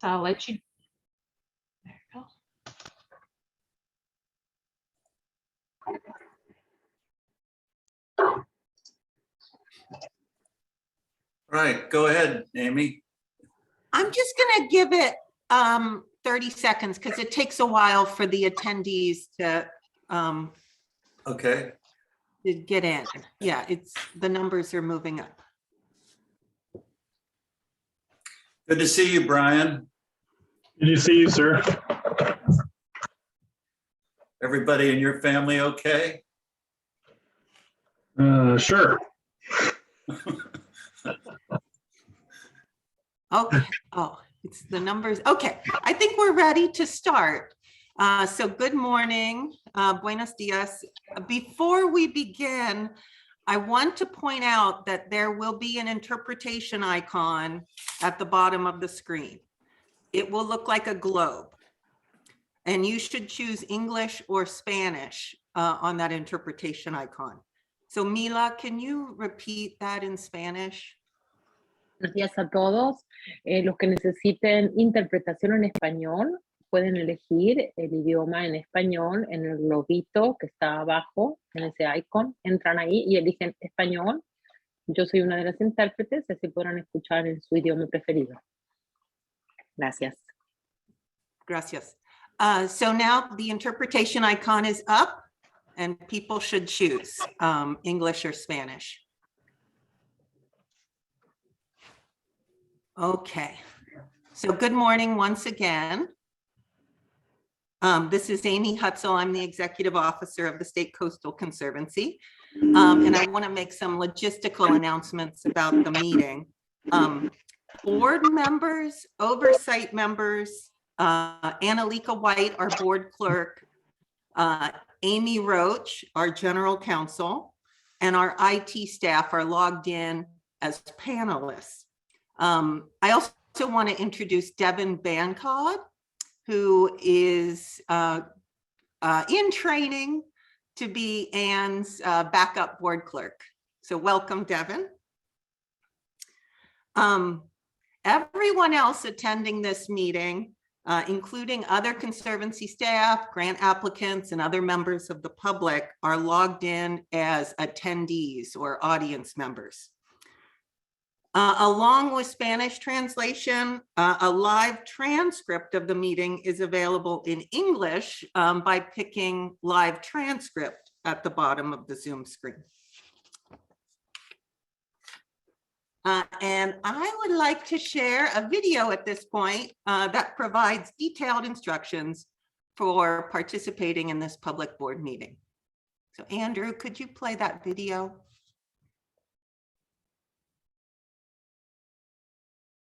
So I'll let you. There you go. All right, go ahead, Amy. I'm just going to give it 30 seconds because it takes a while for the attendees to Okay. get in. Yeah, the numbers are moving up. Good to see you, Brian. Good to see you, sir. Everybody in your family okay? Sure. Okay. Oh, it's the numbers. Okay. I think we're ready to start. So good morning. Buenos dias. Before we begin, I want to point out that there will be an interpretation icon at the bottom of the screen. It will look like a globe. And you should choose English or Spanish on that interpretation icon. So Mila, can you repeat that in Spanish? Buenos días a todos. Los que necesiten interpretación en español pueden elegir el idioma en español en el globito que está abajo, en ese icon. Entran ahí y eligen español. Yo soy una de las intérpretes, así podrán escuchar en su idioma preferido. Gracias. Gracias. So now the interpretation icon is up and people should choose English or Spanish. Okay, so good morning once again. This is Amy Hutzel. I'm the executive officer of the State Coastal Conservancy. And I want to make some logistical announcements about the meeting. Board members, oversight members, Annalika White, our board clerk, Amy Roach, our general counsel, and our IT staff are logged in as panelists. I also want to introduce Devin Bancod, who is in training to be Anne's backup board clerk. So welcome, Devin. Everyone else attending this meeting, including other Conservancy staff, grant applicants, and other members of the public, are logged in as attendees or audience members. Along with Spanish translation, a live transcript of the meeting is available in English by picking live transcript at the bottom of the Zoom screen. And I would like to share a video at this point that provides detailed instructions for participating in this public board meeting. So Andrew, could you play that video?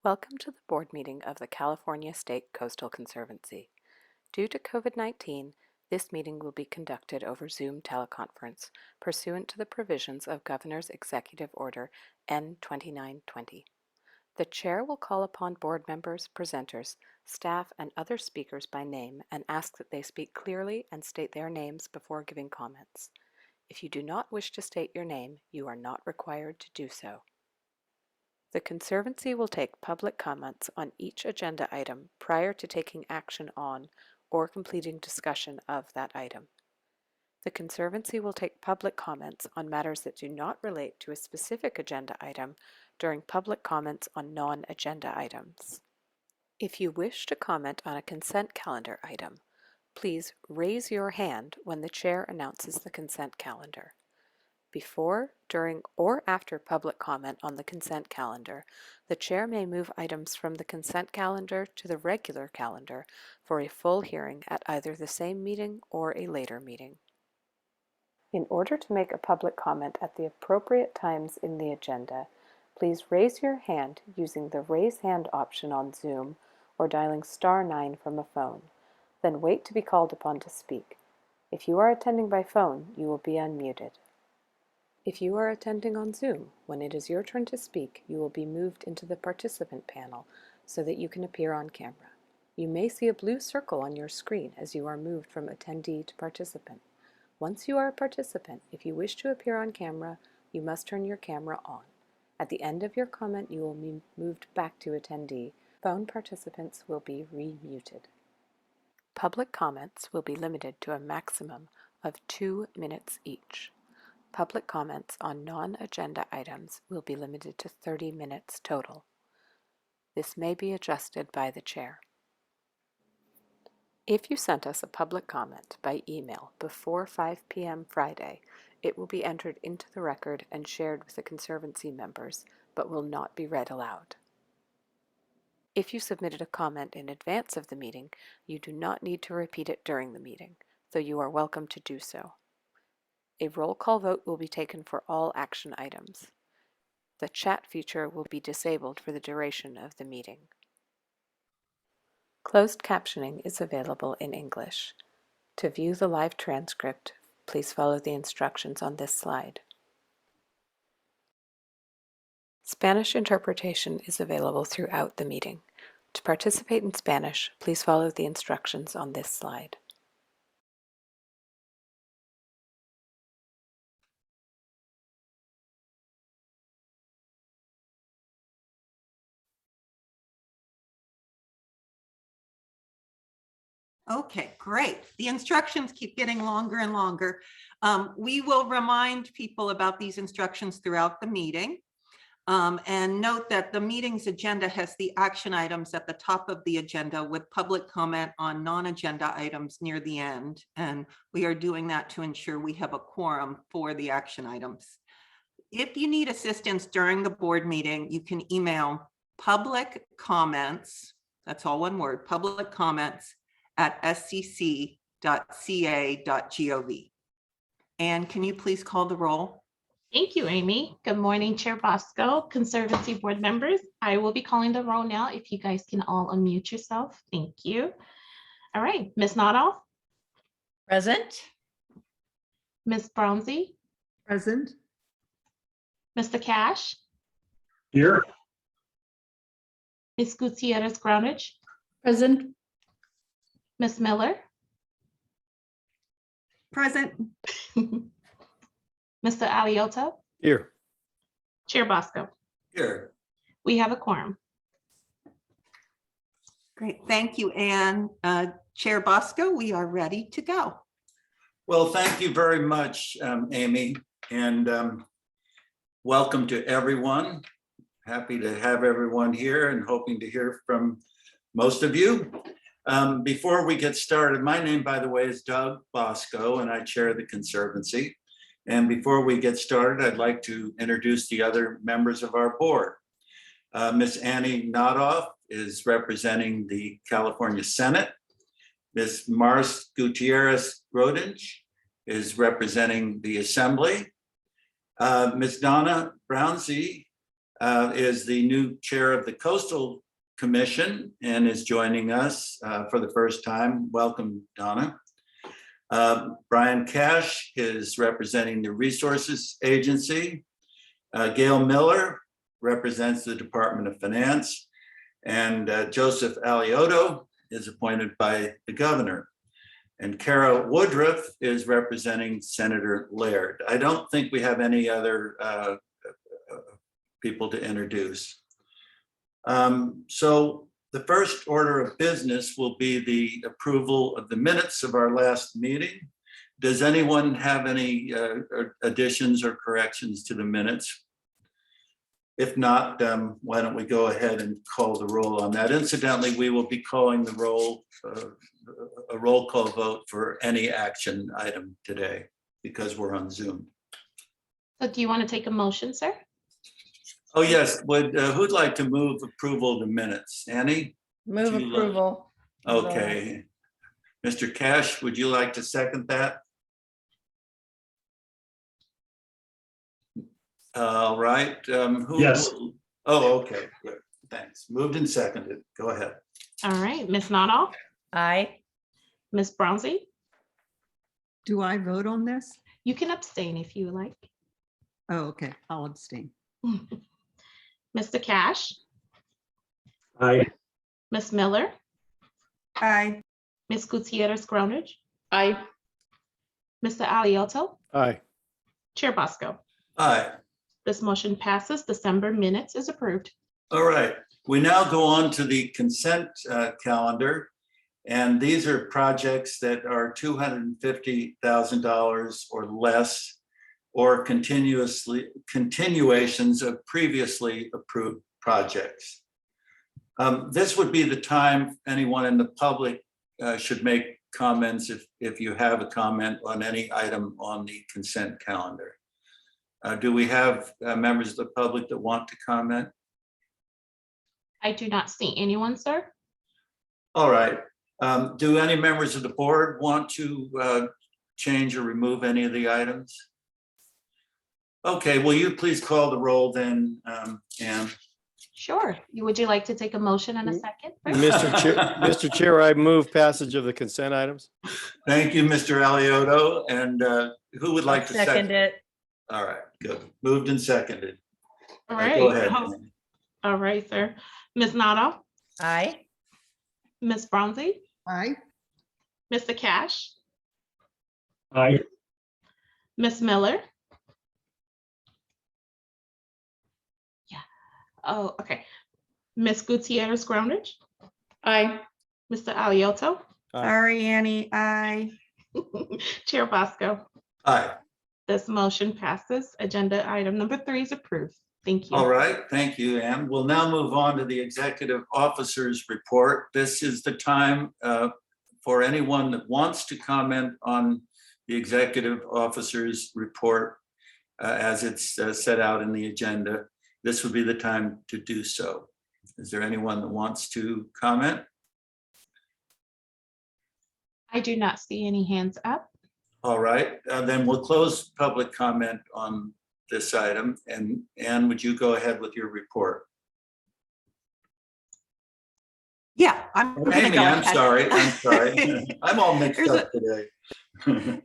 Welcome to the board meeting of the California State Coastal Conservancy. Due to COVID-19, this meeting will be conducted over Zoom teleconference pursuant to the provisions of Governor's Executive Order N-2920. The Chair will call upon board members, presenters, staff, and other speakers by name and ask that they speak clearly and state their names before giving comments. If you do not wish to state your name, you are not required to do so. The Conservancy will take public comments on each agenda item prior to taking action on or completing discussion of that item. The Conservancy will take public comments on matters that do not relate to a specific agenda item during public comments on non-agenda items. If you wish to comment on a consent calendar item, please raise your hand when the Chair announces the consent calendar. Before, during, or after public comment on the consent calendar, the Chair may move items from the consent calendar to the regular calendar for a full hearing at either the same meeting or a later meeting. In order to make a public comment at the appropriate times in the agenda, please raise your hand using the Raise Hand option on Zoom or dialing *9 from a phone. Then wait to be called upon to speak. If you are attending by phone, you will be unmuted. If you are attending on Zoom, when it is your turn to speak, you will be moved into the participant panel so that you can appear on camera. You may see a blue circle on your screen as you are moved from attendee to participant. Once you are a participant, if you wish to appear on camera, you must turn your camera on. At the end of your comment, you will be moved back to attendee, Phone participants will be re-muted. Public comments will be limited to a maximum of 2 minutes each. Public comments on non-agenda items will be limited to 30 minutes total. This may be adjusted by the chair. If you sent us a public comment by email before 5 p.m. Friday, it will be entered into the record and shared with the Conservancy members, but will not be read aloud. If you submitted a comment in advance of the meeting, you do not need to repeat it during the meeting, though you are welcome to do so. A roll call vote will be taken for all action items. The chat feature will be disabled for the duration of the meeting. Closed captioning is available in English. To view the live transcript, please follow the instructions on this slide. Spanish interpretation is available throughout the meeting. To participate in Spanish, please follow the instructions on this slide. Okay, great. The instructions keep getting longer and longer. We will remind people about these instructions throughout the meeting. And note that the meeting's agenda has the action items at the top of the agenda with public comment on non-agenda items near the end. And we are doing that to ensure we have a quorum for the action items. If you need assistance during the board meeting, you can email public comments, that's all one word, public comments @scc.ca.gov. And can you please call the roll? Thank you, Amy. Good morning, Chair Bosco, Conservancy board members. I will be calling the roll now. If you guys can all unmute yourself. Thank you. All right, Ms. Nodoff, Present. Ms. Brownsy, Present. Mr. Cash, Here. Ms. Gutierrez Groundage, Present. Ms. Miller, Present. Mr. Alioto, Here. Chair Bosco. Here. We have a quorum. Great, thank you. And Chair Bosco, we are ready to go. Well, thank you very much, Amy, and welcome to everyone. Happy to have everyone here and hoping to hear from most of you. Before we get started, my name, by the way, is Doug Bosco, and I chair the Conservancy. And before we get started, I'd like to introduce the other members of our board. Ms. Annie Nodoff is representing the California Senate. Ms. Mars Gutierrez Groninch is representing the Assembly. Ms. Donna Brownsy is the new chair of the Coastal Commission and is joining us for the first time. Welcome, Donna. Brian Cash is representing the Resources Agency. Gail Miller represents the Department of Finance, and Joseph Alioto is appointed by the governor. And Kara Woodruff is representing Senator Laird. I don't think we have any other people to introduce. So the first order of business will be the approval of the minutes of our last meeting. Does anyone have any additions or corrections to the minutes? If not, why don't we go ahead and call the roll on that? Incidentally, we will be calling the roll, a roll call vote for any action item today because we're on Zoom. So do you want to take a motion, sir? Oh, yes. Who'd like to move approval of the minutes? Annie? Move Would you like- approval. Okay. Mr. Cash, would you like to second that? All right. Yes. Oh, okay, good. Thanks. Moved and seconded. Go ahead. All right, Ms. Nodoff, Aye. Ms. Brownsy, Do I vote on this? you can abstain if you like. Oh, okay, I'll abstain. Mr. Cash, Aye. Ms. Miller, Aye. Ms. Gutierrez Groundage, Aye. Mr. Alioto, Aye. Chair Bosco. Aye. This motion passes. December minutes is approved. All right, we now go on to the consent calendar. And these are projects that are $250,000 or less, or continuations of previously approved projects. This would be the time anyone in the public should make comments if you have a comment on any item on the consent calendar. Do we have members of the public that want to comment? I do not see anyone, sir. All right. Do any members of the board want to change or remove any of the items? Okay, will you please call the roll then, Anne? Sure. Would you like to take a motion in a second? Mr. Chair, I move passage of the consent items. Thank you, Mr. Alioto. And who would like to second? it. All right, good. Moved and seconded. All Go right. ahead. Anne. All right, sir. Ms. Noto, Aye. Ms. Bronzy, Aye. Mr. Cash, Aye. Ms. Miller. Yeah. Oh, okay. Ms. Gutierrez Groundridge, Aye. Mr. Alioto, Sorry, Annie. Aye. Chair Bosco. Aye. This motion passes. Agenda item number 3 is approved. Thank you. All right, thank you, Anne. We'll now move on to the executive officer's report. This is the time for anyone that wants to comment on the executive officer's report as it's set out in the agenda. This would be the time to do so. Is there anyone that wants to comment? I do not see any hands up. All right, then we'll close public comment on this item. And Anne, would you go ahead with your report? Yeah, I'm gonna Amy, go I'm ahead. sorry. I'm all mixed There's up today.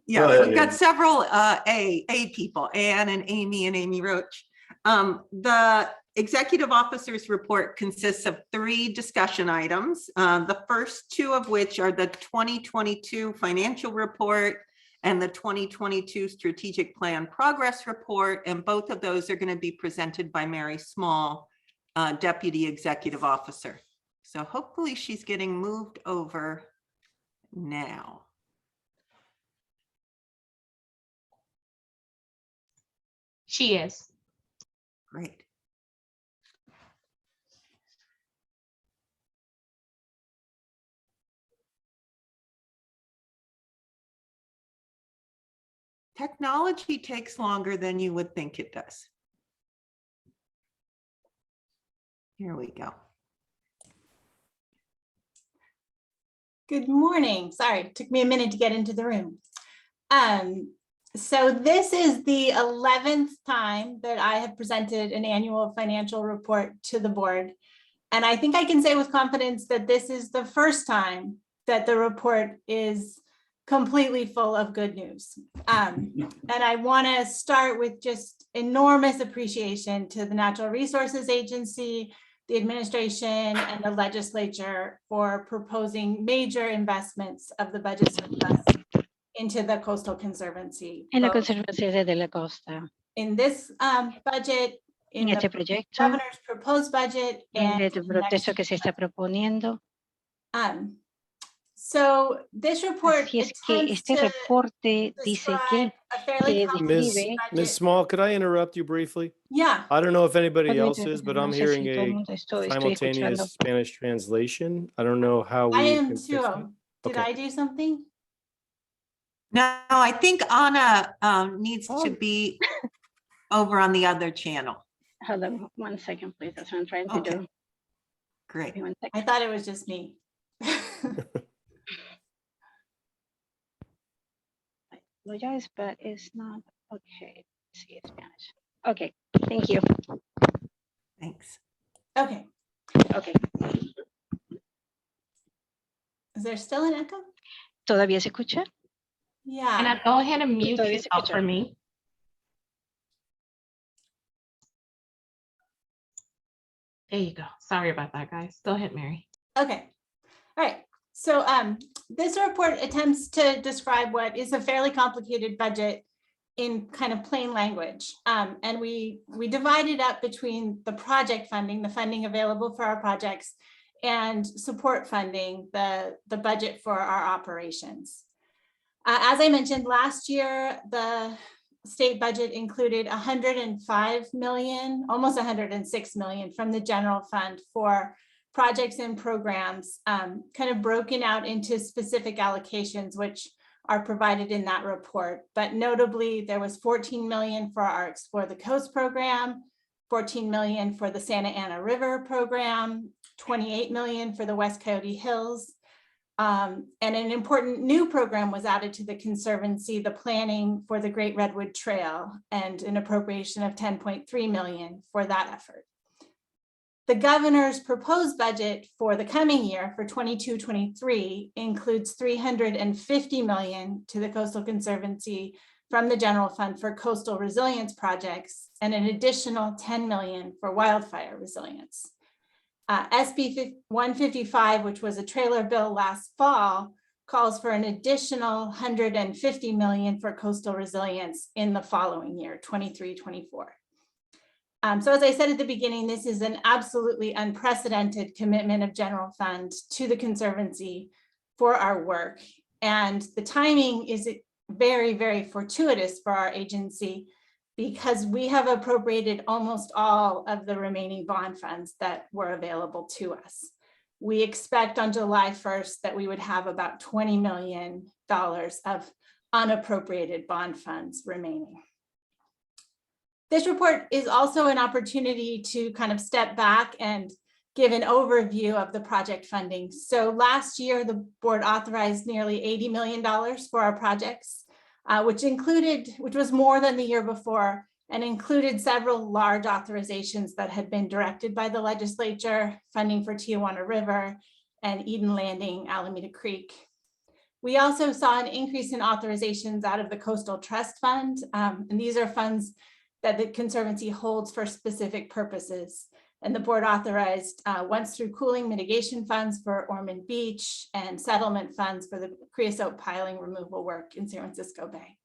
Yeah, Go ahead, we've got Amy. several A people, Anne and Amy Roach. The executive officer's report consists of 3 discussion items. The first 2 of which are the 2022 financial report and the 2022 strategic plan progress report. And both of those are going to be presented by Mary Small, deputy executive officer. So hopefully she's getting moved over now. She is. Great. Technology takes longer than you would think it does. Here we go. Good morning. Sorry, it took me a minute to get into the room. So this is the 11th time that I have presented an annual financial report to the board. And I think I can say with confidence that this is the first time that the report is completely full of good news. And I want to start with just enormous appreciation to the Natural Resources Agency, the administration, and the legislature for proposing major investments of the budget surplus into the Coastal Conservancy. En la both Conservación de la Costa. in this budget, in En este the proyecto, governor's proposed budget, en and el in the next proceso que se está proponiendo. So this report Así es que attempts este to reporte dice que describe a fairly complicated Ms. budget. Small, could I interrupt you briefly? Yeah, I don't know if anybody Permíteme, else is, but I'm no sé hearing si todo el a mundo estoy simultaneous escuchando. Spanish translation. I don't know how I we am can fix too. that. Did Okay. I do something? No, I think Anna needs to be over on the other channel. Hold on 1 second, please. That's what I'm trying to Okay. do. Great. Give me 1 I second. thought it was just me. Lo apologize, but it's not okay. Let's see Spanish. Okay, thank you. Thanks. Okay, Okay, is there still an echo? ¿todavía se escucha? Can Yeah, I go ahead and mute Todavía se yourself for escucha. me? There you go. Sorry about that, guys. Go ahead, Mary. okay. All right, so this report attempts to describe what is a fairly complicated budget in kind of plain language. And we divided up between the project funding, the funding available for our projects, and support funding, the budget for our operations. As I mentioned last year, the state budget included 105 million, almost 106 million from the general fund for projects and programs, kind of broken out into specific allocations, which are provided in that report. But notably, there was 14 million for our Explore the Coast program, 14 million for the Santa Ana River program, 28 million for the West Coyote Hills. And an important new program was added to the Conservancy, the planning for the Great Redwood Trail, and an appropriation of 10.3 million for that effort. The governor's proposed budget for the coming year for 22-23 includes 350 million to the Coastal Conservancy from the general fund for coastal resilience projects and an additional 10 million for wildfire resilience. SB 155, which was a trailer bill last fall, calls for an additional 150 million for coastal resilience in the following year, 23-24. So as I said at the beginning, this is an absolutely unprecedented commitment of general fund to the Conservancy for our work. And the timing is very, very fortuitous for our agency because we have appropriated almost all of the remaining bond funds that were available to us. We expect on July 1st that we would have about $20 million of unappropriated bond funds remaining. This report is also an opportunity to kind of step back and give an overview of the project funding. So last year, the board authorized nearly $80 million for our projects, which was more than the year before and included several large authorizations that had been directed by the legislature, funding for Tijuana River and Eden Landing, Alameda Creek. We also saw an increase in authorizations out of the Coastal Trust Fund, and these are funds that the Conservancy holds for specific purposes. And the board authorized once through cooling mitigation funds for Ormond Beach and settlement funds for the creosote piling removal work in San Francisco Bay.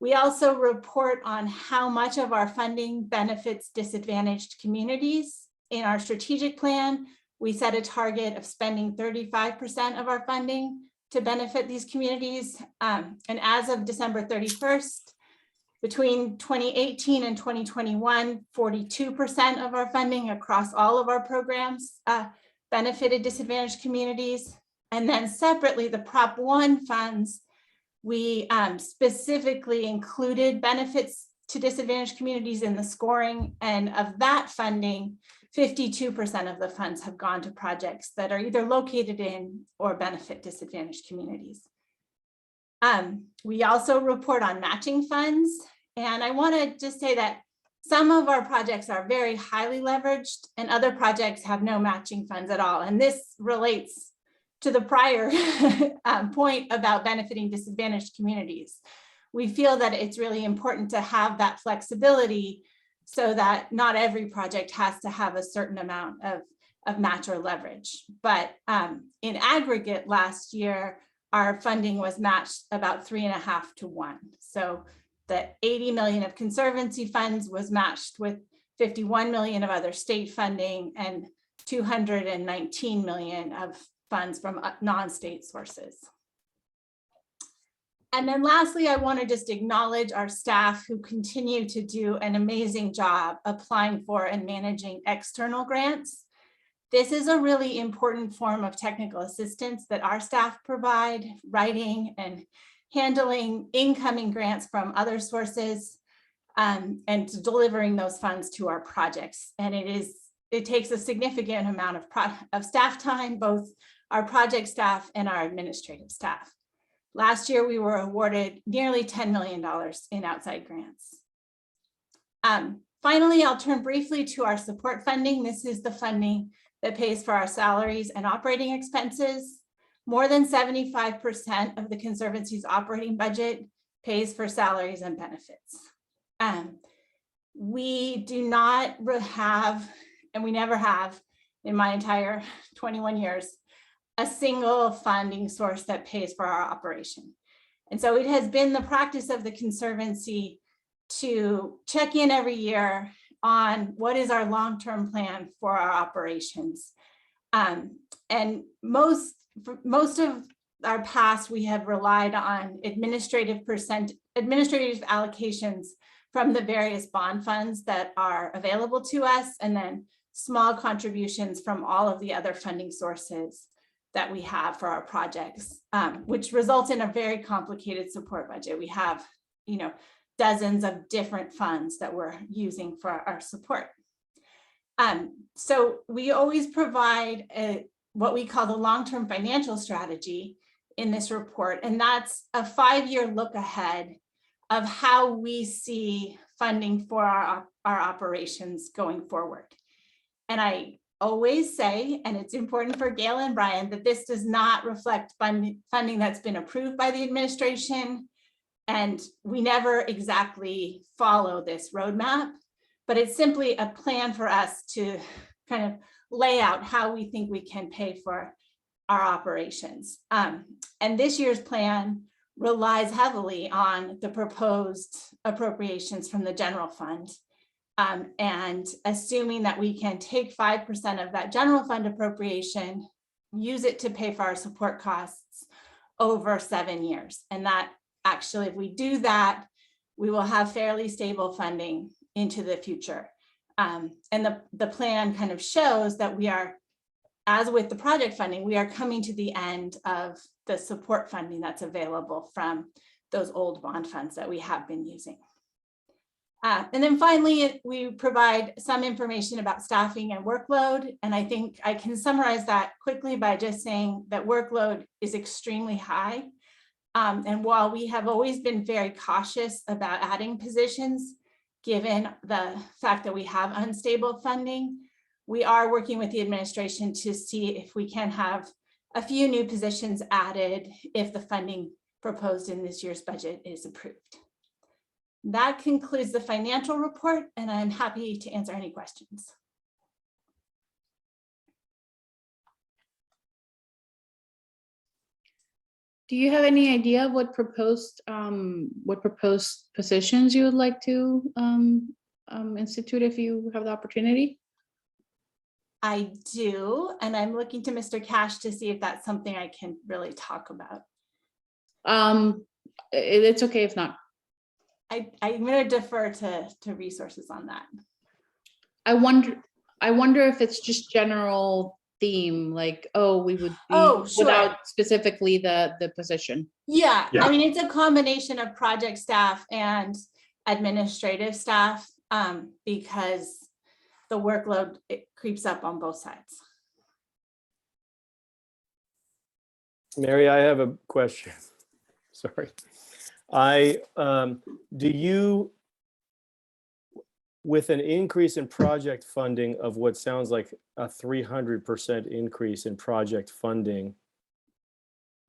We also report on how much of our funding benefits disadvantaged communities. In our strategic plan, we set a target of spending 35% of our funding to benefit these communities. And as of December 31st, between 2018 and 2021, 42% of our funding across all of our programs benefited disadvantaged communities. And then separately, the Prop 1 funds, we specifically included benefits to disadvantaged communities in the scoring. And of that funding, 52% of the funds have gone to projects that are either located in or benefit disadvantaged communities. We also report on matching funds. And I want to just say that some of our projects are very highly leveraged and other projects have no matching funds at all. And this relates to the prior point about benefiting disadvantaged communities. We feel that it's really important to have that flexibility so that not every project has to have a certain amount of match or leverage. But in aggregate last year, our funding was matched about 3.5 to 1. So the 80 million of Conservancy funds was matched with 51 million of other state funding and 219 million of funds from non-state sources. And then lastly, I want to just acknowledge our staff who continue to do an amazing job applying for and managing external grants. This is a really important form of technical assistance that our staff provide, writing and handling incoming grants from other sources and delivering those funds to our projects. And it takes a significant amount of staff time, both our project staff and our administrative staff. Last year, we were awarded nearly $10 million in outside grants. Finally, I'll turn briefly to our support funding. This is the funding that pays for our salaries and operating expenses. More than 75% of the Conservancy's operating budget pays for salaries and benefits. We do not have, and we never have in my entire 21 years, a single funding source that pays for our operation. And so it has been the practice of the Conservancy to check in every year on what is our long-term plan for our operations. And most of our past, we have relied on administrative allocations from the various bond funds that are available to us, and then small contributions from all of the other funding sources that we have for our projects, which results in a very complicated support budget. We have, dozens of different funds that we're using for our support. So we always provide what we call the long-term financial strategy in this report, and that's a 5-year look ahead of how we see funding for our operations going forward. And I always say, and it's important for Gail and Brian, that this does not reflect funding that's been approved by the administration, and we never exactly follow this roadmap, but it's simply a plan for us to kind of lay out how we think we can pay for our operations. And this year's plan relies heavily on the proposed appropriations from the general fund. And assuming that we can take 5% of that general fund appropriation, use it to pay for our support costs over 7 years. And that actually, if we do that, we will have fairly stable funding into the future. And the plan kind of shows that we are, as with the project funding, we are coming to the end of the support funding that's available from those old bond funds that we have been using. And then finally, we provide some information about staffing and workload. And I think I can summarize that quickly by just saying that workload is extremely high. And while we have always been very cautious about adding positions, given the fact that we have unstable funding, we are working with the administration to see if we can have a few new positions added if the funding proposed in this year's budget is approved. That concludes the financial report, and I'm happy to answer any questions. Do you have any idea what proposed positions you would like to institute if you have the opportunity? I do, and I'm looking to Mr. Cash to see if that's something I can really talk about. It's okay if not. I'm going to defer to resources on that. I wonder if it's just general theme, like, oh, we would be sure. without specifically the position. Yeah, Yeah. I mean, it's a combination of project staff and administrative staff, because the workload, it creeps up on both sides. Mary, I have a question. Sorry. Do you, with an increase in project funding of what sounds like a 300% increase in project funding,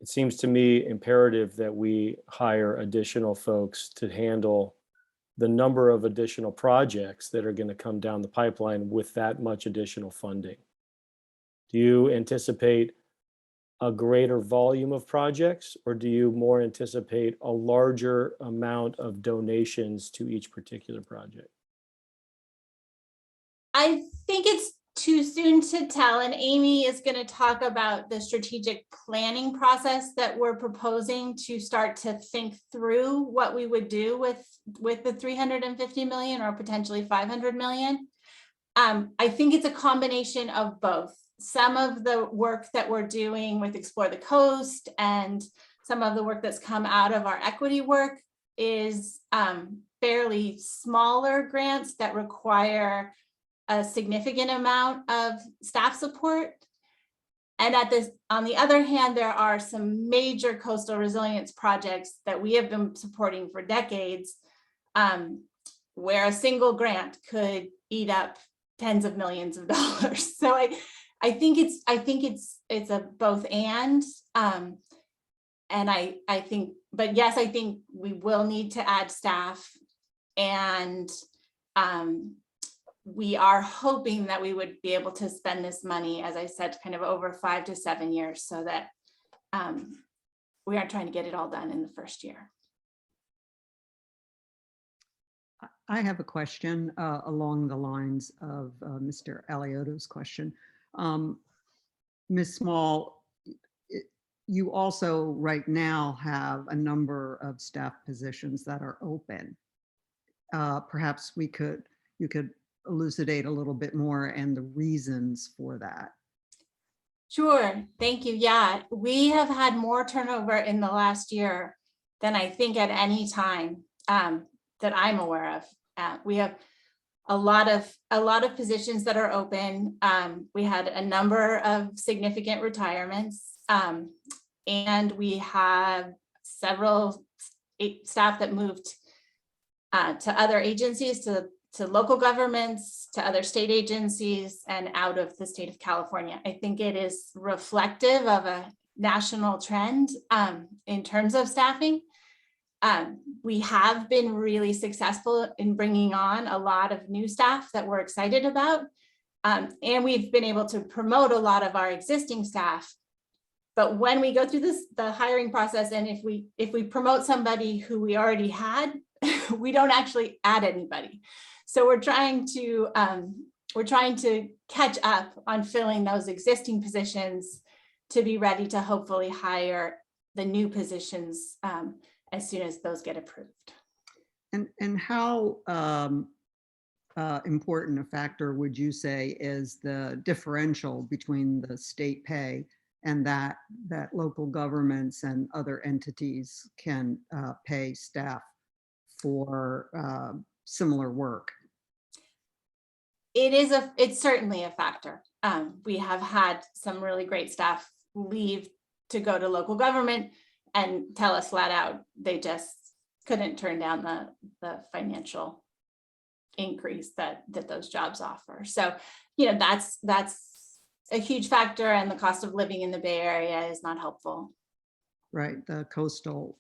it seems to me imperative that we hire additional folks to handle the number of additional projects that are going to come down the pipeline with that much additional funding. Do you anticipate a greater volume of projects, or do you more anticipate a larger amount of donations to each particular project? I think it's too soon to tell, and Amy is going to talk about the strategic planning process that we're proposing to start to think through what we would do with the 350 million or potentially 500 million. I think it's a combination of both. Some of the work that we're doing with Explore the Coast and some of the work that's come out of our equity work is fairly smaller grants that require a significant amount of staff support. And on the other hand, there are some major coastal resilience projects that we have been supporting for decades, where a single grant could eat up tens of millions of dollars. So I think it's a both and I think, but yes, I think we will need to add staff, and we are hoping that we would be able to spend this money, as I said, kind of over 5 to 7 years, so that trying to get it all done in the first year. I have a question along the lines of Mr. Alioto's question. Ms. Small, you also right now have a number of staff positions that are open. Perhaps you could elucidate a little bit more and the reasons for that. Sure, thank you. Yeah, we have had more turnover in the last year than I think at any time that I'm aware of. We have a lot of positions that are open. We had a number of significant retirements, and we have several staff that moved to other agencies, to local governments, to other state agencies, and out of the state of California. I think it is reflective of a national trend in terms of staffing. We have been really successful in bringing on a lot of new staff that we're excited about. And we've been able to promote a lot of our existing staff. But when we go through the hiring process, and if we promote somebody who we already had, we don't actually add anybody. So we're trying to catch up on filling those existing positions to be ready to hopefully hire the new positions as soon as those get approved. And how important a factor would you say is the differential between the state pay and that local governments and other entities can pay staff for similar work? It's certainly a factor. We have had some really great staff leave to go to local government and tell us flat out they just couldn't turn down the financial increase that those jobs offer. So, that's a huge factor, and the cost of living in the Bay Area is not helpful. Right, the coastal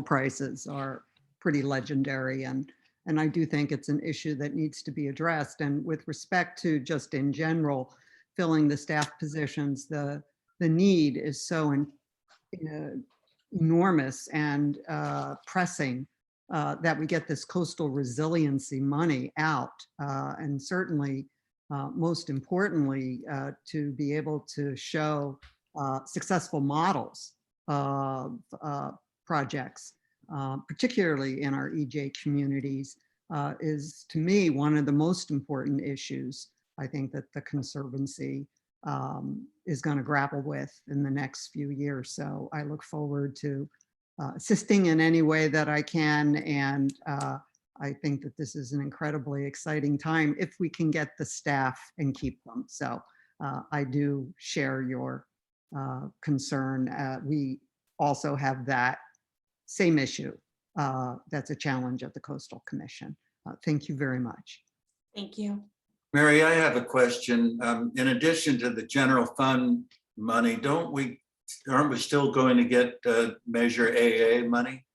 prices are pretty legendary, and I do think it's an issue that needs to be addressed. And with respect to just in general filling the staff positions, the need is so enormous and pressing that we get this coastal resiliency money out, and certainly most importantly to be able to show successful models of projects, particularly in our EJ communities, is to me one of the most important issues I think that the Conservancy is going to grapple with in the next few years. So I look forward to assisting in any way that I can, and I think that this is an incredibly exciting time if we can get the staff and keep them. So I do share your concern. We also have that same issue that's a challenge at the Coastal Commission. Thank you very much. Thank you. Mary, I have a question. In addition to the general fund money, aren't we still going to get Measure AA money?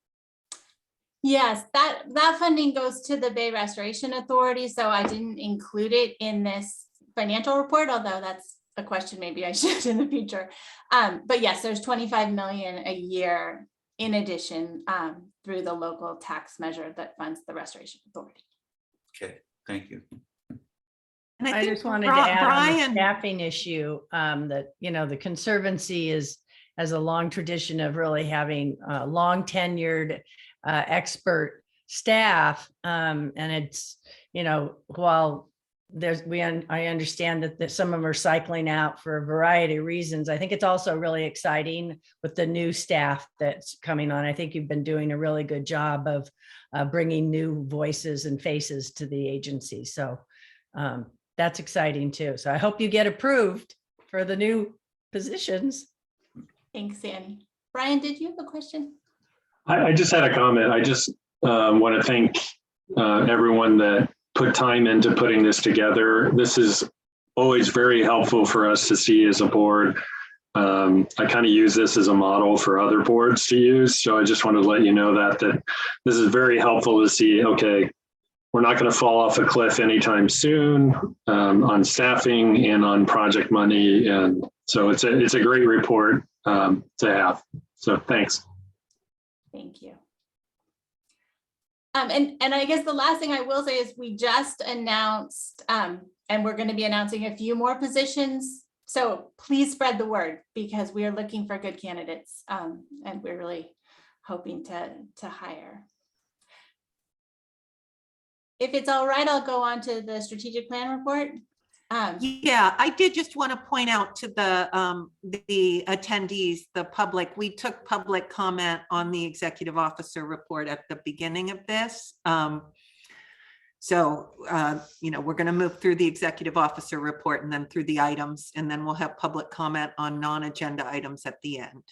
Yes, that funding goes to the Bay Restoration Authority, so I didn't include it in this financial report, although that's a question maybe I should in the future. But yes, there's 25 million a year in addition through the local tax measure that funds the Restoration Authority. Okay, thank you. And I think just wanted to add on the Brian, staffing issue that, the Conservancy has a long tradition of really having long tenured expert staff. And it's, while I understand that some of them are cycling out for a variety of reasons, I think it's also really exciting with the new staff that's coming on. I think you've been doing a really good job of bringing new voices and faces to the agency. So that's exciting too. So I hope you get approved for the new positions. Thanks, Annie. Brian, did you have a question? I just had a comment. I just want to thank everyone that put time into putting this together. This is always very helpful for us to see as a board. I kind of use this as a model for other boards to use. So I just wanted to let you know that this is very helpful to see, okay, we're not going to fall off a cliff anytime soon on staffing and on project money. And So it's a great report to have. So thanks. Thank you. And I guess the last thing I will say is we just announced, and we're going to be announcing a few more positions. So please spread the word because we are looking for good candidates, and we're really hoping to hire. If it's all right, I'll go on to the strategic plan report. Yeah, I did just want to point out to the attendees, the public, we took public comment on the executive officer report at the beginning of this. So, we're going to move through the executive officer report and then through the items, and then we'll have public comment on non-agenda items at the end.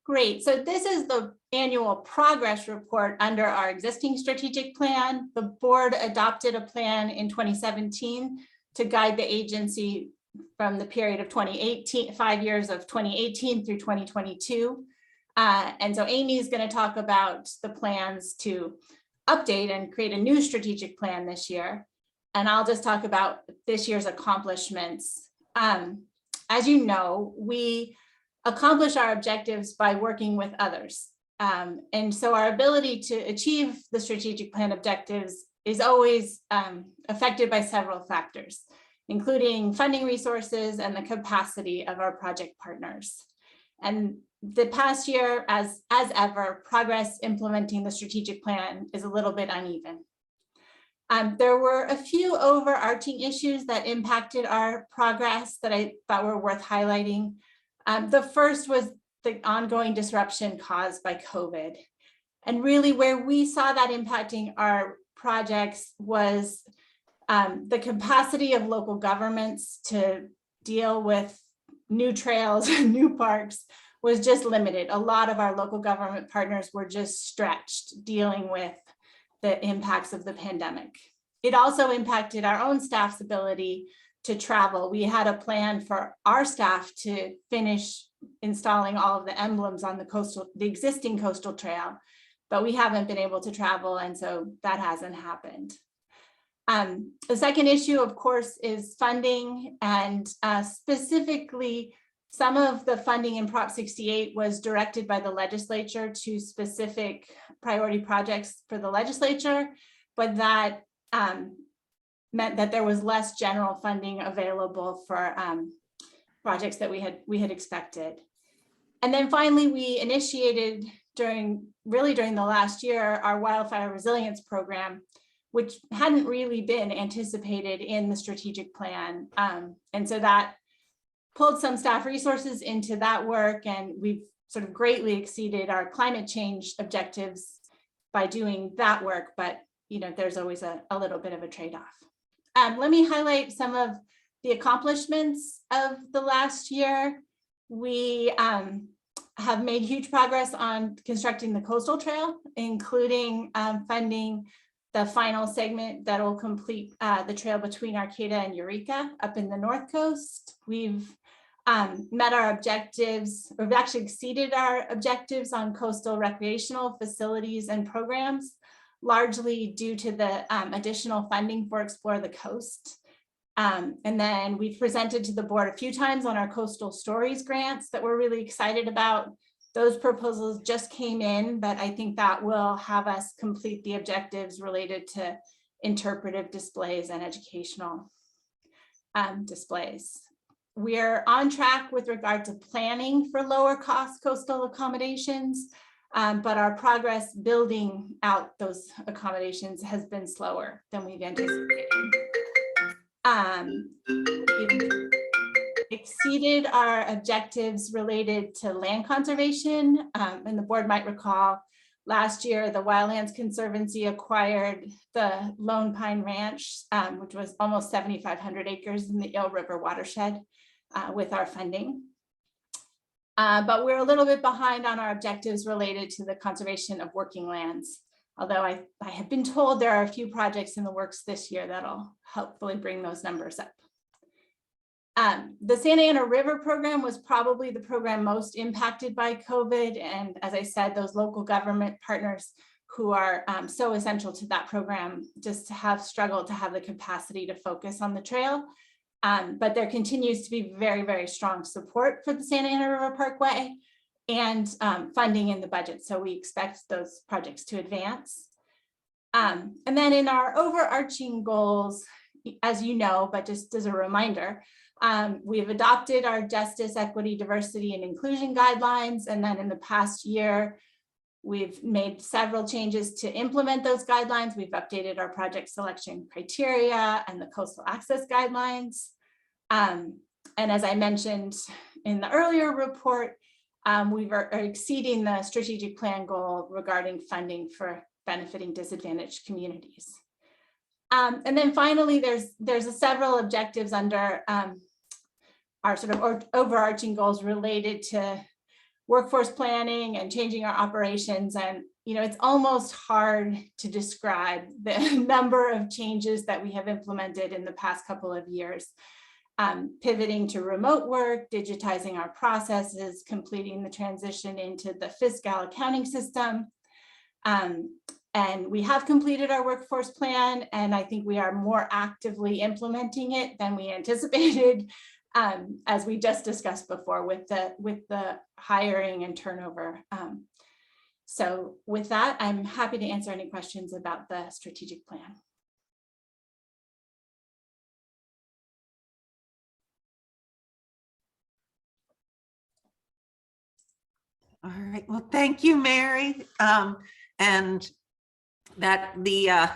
Great. So this is the annual progress report under our existing strategic plan. The board adopted a plan in 2017 to guide the agency from the period of 2018, 5 years of 2018 through 2022. And so Amy is going to talk about the plans to update and create a new strategic plan this year. And I'll just talk about this year's accomplishments. As you know, we accomplish our objectives by working with others. And so our ability to achieve the strategic plan objectives is always affected by several factors, including funding resources and the capacity of our project partners. And the past year, as ever, progress implementing the strategic plan is a little bit uneven. There were a few overarching issues that impacted our progress that I thought were worth highlighting. The first was the ongoing disruption caused by COVID. And really where we saw that impacting our projects was the capacity of local governments to deal with new trails and new parks was just limited. A lot of our local government partners were just stretched dealing with the impacts of the pandemic. It also impacted our own staff's ability to travel. We had a plan for our staff to finish installing all of the emblems on the existing coastal trail, but we haven't been able to travel, and so that hasn't happened. The second issue, of course, is funding, and specifically, some of the funding in Prop 68 was directed by the legislature to specific priority projects for the legislature, but that meant that there was less general funding available for projects that we had expected. And then finally, we initiated during the last year our wildfire resilience program, which hadn't really been anticipated in the strategic plan. And so that pulled some staff resources into that work, and we've sort of greatly exceeded our climate change objectives by doing that work, but there's always a little bit of a trade-off. Let me highlight some of the accomplishments of the last year. We have made huge progress on constructing the coastal trail, including funding the final segment that will complete the trail between Arcata and Eureka up in the North Coast. We've met our objectives, or we've actually exceeded our objectives on coastal recreational facilities and programs, largely due to the additional funding for Explore the Coast. And then we've presented to the board a few times on our Coastal Stories grants that we're really excited about. Those proposals just came in, but I think that will have us complete the objectives related to interpretive displays and educational displays. We're on track with regard to planning for lower cost coastal accommodations, but our progress building out those accommodations has been slower than we've anticipated. We've exceeded our objectives related to land conservation, and the board might recall last year the Wildlands Conservancy acquired the Lone Pine Ranch, which was almost 7,500 acres in the Eel River watershed with our funding. But we're a little bit behind on our objectives related to the conservation of working lands. Although I have been told there are a few projects in the works this year that'll hopefully bring those numbers up. The Santa Ana River program was probably the program most impacted by COVID. And as I said, those local government partners who are so essential to that program just have struggled to have the capacity to focus on the trail. But there continues to be very, very strong support for the Santa Ana River Parkway and funding in the budget. So we expect those projects to advance. And then in our overarching goals, as you know, but just as a reminder, we've adopted our justice, equity, diversity, and inclusion guidelines. And then in the past year, we've made several changes to implement those guidelines. We've updated our project selection criteria and the coastal access guidelines. And as I mentioned in the earlier report, we are exceeding the strategic plan goal regarding funding for benefiting disadvantaged communities. And then finally, there's several objectives under our sort of overarching goals related to workforce planning and changing our operations. And, you know, it's almost hard to describe the number of changes that we have implemented in the past couple of years. Pivoting to remote work, digitizing our processes, completing the transition into the fiscal accounting system. And we have completed our workforce plan, and I think we are more actively implementing it than we anticipated, as we just discussed before with the hiring and turnover. So with that, I'm happy to answer any questions about the strategic plan. All right, well, thank you, Mary. And that the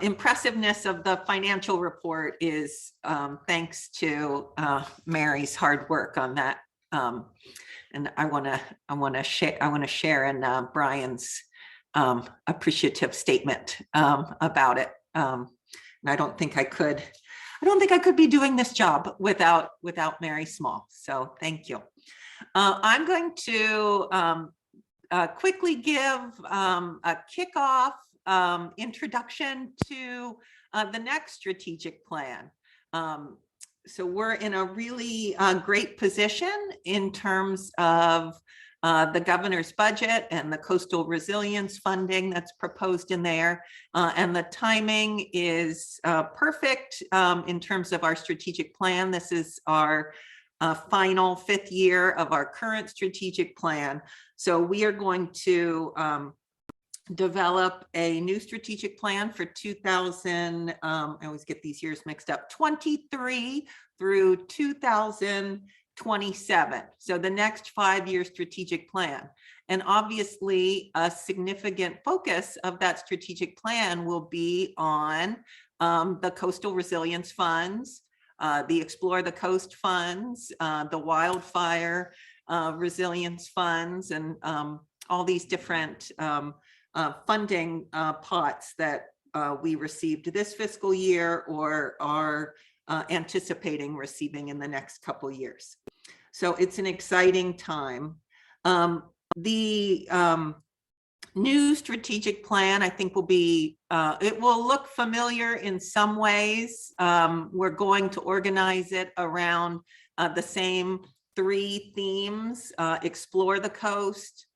impressiveness of the financial report is thanks to Mary's hard work on that. And I want to share in Brian's appreciative statement about it. And I don't think I could be doing this job without Mary Small. So thank you. I'm going to quickly give a kickoff introduction to the next strategic plan. So we're in a really great position in terms of the governor's budget and the coastal resilience funding that's proposed in there. And the timing is perfect in terms of our strategic plan. This is our final 5th year of our current strategic plan. So we are going to develop a new strategic plan for 2000, I always get these years mixed up, 23 through 2027. So the next 5-year strategic plan. And obviously a significant focus of that strategic plan will be on the coastal resilience funds, the Explore the Coast funds, the wildfire resilience funds, and all these different funding pots that we received this fiscal year or are anticipating receiving in the next couple years. So it's an exciting time. The new strategic plan, I think, will be, it will look familiar in some ways. We're going to organize it around the same 3 themes: explore the coast,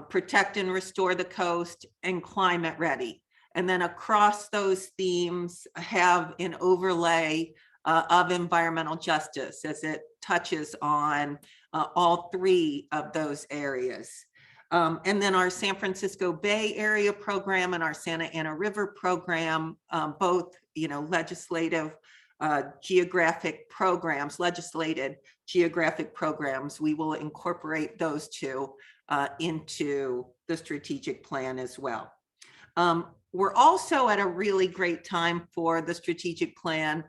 protect and restore the coast, and climate ready. And then across those themes have an overlay of environmental justice as it touches on all 3 of those areas. And then our San Francisco Bay Area program and our Santa Ana River program, both, you know, legislated geographic programs, we will incorporate those 2 into the strategic plan as well. We're also at a really great time for the strategic plan,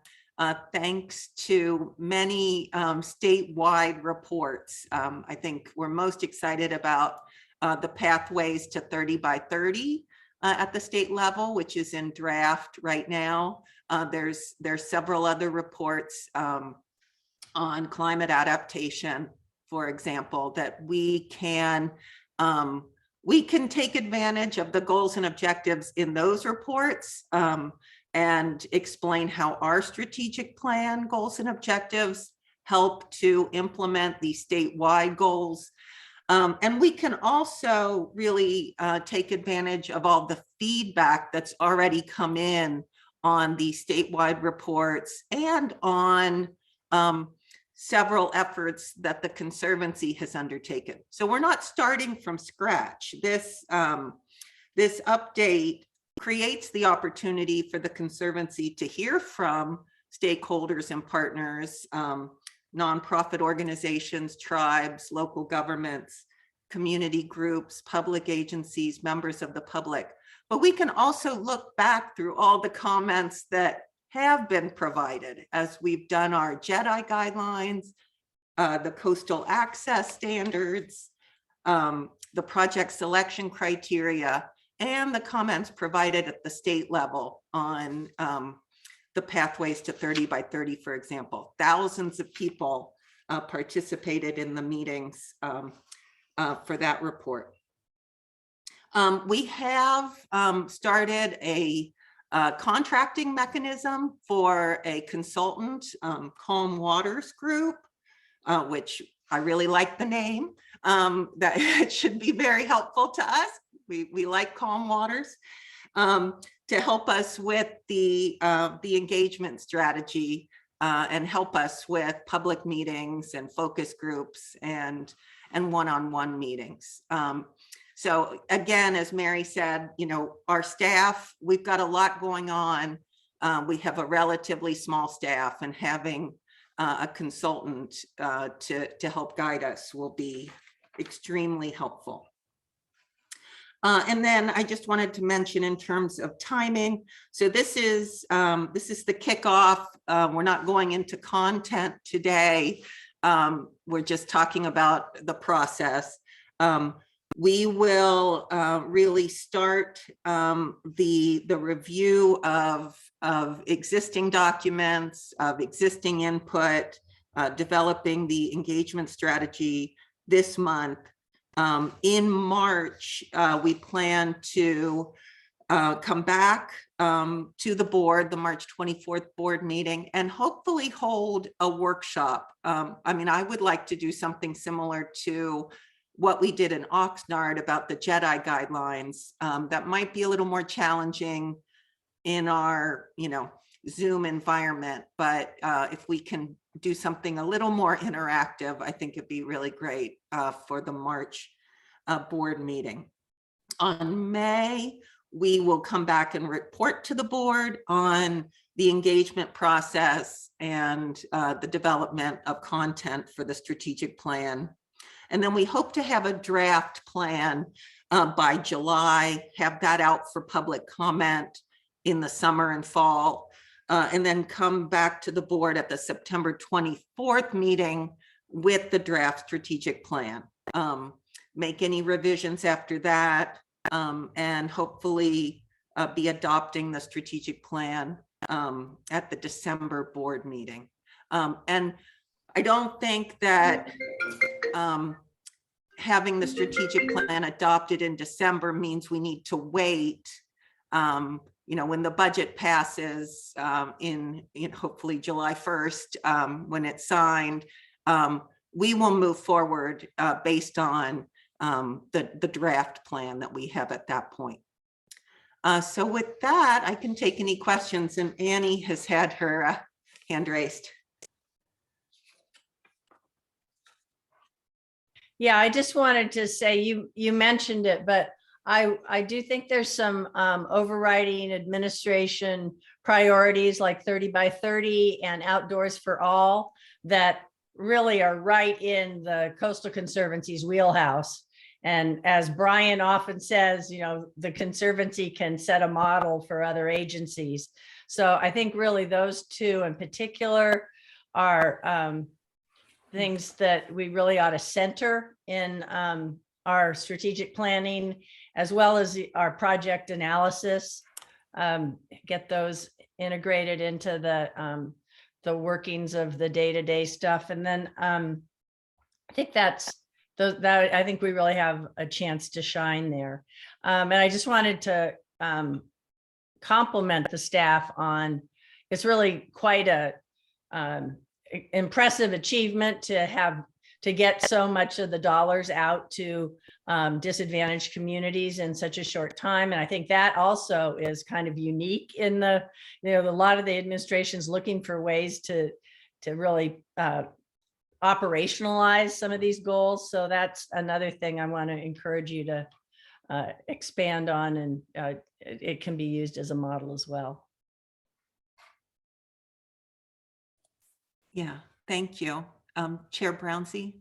thanks to many statewide reports. I think we're most excited about the pathways to 30 by 30 at the state level, which is in draft right now. There's several other reports on climate adaptation, for example, that we can take advantage of the goals and objectives in those reports and explain how our strategic plan goals and objectives help to implement these statewide goals. And we can also really take advantage of all the feedback that's already come in on the statewide reports and on several efforts that the Conservancy has undertaken. So we're not starting from scratch. This update creates the opportunity for the Conservancy to hear from stakeholders and partners, nonprofit organizations, tribes, local governments, community groups, public agencies, members of the public. But we can also look back through all the comments that have been provided as we've done our JEDI guidelines, the coastal access standards, the project selection criteria, and the comments provided at the state level on the pathways to 30 by 30, for example. Thousands of people participated in the meetings for that report. We have started a contracting mechanism for a consultant, Calm Waters Group, which I really like the name. That it should be very helpful to us. We like Calm Waters to help us with the engagement strategy and help us with public meetings and focus groups and one-on-one meetings. So again, as Mary said, you know, our staff, we've got a lot going on. We have a relatively small staff, and having a consultant to help guide us will be extremely helpful. And then I just wanted to mention in terms of timing. So this is the kickoff. We're not going into content today. We're just talking about the process. We will really start the review of existing documents, of existing input, developing the engagement strategy this month. In March, we plan to come back to the board, the March 24th board meeting, and hopefully hold a workshop. I mean, I would like to do something similar to what we did in Oxnard about the JEDI guidelines. That might be a little more challenging in our, Zoom environment, but if we can do something a little more interactive, I think it'd be really great for the March board meeting. On May, we will come back and report to the board on the engagement process and the development of content for the strategic plan. And then we hope to have a draft plan by July, have that out for public comment in the summer and fall, and then come back to the board at the September 24th meeting with the draft strategic plan. Make any revisions after that, and hopefully be adopting the strategic plan at the December board meeting. And I don't think that having the strategic plan adopted in December means we need to wait. When the budget passes in hopefully July 1st, when it's signed, we will move forward based on the draft plan that we have at that point. So with that, I can take any questions, and Annie has had her hand raised. Yeah, I just wanted to say, you mentioned it, but I do think there's some overriding administration priorities like 30 by 30 and outdoors for all that really are right in the Coastal Conservancy's wheelhouse. And as Brian often says, the Conservancy can set a model for other agencies. So I think really those two in particular are things that we really ought to center in our strategic planning, as well as our project analysis, get those integrated into the workings of the day-to-day stuff. And then I think I think we really have a chance to shine there. And I just wanted to compliment the staff on, it's really quite a impressive achievement to have to get so much of the dollars out to disadvantaged communities in such a short time. And I think that also is kind of unique in the, a lot of the administrations looking for ways to really operationalize some of these goals. So that's another thing I want to encourage you to expand on, and it can be used as a model as well. Yeah, thank you. Chair Brownsey?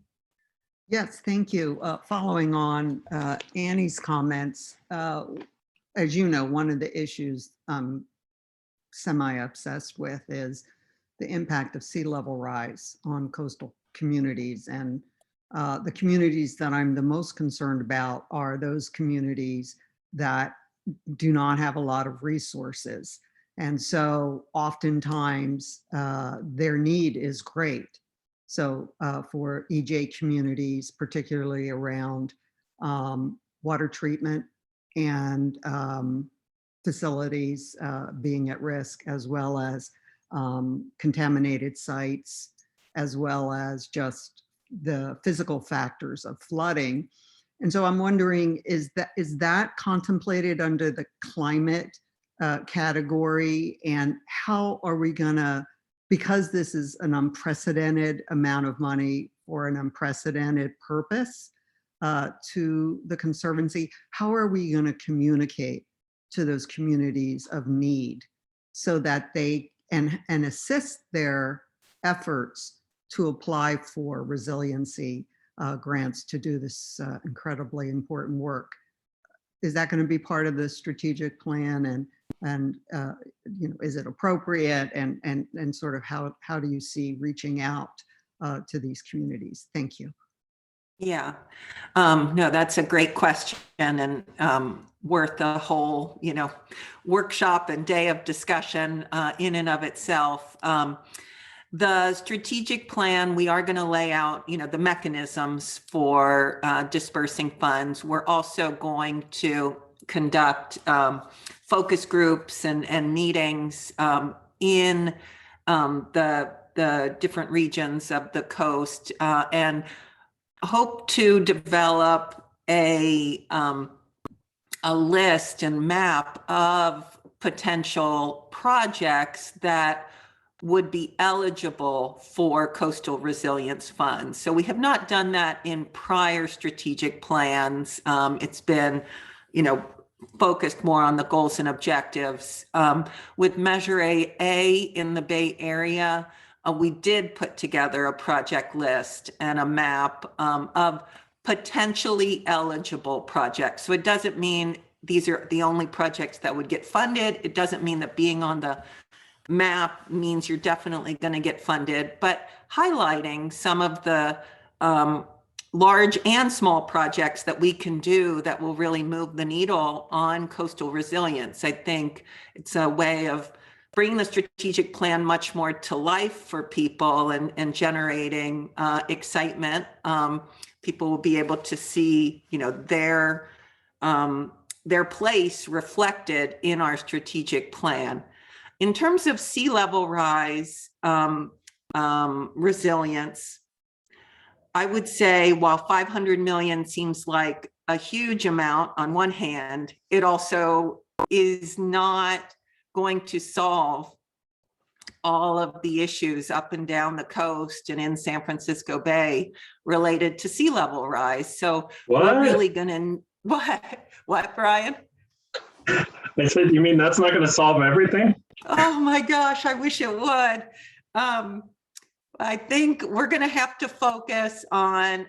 Yes, thank you. Following on Annie's comments, as you know, one of the issues I'm semi-obsessed with is the impact of sea level rise on coastal communities. And the communities that I'm the most concerned about are those communities that do not have a lot of resources. And so oftentimes their need is great. So for EJ communities, particularly around water treatment and facilities being at risk, as well as contaminated sites, as well as just the physical factors of flooding. And so I'm wondering, is that contemplated under the climate category? And how are we gonna, because this is an unprecedented amount of money for an unprecedented purpose to the Conservancy, how are we gonna communicate to those communities of need so that they, and assist their efforts to apply for resiliency grants to do this incredibly important work? Is that going to be part of the strategic plan, and is it appropriate, and sort of how do you see reaching out to these communities? Thank you. Yeah, no, that's a great question, and worth a whole, workshop and day of discussion in and of itself. The strategic plan, we are going to lay out, the mechanisms for dispersing funds. We're also going to conduct focus groups and meetings in the different regions of the coast, and hope to develop a list and map of potential projects that would be eligible for coastal resilience funds. So we have not done that in prior strategic plans. It's been, focused more on the goals and objectives. With Measure A in the Bay Area, we did put together a project list and a map of potentially eligible projects. So it doesn't mean these are the only projects that would get funded. It doesn't mean that being on the map means you're definitely going to get funded, but highlighting some of the large and small projects that we can do that will really move the needle on coastal resilience. I think it's a way of bringing the strategic plan much more to life for people and generating excitement. People will be able to see, their place reflected in our strategic plan. In terms of sea level rise resilience, I would say while 500 million seems like a huge amount on one hand, it also is not going to solve all of the issues up and down the coast and in San Francisco Bay related to sea level rise. So we're really gonna, what, Brian? I said, you mean that's not going to solve everything? Oh my gosh, I wish it would. I think we're going to have to focus on,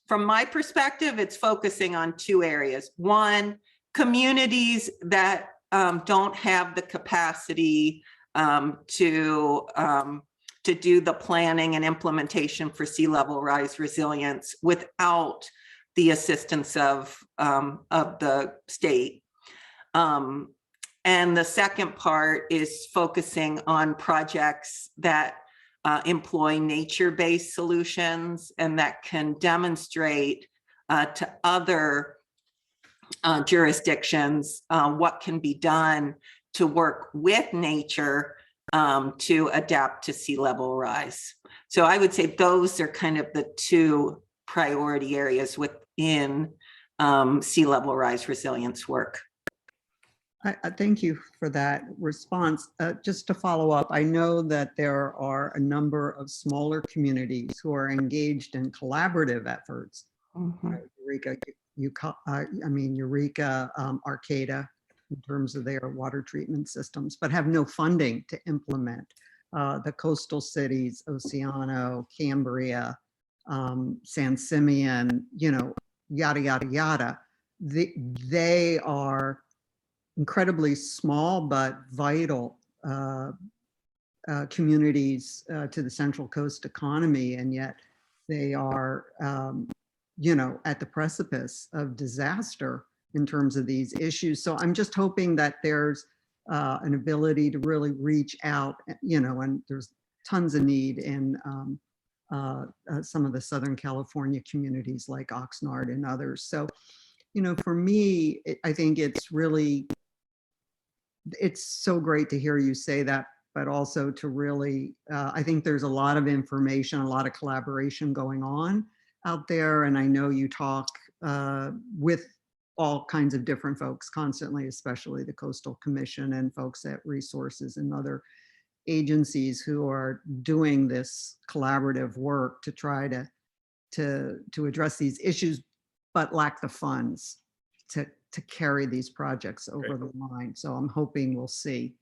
from my perspective, it's focusing on two areas. One, communities that don't have the capacity to do the planning and implementation for sea level rise resilience without the assistance of the state. And the second part is focusing on projects that employ nature-based solutions and that can demonstrate to other jurisdictions what can be done to work with nature to adapt to sea level rise. So I would say those are kind of the two priority areas within sea level rise resilience work. I thank you for that response. Just to follow up, I know that there are a number of smaller communities who are engaged in collaborative efforts. Eureka, Eureka, Arcata, in terms of their water treatment systems, but have no funding to implement. The coastal cities, Oceano, Cambria, San Simeon, yada, yada, yada. They are incredibly small but vital communities to the Central Coast economy, and yet they are, at the precipice of disaster in terms of these issues. So I'm just hoping that there's an ability to really reach out, and there's tons of need in some of the Southern California communities like Oxnard and others. So, for me, I think it's so great to hear you say that, but also to really, I think there's a lot of information, a lot of collaboration going on out there. And I know you talk with all kinds of different folks constantly, especially the Coastal Commission and folks at Resources and other agencies who are doing this collaborative work to try to address these issues, but lack the funds to carry these projects over the line. So I'm hoping we'll see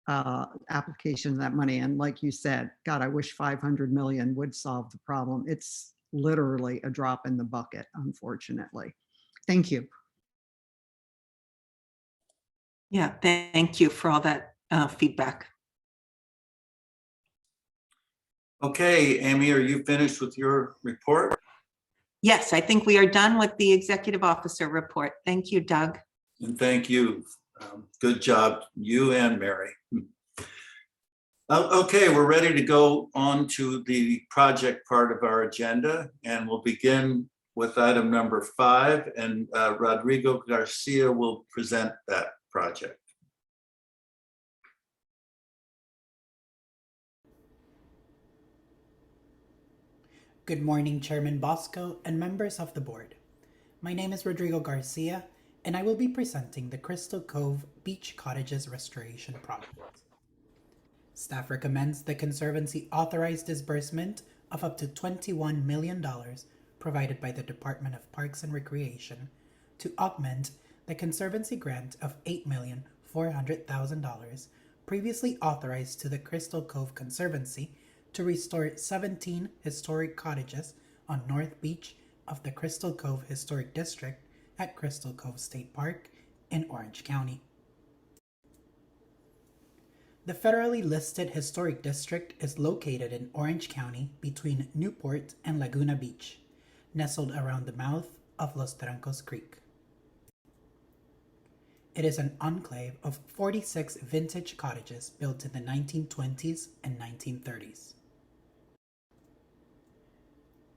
application of that money. And like you said, God, I wish 500 million would solve the problem. It's literally a drop in the bucket, unfortunately. Thank you. Yeah, thank you for all that feedback. Okay, Amy, are you finished with your report? Yes, I think we are done with the executive officer report. Thank you, Doug. And thank you. Good job, you and Mary. Okay, we're ready to go on to the project part of our agenda, and we'll begin with item number 5, and Rodrigo Garcia will present that project. Good morning, Chairman Bosco and members of the board. My name is Rodrigo Garcia, and I will be presenting the Crystal Cove Beach Cottages Restoration Project. Staff recommends the Conservancy authorize disbursement of up to $21 million provided by the Department of Parks and Recreation to augment the Conservancy grant of $8,400,000 previously authorized to the Crystal Cove Conservancy to restore 17 historic cottages on North Beach of the Crystal Cove Historic District at Crystal Cove State Park in Orange County. The federally listed historic district is located in Orange County between Newport and Laguna Beach, nestled around the mouth of Los Trancos Creek. It is an enclave of 46 vintage cottages built in the 1920s and 1930s.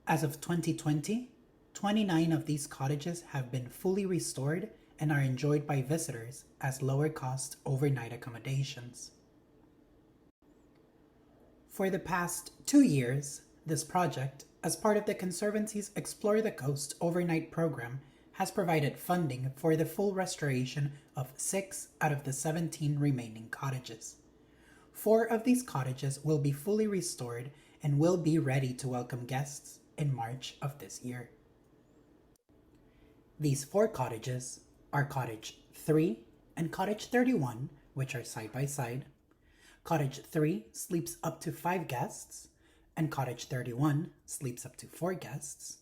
As of 2020, 29 of these cottages have been fully restored and are enjoyed by visitors as lower-cost overnight accommodations. For the past 2 years, this project, as part of the Conservancy's Explore the Coast overnight program, has provided funding for the full restoration of 6 out of the 17 remaining cottages. 4 of these cottages will be fully restored and will be ready to welcome guests in March of this year. These 4 cottages are Cottage 3 and Cottage 31, which are side by side. Cottage 3 sleeps up to 5 guests, and Cottage 31 sleeps up to 4 guests.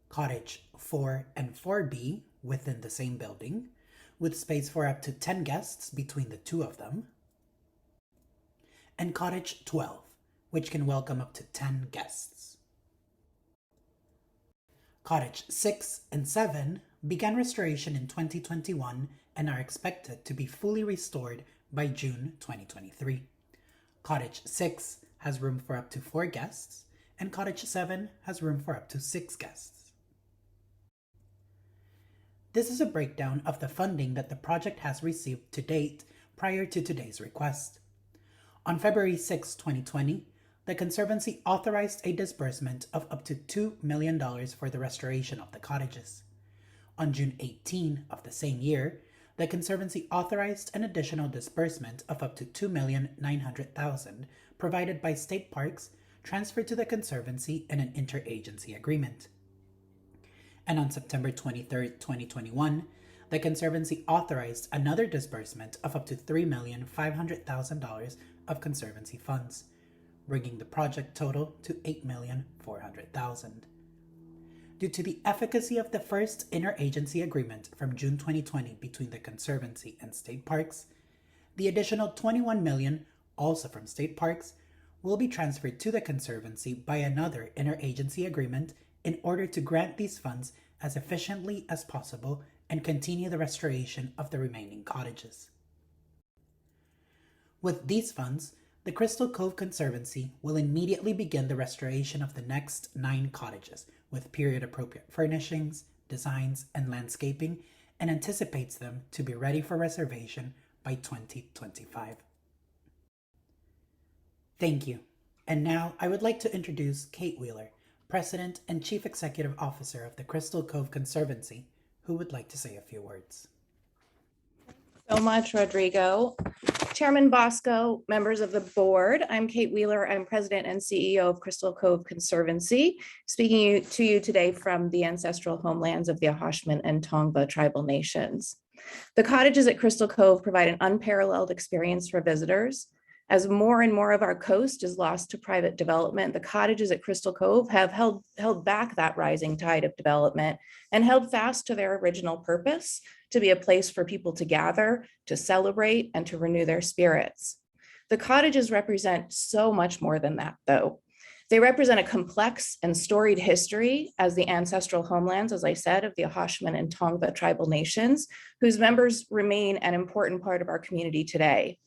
Cottage 4 and 4B within the same building, with space for up to 10 guests between the 2 of them. And Cottage 12, which can welcome up to 10 guests. Cottage 6 and 7 began restoration in 2021 and are expected to be fully restored by June 2023. Cottage 6 has room for up to 4 guests, and Cottage 7 has room for up to 6 guests. This is a breakdown of the funding that the project has received to date prior to today's request. On February 6, 2020, the Conservancy authorized a disbursement of up to $2 million for the restoration of the cottages. On June 18 of the same year, the Conservancy authorized an additional disbursement of up to $2,900,000 provided by State Parks, transferred to the Conservancy in an interagency agreement. And on September 23, 2021, the Conservancy authorized another disbursement of up to $3,500,000 of Conservancy funds, bringing the project total to $8,400,000. Due to the efficacy of the first interagency agreement from June 2020 between the Conservancy and State Parks, the additional $21 million, also from State Parks, will be transferred to the Conservancy by another interagency agreement in order to grant these funds as efficiently as possible and continue the restoration of the remaining cottages. With these funds, the Crystal Cove Conservancy will immediately begin the restoration of the next 9 cottages with period-appropriate furnishings, designs, and landscaping, and anticipates them to be ready for reservation by 2025. Thank you. And now I would like to introduce Kate Wheeler, President and Chief Executive Officer of the Crystal Cove Conservancy, who would like to say a few words. So much, Rodrigo. Chairman Bosco, members of the board, I'm Kate Wheeler. I'm President and CEO of Crystal Cove Conservancy, speaking to you today from the ancestral homelands of the Ahoshman and Tongva tribal nations. The cottages at Crystal Cove provide an unparalleled experience for visitors. As more and more of our coast is lost to private development, the cottages at Crystal Cove have held back that rising tide of development and held fast to their original purpose, to be a place for people to gather, to celebrate, and to renew their spirits. The cottages represent so much more than that, though. They represent a complex and storied history as the ancestral homelands, as I said, of the Ahoshman and Tongva tribal nations, whose members remain an important part of our community today.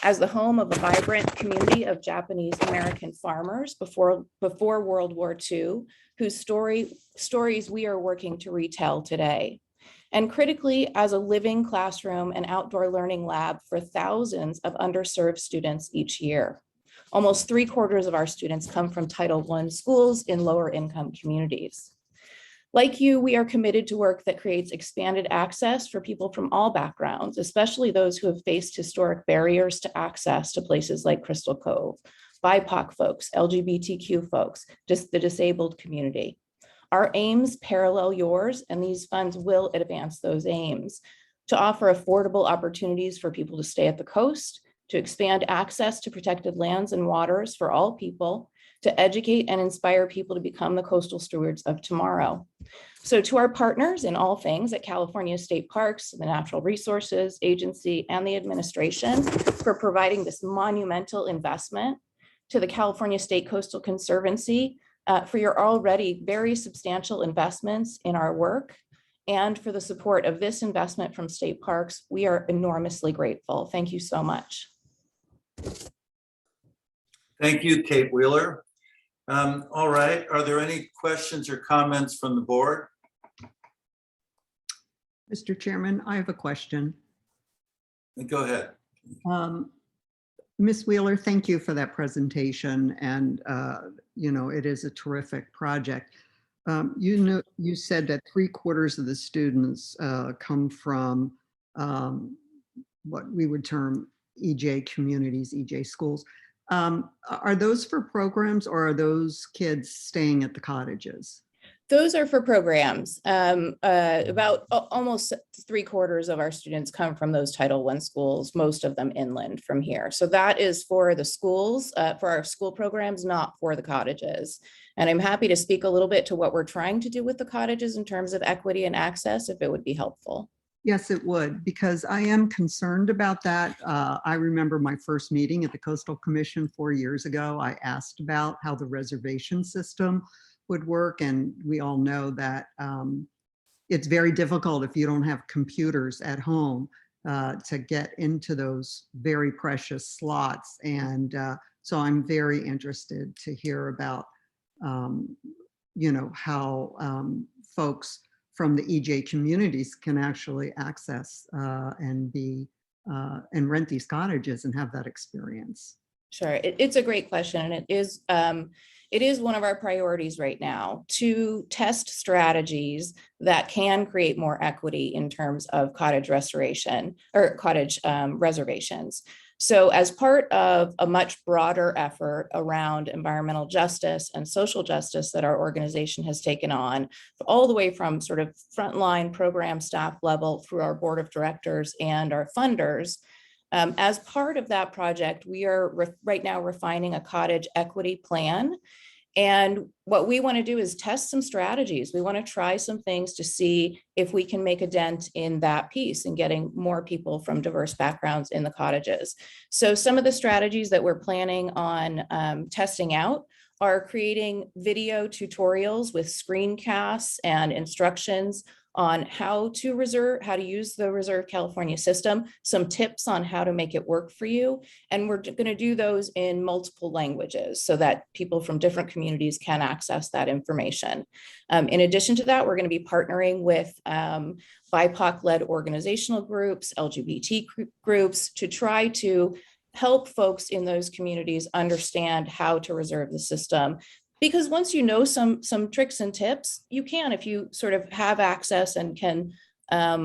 As the home of a vibrant community of Japanese American farmers before World War II, whose stories we are working to retell today. And critically, as a living classroom and outdoor learning lab for thousands of underserved students each year. Almost 3/4 of our students come from Title I schools in lower income communities. Like you, we are committed to work that creates expanded access for people from all backgrounds, especially those who have faced historic barriers to access to places like Crystal Cove, BIPOC folks, LGBTQ folks, just the disabled community. Our aims parallel yours, and these funds will advance those aims to offer affordable opportunities for people to stay at the coast, to expand access to protected lands and waters for all people, to educate and inspire people to become the coastal stewards of tomorrow. So to our partners in all things at California State Parks, the Natural Resources Agency, and the administration for providing this monumental investment, to the California State Coastal Conservancy for your already very substantial investments in our work, and for the support of this investment from State Parks, we are enormously grateful. Thank you so much. Thank you, Kate Wheeler. All right, are there any questions or comments from the board? Mr. Chairman, I have a question. Go ahead. Ms. Wheeler, thank you for that presentation. And, you know, it is a terrific project. You said that 3/4 of the students come from what we would term EJ communities, EJ schools. Are those for programs, or are those kids staying at the cottages? Those are for programs. About almost 3/4 of our students come from those Title I schools, most of them inland from here. So that is for the schools, for our school programs, not for the cottages. And I'm happy to speak a little bit to what we're trying to do with the cottages in terms of equity and access, if it would be helpful. Yes, it would, because I am concerned about that. I remember my first meeting at the Coastal Commission 4 years ago. I asked about how the reservation system would work, and we all know that it's very difficult if you don't have computers at home to get into those very precious slots. And so I'm very interested to hear about, you know, how folks from the EJ communities can actually access and be and rent these cottages and have that experience? Sure, it's a great question, and it is one of our priorities right now to test strategies that can create more equity in terms of cottage restoration or cottage reservations. So as part of a much broader effort around environmental justice and social justice that our organization has taken on, all the way from sort of frontline program staff level through our board of directors and our funders, as part of that project, we are right now refining a cottage equity plan. And what we want to do is test some strategies. We want to try some things to see if we can make a dent in that piece and getting more people from diverse backgrounds in the cottages. So some of the strategies that we're planning on testing out are creating video tutorials with screencasts and instructions on how to use the Reserve California system, some tips on how to make it work for you. And we're going to do those in multiple languages so that people from different communities can access that information. In addition to that, we're going to be partnering with BIPOC-led organizational groups, LGBT groups, to try to help folks in those communities understand how to reserve the system. Because once you know some tricks and tips, you can, if you sort of have access and can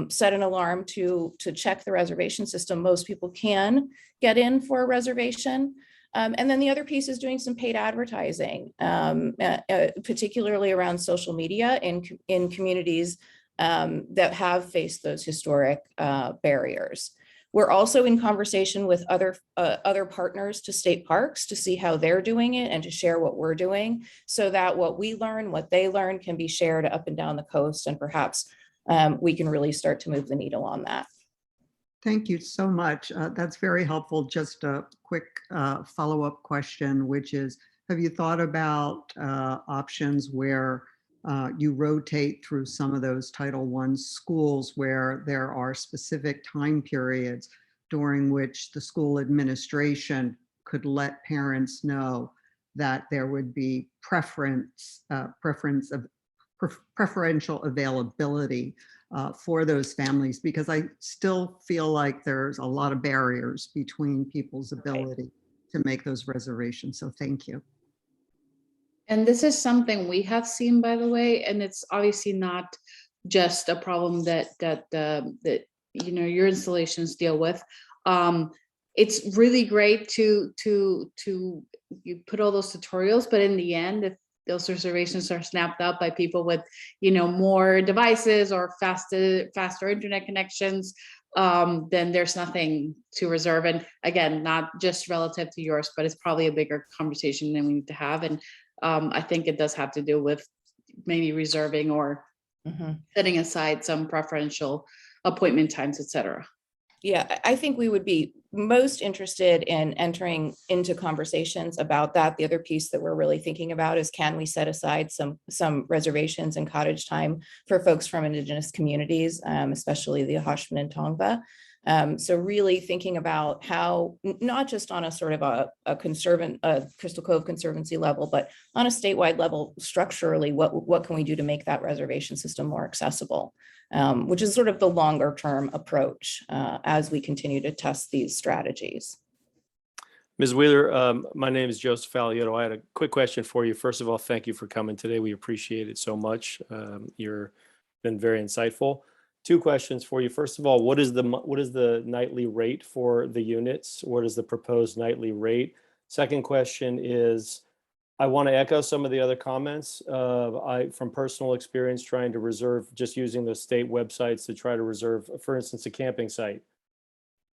set an alarm to check the reservation system, most people can get in for a reservation. And then the other piece is doing some paid advertising, particularly around social media in communities that have faced those historic barriers. We're also in conversation with other partners to state parks to see how they're doing it and to share what we're doing so that what we learn, what they learn can be shared up and down the coast, and perhaps we can really start to move the needle on that. Thank you so much. That's very helpful. Just a quick follow-up question, which is, have you thought about options where you rotate through some of those Title I schools where there are specific time periods during which the school administration could let parents know that there would be preferential availability for those families, because I still feel like there's a lot of barriers between people's ability to make those reservations. So thank you. And this is something we have seen, by the way, and it's obviously not just a problem that your installations deal with. It's really great to you put all those tutorials, but in the end, if those reservations are snapped up by people with more devices or faster internet connections, then there's nothing to reserve. And again, not just relative to yours, but it's probably a bigger conversation than we need to have. And I think it does have to do with maybe reserving or setting aside some preferential appointment times, et cetera. Yeah, I think we would be most interested in entering into conversations about that. The other piece that we're really thinking about is, can we set aside some reservations and cottage time for folks from Indigenous communities, especially the Ahoshman and Tongva. So really thinking about how, not just on a sort of a Crystal Cove Conservancy level, but on a statewide level, structurally, what can we do to make that reservation system more accessible, which is sort of the longer term approach as we continue to test these strategies. Ms. Wheeler, my name is Joseph Aliotto. I had a quick question for you. First of all, thank you for coming today. We appreciate it so much. You've been very insightful. Two questions for you. First of all, what is the nightly rate for the units? What is the proposed nightly rate? Second question is, I want to echo some of the other comments. From personal experience, trying to reserve, just using the state websites to try to reserve, for instance, a camping site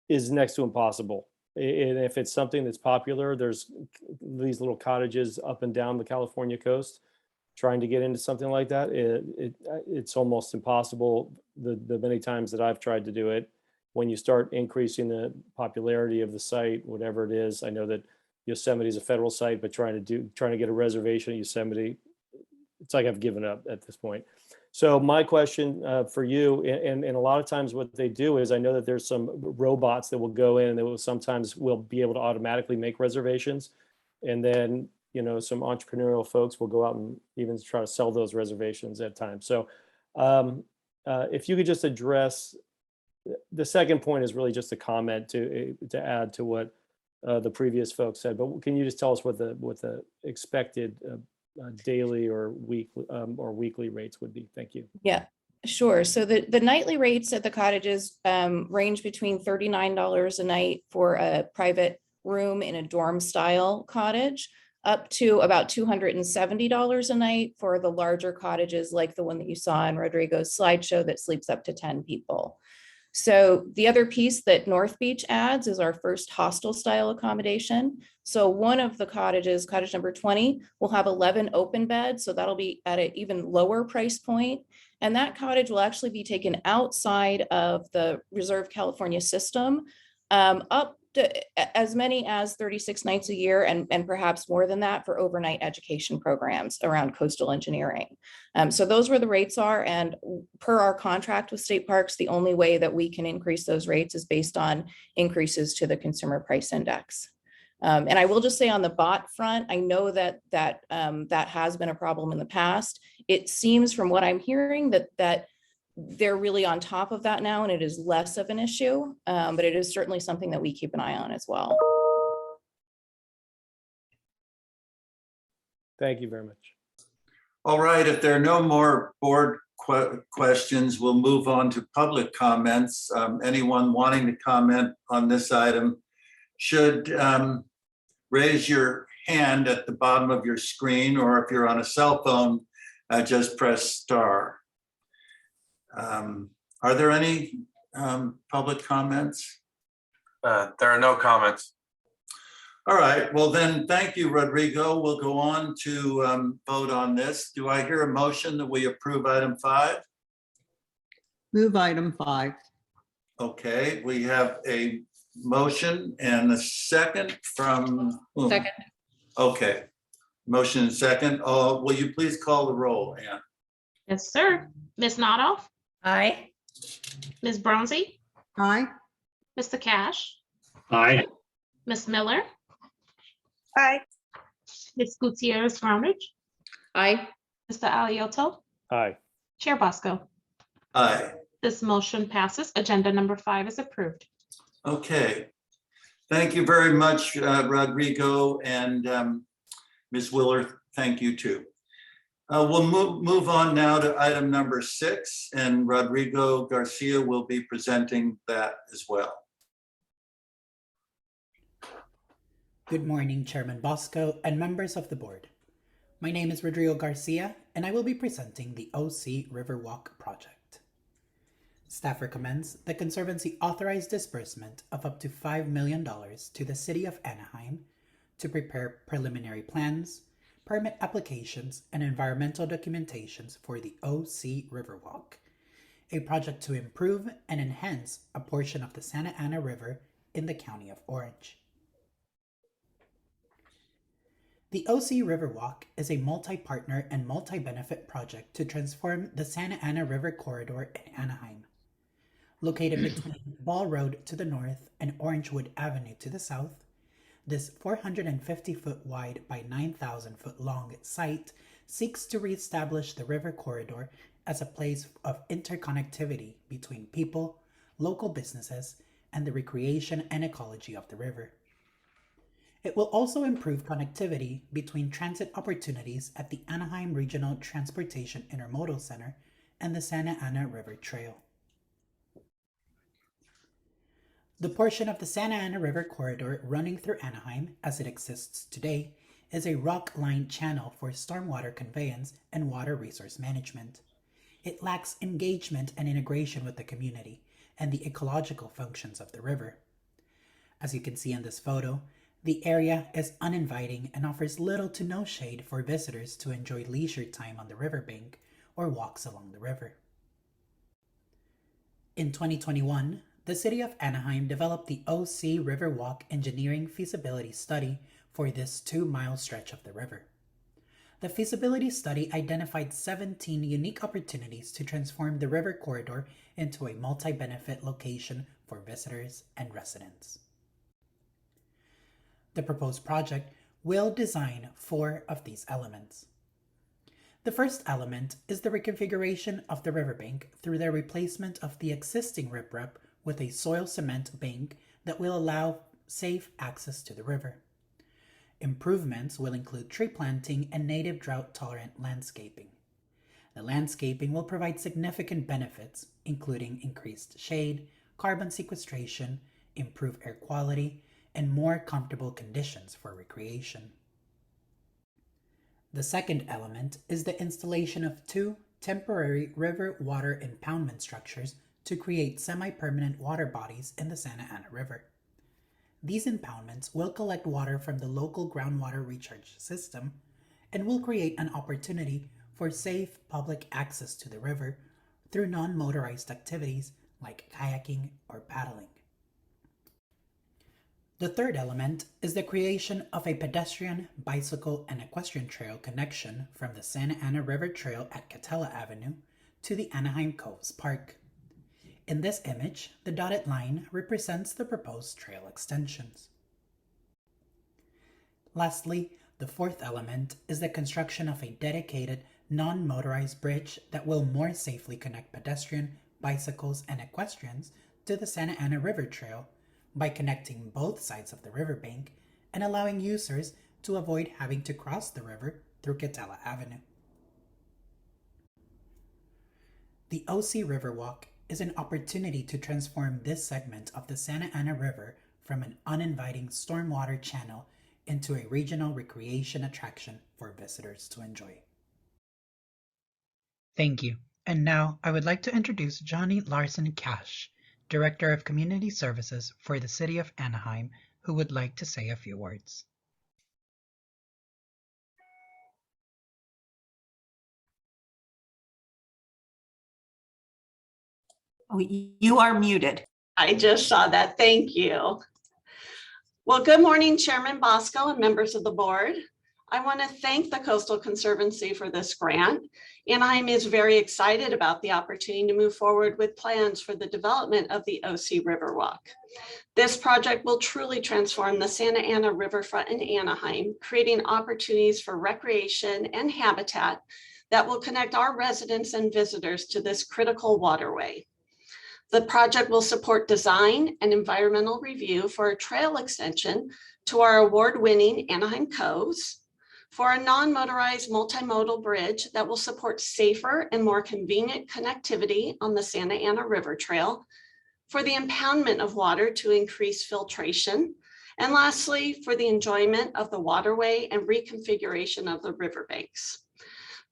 is next to impossible. And if it's something that's popular, there's these little cottages up and down the California coast. Trying to get into something like that, it's almost impossible. The many times that I've tried to do it, when you start increasing the popularity of the site, whatever it is, I know that Yosemite is a federal site, but trying to get a reservation at Yosemite, it's like I've given up at this point. So my question for you, and a lot of times what they do is, I know that there's some robots that will go in and they will sometimes be able to automatically make reservations, and then some entrepreneurial folks will go out and even try to sell those reservations at times. So if you could just address the second point is really just a comment to add to what the previous folks said. But can you just tell us what the expected daily or weekly rates would be? Thank you. Yeah, sure. So the nightly rates at the cottages range between $39 a night for a private room in a dorm style cottage, up to about $270 a night for the larger cottages like the one that you saw in Rodrigo's slideshow that sleeps up to 10 people. So the other piece that North Beach adds is our first hostel style accommodation. So one of the cottages, cottage number 20, will have 11 open beds. So that'll be at an even lower price point. And that cottage will actually be taken outside of the Reserve California system, up to as many as 36 nights a year and perhaps more than that for overnight education programs around coastal engineering. So those where the rates are, and per our contract with state parks, the only way that we can increase those rates is based on increases to the consumer price index. And I will just say on the bot front, I know that has been a problem in the past. It seems from what I'm hearing that they're really on top of that now, and it is less of an issue, but it is certainly something that we keep an eye on as well. Thank you very much. All right, if there are no more board questions, we'll move on to public comments. Anyone wanting to comment on this item should raise your hand at the bottom of your screen, or if you're on a cell phone, just press star. Are there any public comments? There are no comments. All right, well then, thank you, Rodrigo. We'll go on to vote on this. Do I hear a motion that we approve item 5? Move item 5. Okay, we have a motion and a second from whom? Second. Okay, motion and second. Will you please call the roll, Ann? Yes, sir. Ms. Notoff, Aye. Ms. Bronzy, Aye. Mr. Cash, Aye. Ms. Miller, Aye. Ms. Gutierrez Roundridge, Aye. Mr. Alioto, Aye. Chair Bosco. Aye. This motion passes. Agenda number 5 is approved. Okay. Thank you very much, Rodrigo, and Ms. Willer, thank you too. We'll move on now to item number 6, and Rodrigo Garcia will be presenting that as well. Good morning, Chairman Bosco and members of the board. My name is Rodrigo Garcia, and I will be presenting the OC Riverwalk project. Staff recommends the Conservancy authorize disbursement of up to $5 million to the City of Anaheim to prepare preliminary plans, permit applications, and environmental documentations for the OC Riverwalk, a project to improve and enhance a portion of the Santa Ana River in the County of Orange. The OC Riverwalk is a multi-partner and multi-benefit project to transform the Santa Ana River corridor in Anaheim. Located between Ball Road to the north and Orangewood Avenue to the south, this 450-foot wide by 9,000-foot long site seeks to reestablish the river corridor as a place of interconnectivity between people, local businesses, and the recreation and ecology of the river. It will also improve connectivity between transit opportunities at the Anaheim Regional Transportation Intermodal Center and the Santa Ana River Trail. The portion of the Santa Ana River corridor running through Anaheim, as it exists today, is a rock-lined channel for stormwater conveyance and water resource management. It lacks engagement and integration with the community and the ecological functions of the river. As you can see in this photo, the area is uninviting and offers little to no shade for visitors to enjoy leisure time on the riverbank or walks along the river. In 2021, the City of Anaheim developed the OC Riverwalk Engineering Feasibility Study for this 2-mile stretch of the river. The feasibility study identified 17 unique opportunities to transform the river corridor into a multi-benefit location for visitors and residents. The proposed project will design 4 of these elements. The first element is the reconfiguration of the riverbank through the replacement of the existing riprap with a soil cement bank that will allow safe access to the river. Improvements will include tree planting and native drought-tolerant landscaping. The landscaping will provide significant benefits, including increased shade, carbon sequestration, improved air quality, and more comfortable conditions for recreation. The second element is the installation of 2 temporary river water impoundment structures to create semi-permanent water bodies in the Santa Ana River. These impoundments will collect water from the local groundwater recharge system and will create an opportunity for safe public access to the river through non-motorized activities like kayaking or paddling. The third element is the creation of a pedestrian, bicycle, and equestrian trail connection from the Santa Ana River Trail at Catella Avenue to the Anaheim Coves Park. In this image, the dotted line represents the proposed trail extensions. Lastly, the fourth element is the construction of a dedicated, non-motorized bridge that will more safely connect pedestrian, bicycles, and equestrians to the Santa Ana River Trail by connecting both sides of the riverbank and allowing users to avoid having to cross the river through Catella Avenue. The OC Riverwalk is an opportunity to transform this segment of the Santa Ana River from an uninviting stormwater channel into a regional recreation attraction for visitors to enjoy. Thank you. And now I would like to introduce Johnny Larson Cash, Director of Community Services for the City of Anaheim, who would like to say a few words. Oh, you are muted. I just saw that. Thank you. Well, good morning, Chairman Bosco and members of the board. I want to thank the Coastal Conservancy for this grant. Anaheim is very excited about the opportunity to move forward with plans for the development of the OC Riverwalk. This project will truly transform the Santa Ana riverfront in Anaheim, creating opportunities for recreation and habitat that will connect our residents and visitors to this critical waterway. The project will support design and environmental review for a trail extension to our award-winning Anaheim Coves, for a non-motorized multimodal bridge that will support safer and more convenient connectivity on the Santa Ana River Trail, for the impoundment of water to increase filtration, and lastly, for the enjoyment of the waterway and reconfiguration of the riverbanks.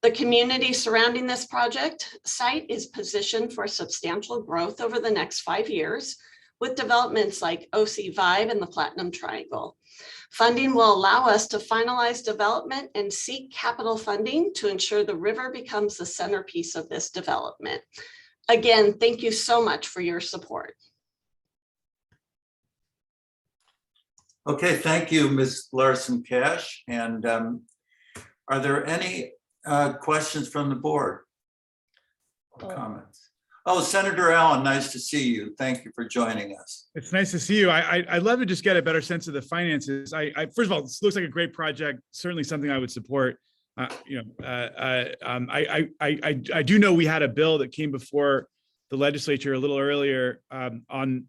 The community surrounding this project site is positioned for substantial growth over the next 5 years with developments like OC Vibe and the Platinum Triangle. Funding will allow us to finalize development and seek capital funding to ensure the river becomes the centerpiece of this development. Again, thank you so much for your support. Okay, thank you, Ms. Larson Cash. And are there any questions from the board? Or comments? Oh, Senator Allen, nice to see you. Thank you for joining us. It's nice to see you. I'd love to just get a better sense of the finances. First of all, this looks like a great project. Certainly something I would support. I do know we had a bill that came before the legislature a little earlier on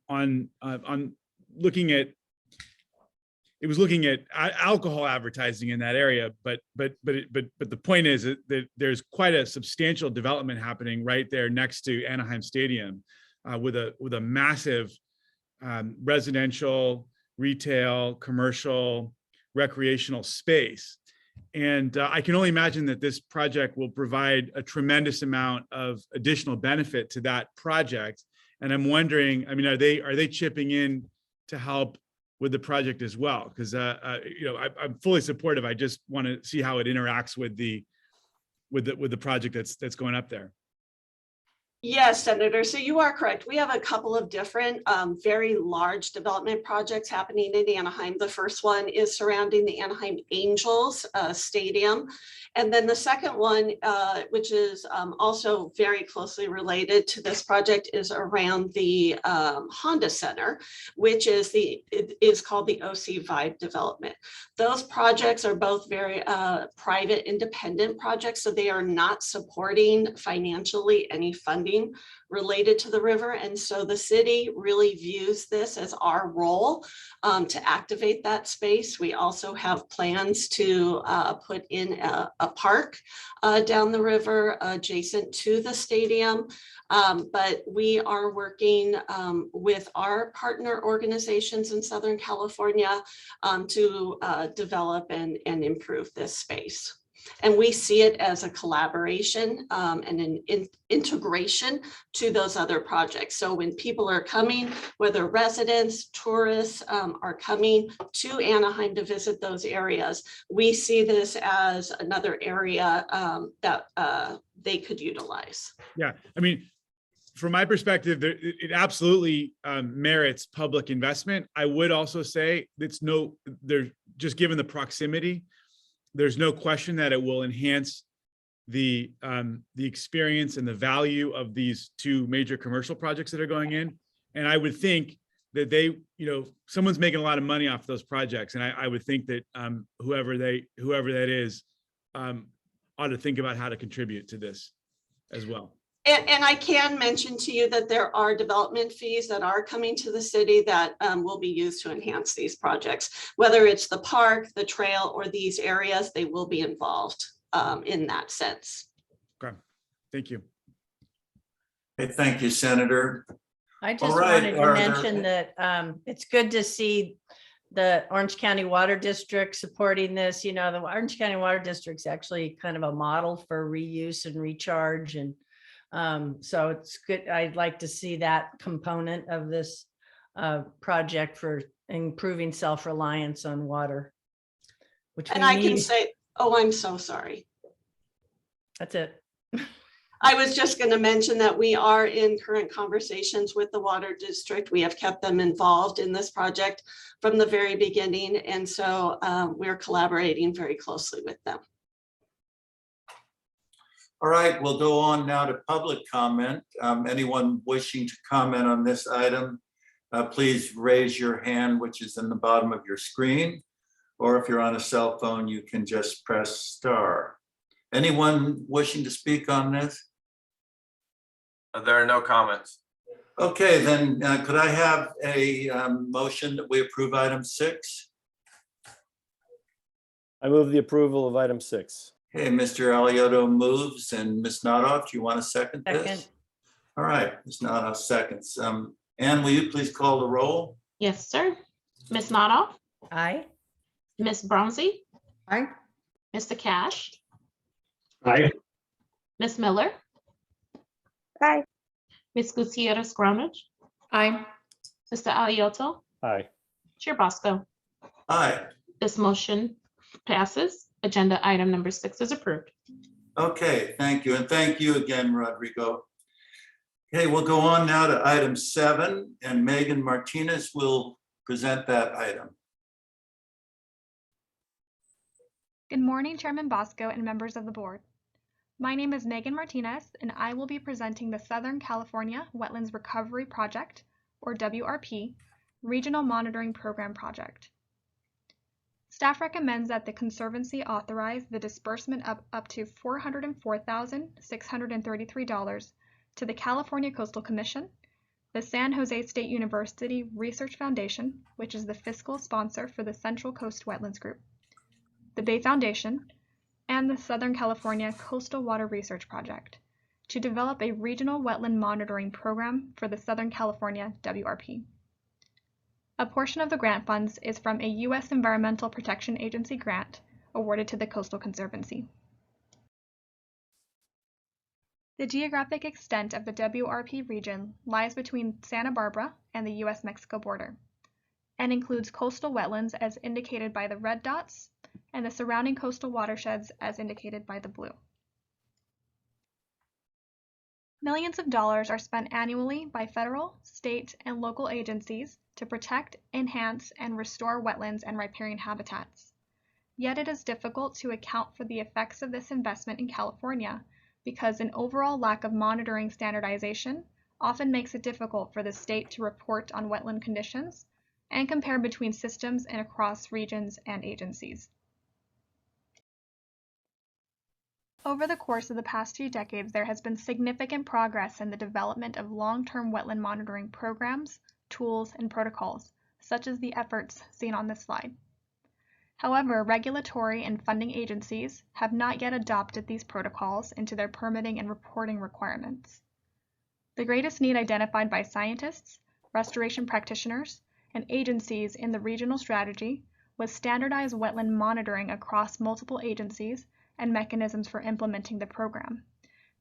looking at. It was looking at alcohol advertising in that area, but the point is that there's quite a substantial development happening right there next to Anaheim Stadium, with a massive residential, retail, commercial, recreational space, and I can only imagine that this project will provide a tremendous amount of additional benefit to that project. And I'm wondering, I mean, are they chipping in to help with the project as well? Because I'm fully supportive. I just want to see how it interacts with the project that's going up there. Yes, Senator. So you are correct. We have a couple of different very large development projects happening in Anaheim. The first one is surrounding the Anaheim Angels Stadium. And then the second one, which is also very closely related to this project, is around the Honda Center, which is called the OC Vibe development. Those projects are both very private, independent projects, so they are not supporting financially any funding reporting related to the river. And so the city really views this as our role to activate that space. We also have plans to put in a park down the river adjacent to the stadium. But we are working with our partner organizations in Southern California to develop and improve this space. And we see it as a collaboration and an integration to those other projects. So when people are coming, whether residents, tourists are coming to Anaheim to visit those areas, we see this as another area that they could utilize. Yeah, I mean, from my perspective, it absolutely merits public investment. I would also say there's just given the proximity, there's no question that it will enhance the experience and the value of these two major commercial projects that are going in. And I would think that someone's making a lot of money off those projects. And I would think that whoever that is ought to think about how to contribute to this as well. And I can mention to you that there are development fees that are coming to the city that will be used to enhance these projects. Whether it's the park, the trail, or these areas, they will be involved in that sense. Okay, thank you. Hey, thank you, Senator. I just All right, wanted to are mention that it's good to see the Orange County Water District supporting this. You know, the Orange County Water District's actually kind of a model for reuse and recharge, and so it's good. I'd like to see that component of this project for improving self-reliance on water. And I can say, oh, I'm so sorry. That's it. I was just going to mention that we are in current conversations with the Water District. We have kept them involved in this project from the very beginning. And so we're collaborating very closely with them. All right, we'll go on now to public comment. Anyone wishing to comment on this item, please raise your hand, which is in the bottom of your screen. Or if you're on a cell phone, you can just press star. Anyone wishing to speak on this? There are no comments. Okay, then could I have a motion that we approve item 6? I move the approval of item 6. Okay, Mr. Aliotto moves, and Ms. Nodoff, do you want to second this? Second. All right, Ms. Nodoff seconds. Anne, will you please call the roll? Yes, sir. Ms. Nodoff? Aye. Ms. Bronzy? Aye. Mr. Cash? Aye. Ms. Miller? Aye. Ms. Gutierrez Gromage? Aye. Mr. Aliotto? Aye. Chair Bosco? Aye. This motion passes. Agenda item number 6 is approved. Okay, thank you. And thank you again, Rodrigo. Okay, we'll go on now to item 7, and Megan Martinez will present that item. Good morning, Chairman Bosco and members of the board. My name is Megan Martinez, and I will be presenting the Southern California Wetlands Recovery Project, or WRP, Regional Monitoring Program Project. Staff recommends that the Conservancy authorize the disbursement of up to $404,633 to the California Coastal Commission, the San Jose State University Research Foundation, which is the fiscal sponsor for the Central Coast Wetlands Group, the Bay Foundation, and the Southern California Coastal Water Research Project to develop a regional wetland monitoring program for the Southern California WRP. A portion of the grant funds is from a U.S. Environmental Protection Agency grant awarded to the Coastal Conservancy. The geographic extent of the WRP region lies between Santa Barbara and the U.S.-Mexico border and includes coastal wetlands as indicated by the red dots and the surrounding coastal watersheds as indicated by the blue. Millions of dollars are spent annually by federal, state, and local agencies to protect, enhance, and restore wetlands and riparian habitats. Yet it is difficult to account for the effects of this investment in California because an overall lack of monitoring standardization often makes it difficult for the state to report on wetland conditions and compare between systems and across regions and agencies. Over the course of the past few decades, there has been significant progress in the development of long-term wetland monitoring programs, tools, and protocols, such as the efforts seen on this slide. However, regulatory and funding agencies have not yet adopted these protocols into their permitting and reporting requirements. The greatest need identified by scientists, restoration practitioners, and agencies in the regional strategy was standardized wetland monitoring across multiple agencies and mechanisms for implementing the program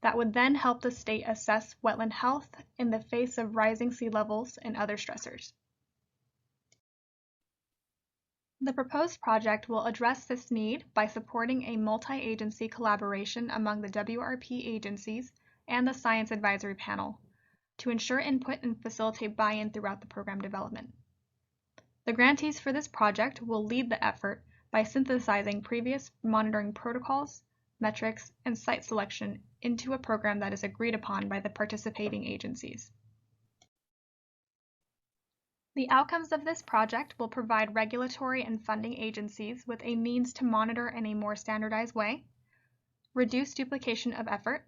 that would then help the state assess wetland health in the face of rising sea levels and other stressors. The proposed project will address this need by supporting a multi-agency collaboration among the WRP agencies and the Science Advisory Panel to ensure input and facilitate buy-in throughout the program development. The grantees for this project will lead the effort by synthesizing previous monitoring protocols, metrics, and site selection into a program that is agreed upon by the participating agencies. The outcomes of this project will provide regulatory and funding agencies with a means to monitor in a more standardized way, reduce duplication of effort,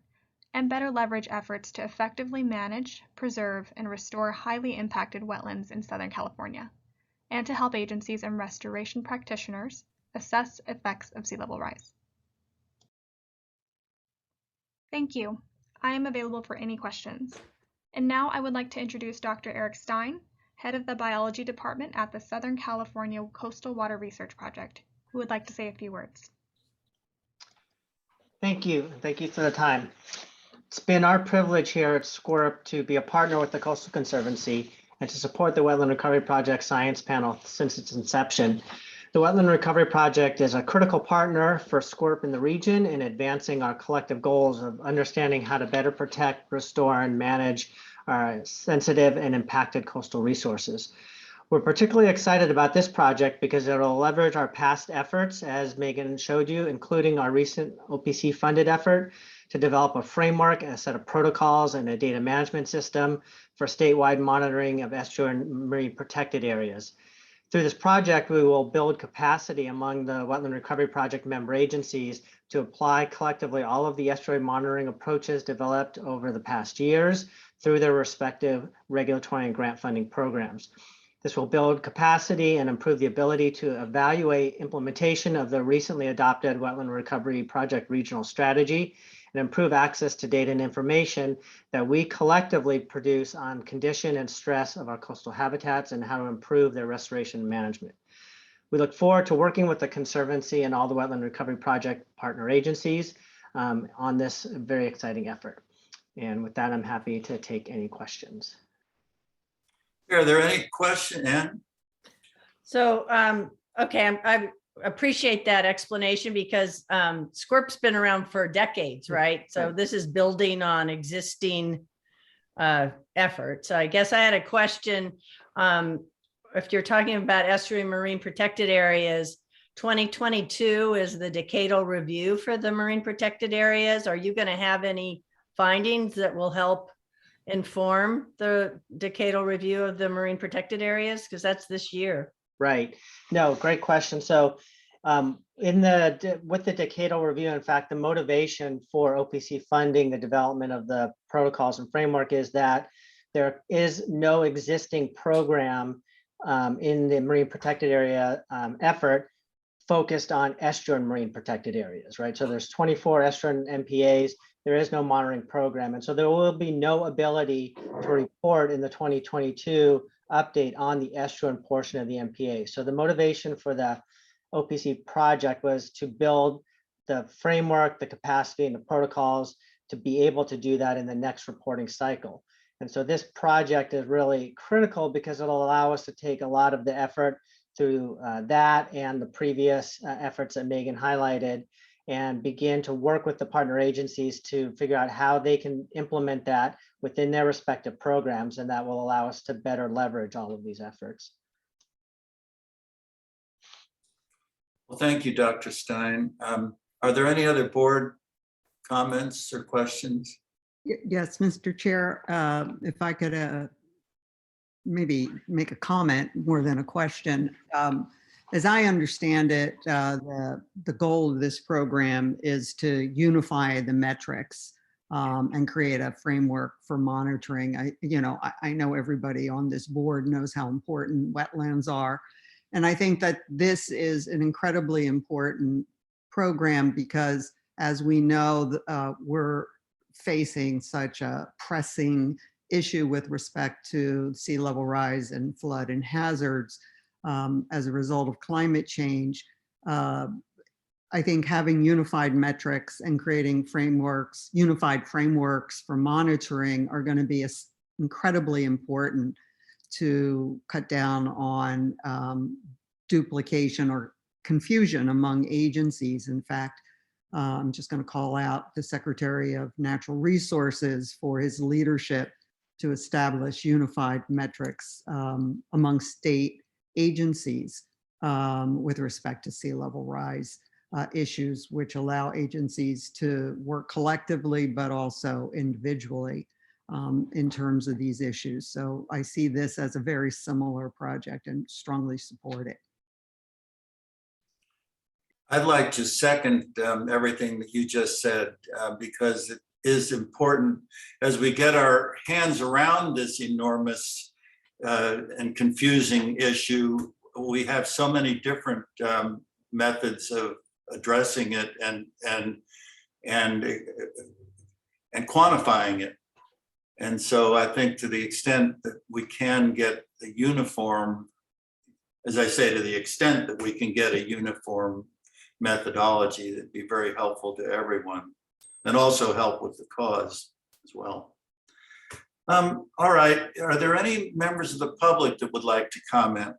and better leverage efforts to effectively manage, preserve, and restore highly impacted wetlands in Southern California, and to help agencies and restoration practitioners assess effects of sea level rise. Thank you. I am available for any questions. And now I would like to introduce Dr. Eric Stein, Head of the Biology Department at the Southern California Coastal Water Research Project, who would like to say a few words. Thank you. Thank you for the time. It's been our privilege here at SCORP to be a partner with the Coastal Conservancy and to support the Wetland Recovery Project Science Panel since its inception. The Wetland Recovery Project is a critical partner for SCORP in the region in advancing our collective goals of understanding how to better protect, restore, and manage our sensitive and impacted coastal resources. We're particularly excited about this project because it will leverage our past efforts, as Megan showed you, including our recent OPC funded effort to develop a framework, a set of protocols, and a data management system for statewide monitoring of estuary and marine protected areas. Through this project, we will build capacity among the Wetland Recovery Project member agencies to apply collectively all of the estuary monitoring approaches developed over the past years through their respective regulatory and grant funding programs. This will build capacity and improve the ability to evaluate implementation of the recently adopted Wetland Recovery Project regional strategy and improve access to data and information that we collectively produce on condition and stress of our coastal habitats and how to improve their restoration management. We look forward to working with the Conservancy and all the Wetland Recovery Project partner agencies on this very exciting effort. And with that, I'm happy to take any questions. Are there any questions, Ann? So, okay, I appreciate that explanation because SCORP's been around for decades, right? So this is building on existing efforts. I guess I had a question. If you're talking about estuary marine protected areas, 2022 is the decadal review for the marine protected areas. Are you going to have any findings that will help inform the decadal review of the marine protected areas? Because that's this year. Right. No, great question. So with the decadal review, in fact, the motivation for OPC funding the development of the protocols and framework is that there is no existing program in the marine protected area effort focused on estuarine marine protected areas, right? So there's 24 estuarine MPAs. There is no monitoring program. And so there will be no ability to report in the 2022 update on the estuarine portion of the MPA. So the motivation for the OPC project was to build the framework, the capacity, and the protocols to be able to do that in the next reporting cycle. And so this project is really critical because it'll allow us to take a lot of the effort through that and the previous efforts that Megan highlighted and begin to work with the partner agencies to figure out how they can implement that within their respective programs. And that will allow us to better leverage all of these efforts. Well, thank you, Dr. Stein. Are there any other board comments or questions? Yes, Mr. Chair, if I could maybe make a comment more than a question. as I understand it, the goal of this program is to unify the metrics and create a framework for monitoring. I know everybody on this board knows how important wetlands are. And I think that this is an incredibly important program because, as we know, we're facing such a pressing issue with respect to sea level rise and flood and hazards as a result of climate change. I think having unified metrics and creating frameworks, unified frameworks for monitoring are going to be incredibly important to cut down on duplication or confusion among agencies. In fact, I'm just going to call out the Secretary of Natural Resources for his leadership to establish unified metrics among state agencies with respect to sea level rise issues, which allow agencies to work collectively, but also individually in terms of these issues. So I see this as a very similar project and strongly support it. I'd like to second everything that you just said because it is important as we get our hands around this enormous and confusing issue. We have so many different methods of addressing it and quantifying it. And so I think to the extent that we can get a uniform, as I say, to the extent that we can get a uniform methodology, that'd be very helpful to everyone and also help with the cause as well. All right, are there any members of the public that would like to comment?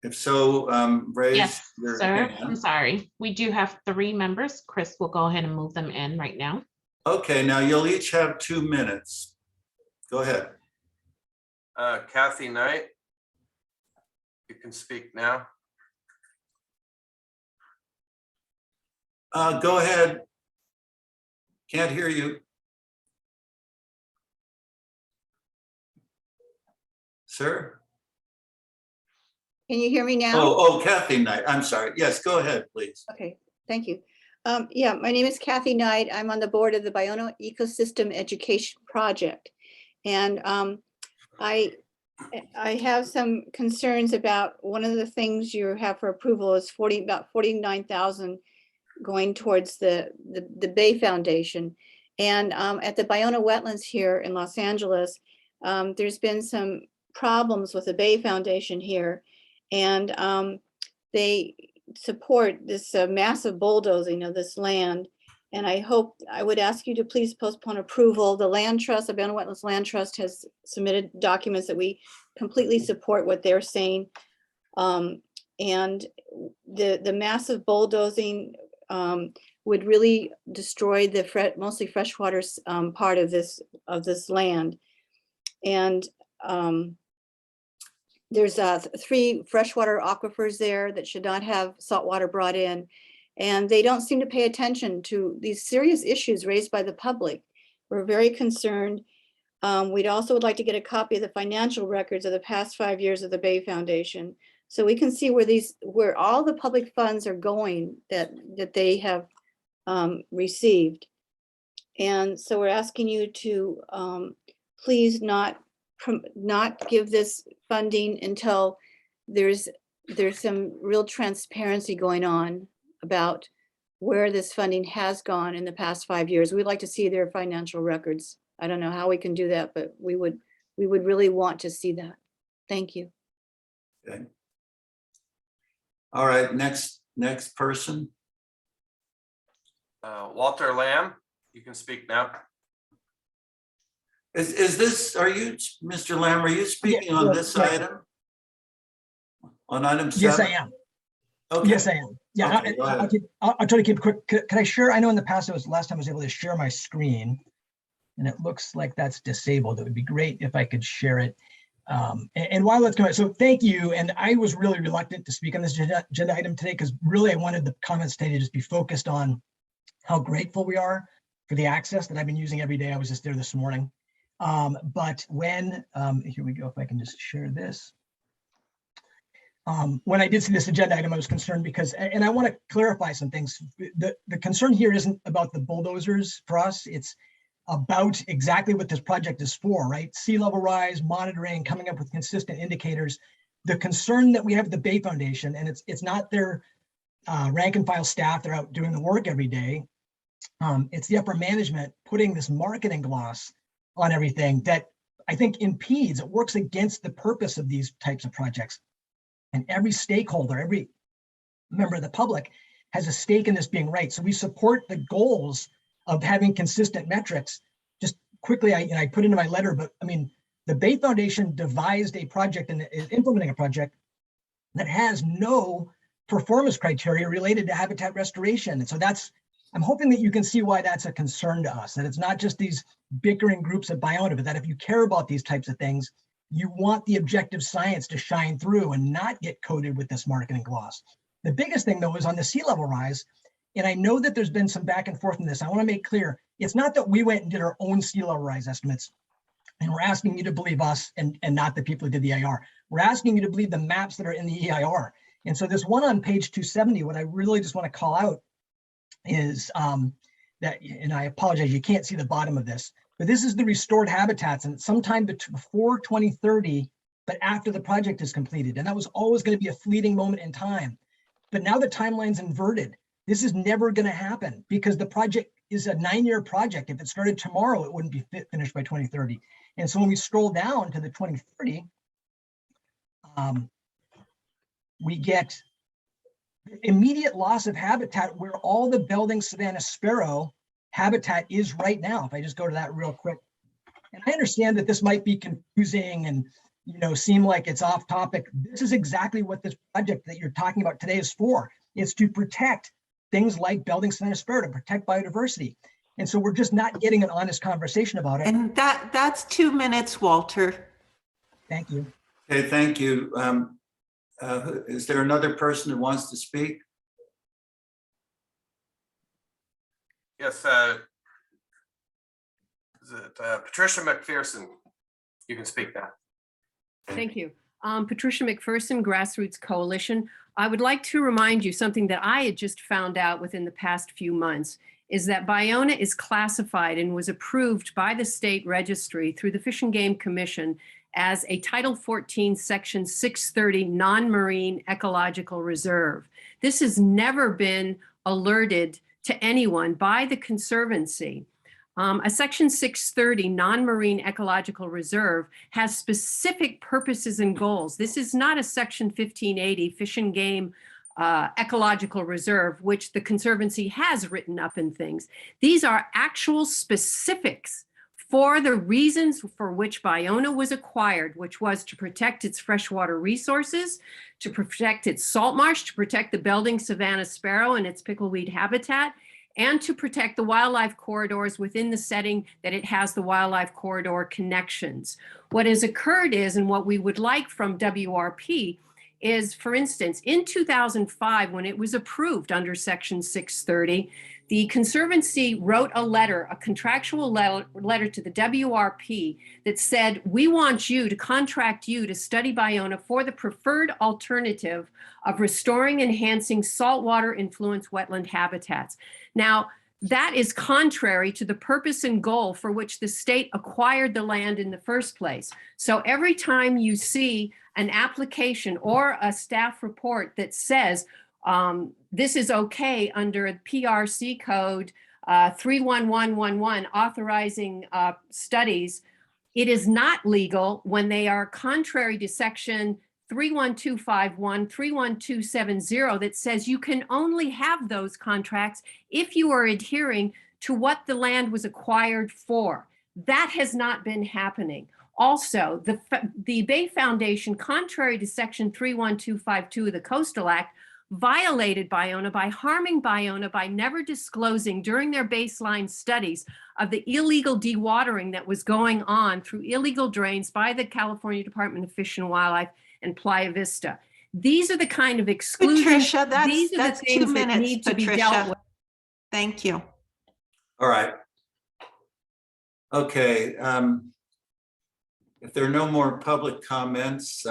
If so, raise Yes, your sir. hand. I'm sorry. We do have 3 members. Chris will go ahead and move them in right now. Okay, now you'll each have 2 minutes. Go ahead. Kathy Knight, you can speak now. Go ahead. Can't hear you. Sir? Can you hear me now? Oh, Kathy Knight. I'm sorry. Yes, go ahead, please. Okay, thank you. Yeah, my name is Kathy Knight. I'm on the board of the Biono Ecosystem Education Project. And I have some concerns about one of the things you have for approval is about 49,000 going towards the Bay Foundation. And at the Biono wetlands here in Los Angeles, there's been some problems with the Bay Foundation here. And they support this massive bulldozing of this land. And I would ask you to please postpone approval. The Land Trust, the Biono Wetlands Land Trust has submitted documents that we completely support what they're saying. And the massive bulldozing would really destroy the mostly freshwater part of this land. And there's 3 freshwater aquifers there that should not have salt water brought in. And they don't seem to pay attention to these serious issues raised by the public. We're very concerned. We'd also would like to get a copy of the financial records of the past 5 years of the Bay Foundation, so we can see where all the public funds are going that they have received. And so we're asking you to please not give this funding until there's some real transparency going on about where this funding has gone in the past 5 years. We'd like to see their financial records. I don't know how we can do that, but we would really want to see that. Thank you. Okay. All right, next person. Walter Lamb, you can speak now. Is this, are you, Mr. Lamb, are you speaking on this item? On item 7? Yes, I am. Okay. Yes, I am. Yeah, okay, I'll try to keep it quick. Can I share? I know in the past, last time I was able to share my screen, and it looks like that's disabled. It would be great if I could share it. And while that's coming, so thank you. And I was really reluctant to speak on this agenda item today because really I wanted the comments today to just be focused on how grateful we are for the access that I've been using every day. I was just there this morning. But when, here we go, if I can just share this. When I did see this agenda item, I was concerned because, and I want to clarify some things. The concern here isn't about the bulldozers for us. It's about exactly what this project is for, right? Sea level rise, monitoring, coming up with consistent indicators. The concern that we have at the Bay Foundation, and it's not their rank and file staff that are out doing the work every day. It's the upper management putting this marketing gloss on everything that I think impedes, it works against the purpose of these types of projects. And every stakeholder, every member of the public has a stake in this being right. So we support the goals of having consistent metrics. Just quickly, I put into my letter, but I mean, the Bay Foundation devised a project and is implementing a project that has no performance criteria related to habitat restoration. And so I'm hoping that you can see why that's a concern to us, that it's not just these bickering groups at Bionda, but that if you care about these types of things, you want the objective science to shine through and not get coated with this marketing gloss. The biggest thing though is on the sea level rise. And I know that there's been some back and forth in this. I want to make clear, it's not that we went and did our own sea level rise estimates and we're asking you to believe us and not the people who did the EIR. We're asking you to believe the maps that are in the EIR. And so this one on page 270, what I really just want to call out is that, and I apologize, you can't see the bottom of this, but this is the restored habitats and sometime before 2030, but after the project is completed. And that was always going to be a fleeting moment in time. But now the timeline's inverted. This is never going to happen because the project is a 9-year project. If it started tomorrow, it wouldn't be finished by 2030. And so when we scroll down to the 2030, we get immediate loss of habitat where all the Belding savanna sparrow habitat is right now. If I just go to that real quick. And I understand that this might be confusing and seem like it's off topic. This is exactly what this project that you're talking about today is for. It's to protect things like Belding savanna sparrow, to protect biodiversity. And so we're just not getting an honest conversation about it. And that's 2 minutes, Walter. Thank you. Okay, thank you. Is there another person who wants to speak? Yes, is it Patricia McPherson? You can speak now. Thank you. Patricia McPherson, Grassroots Coalition. I would like to remind you something that I had just found out within the past few months is that Bionda is classified and was approved by the state registry through the Fish and Game Commission as a Title 14, Section 630 non-marine ecological reserve. This has never been alerted to anyone by the Conservancy. A Section 630 non-marine ecological reserve has specific purposes and goals. This is not a Section 1580 Fish and Game ecological reserve, which the Conservancy has written up in things. These are actual specifics for the reasons for which Bionda was acquired, which was to protect its freshwater resources, to protect its salt marsh, to protect the Belding savanna sparrow and its pickleweed habitat, and to protect the wildlife corridors within the setting that it has the wildlife corridor connections. What has occurred is, and what we would like from WRP is, for instance, in 2005, when it was approved under Section 630, the Conservancy wrote a letter, a contractual letter to the WRP that said, we want you to contract you to study Bionda for the preferred alternative of restoring and enhancing saltwater influence wetland habitats. Now, that is contrary to the purpose and goal for which the state acquired the land in the first place. So every time you see an application or a staff report that says this is okay under PRC code 31111 authorizing studies, it is not legal when they are contrary to section 31251, 31270 that says you can only have those contracts if you are adhering to what the land was acquired for. That has not been happening. Also, the Bay Foundation, contrary to section 31252 of the Coastal Act, violated Bionda by harming Bionda by never disclosing during their baseline studies of the illegal dewatering that was going on through illegal drains by the California Department of Fish and Wildlife and Playa Vista. These are the kind of exclusions. Patricia, that's 2 minutes, that need to be dealt with. Thank you. All right. Okay. If there are no more public comments,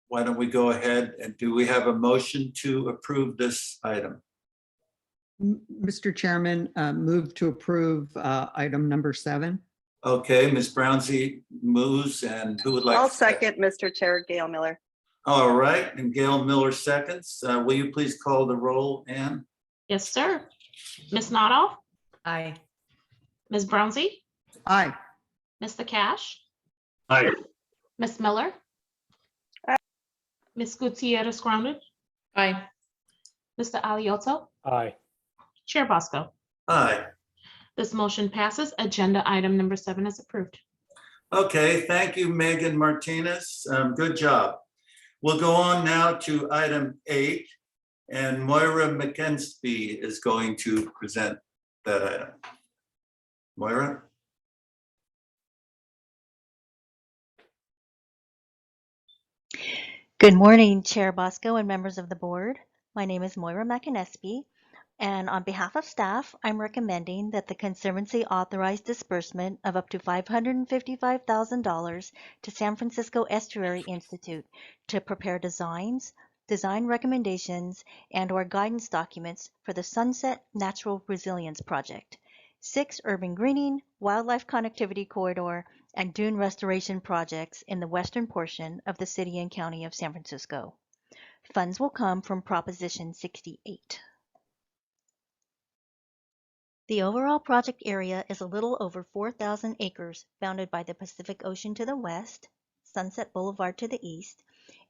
why don't we go ahead and do we have a motion to approve this item? Mr. Chairman, move to approve item number 7. Okay, Ms. Brownsy moves, and who would like? I'll to second, Mr. Chair, Gail Miller. All right, and Gail Miller seconds. Will you please call the roll, Ann? Yes, sir. Ms. Noddle, Aye. Ms. Brownsy, Aye. Mr. Cash, Aye. Ms. Miller, Aye. Ms. Gutierrez Grounded, Aye. Mr. Alioto, Aye. Chair Bosco. Aye. This motion passes. Agenda item number 7 is approved. Okay, thank you, Megan Martinez. Good job. We'll go on now to item 8, and Moira McKenzie is going to present that item. Moira? Good morning, Chair Bosco and members of the board. My name is Moira McInnesby, and on behalf of staff, I'm recommending that the Conservancy authorize disbursement of up to $555,000 to San Francisco Estuary Institute to prepare designs, design recommendations, and/or guidance documents for the Sunset Natural Resilience Project, 6 urban greening, wildlife connectivity corridor, and dune restoration projects in the western portion of the city and county of San Francisco. Funds will come from Proposition 68. The overall project area is a little over 4,000 acres, bounded by the Pacific Ocean to the west, Sunset Boulevard to the east,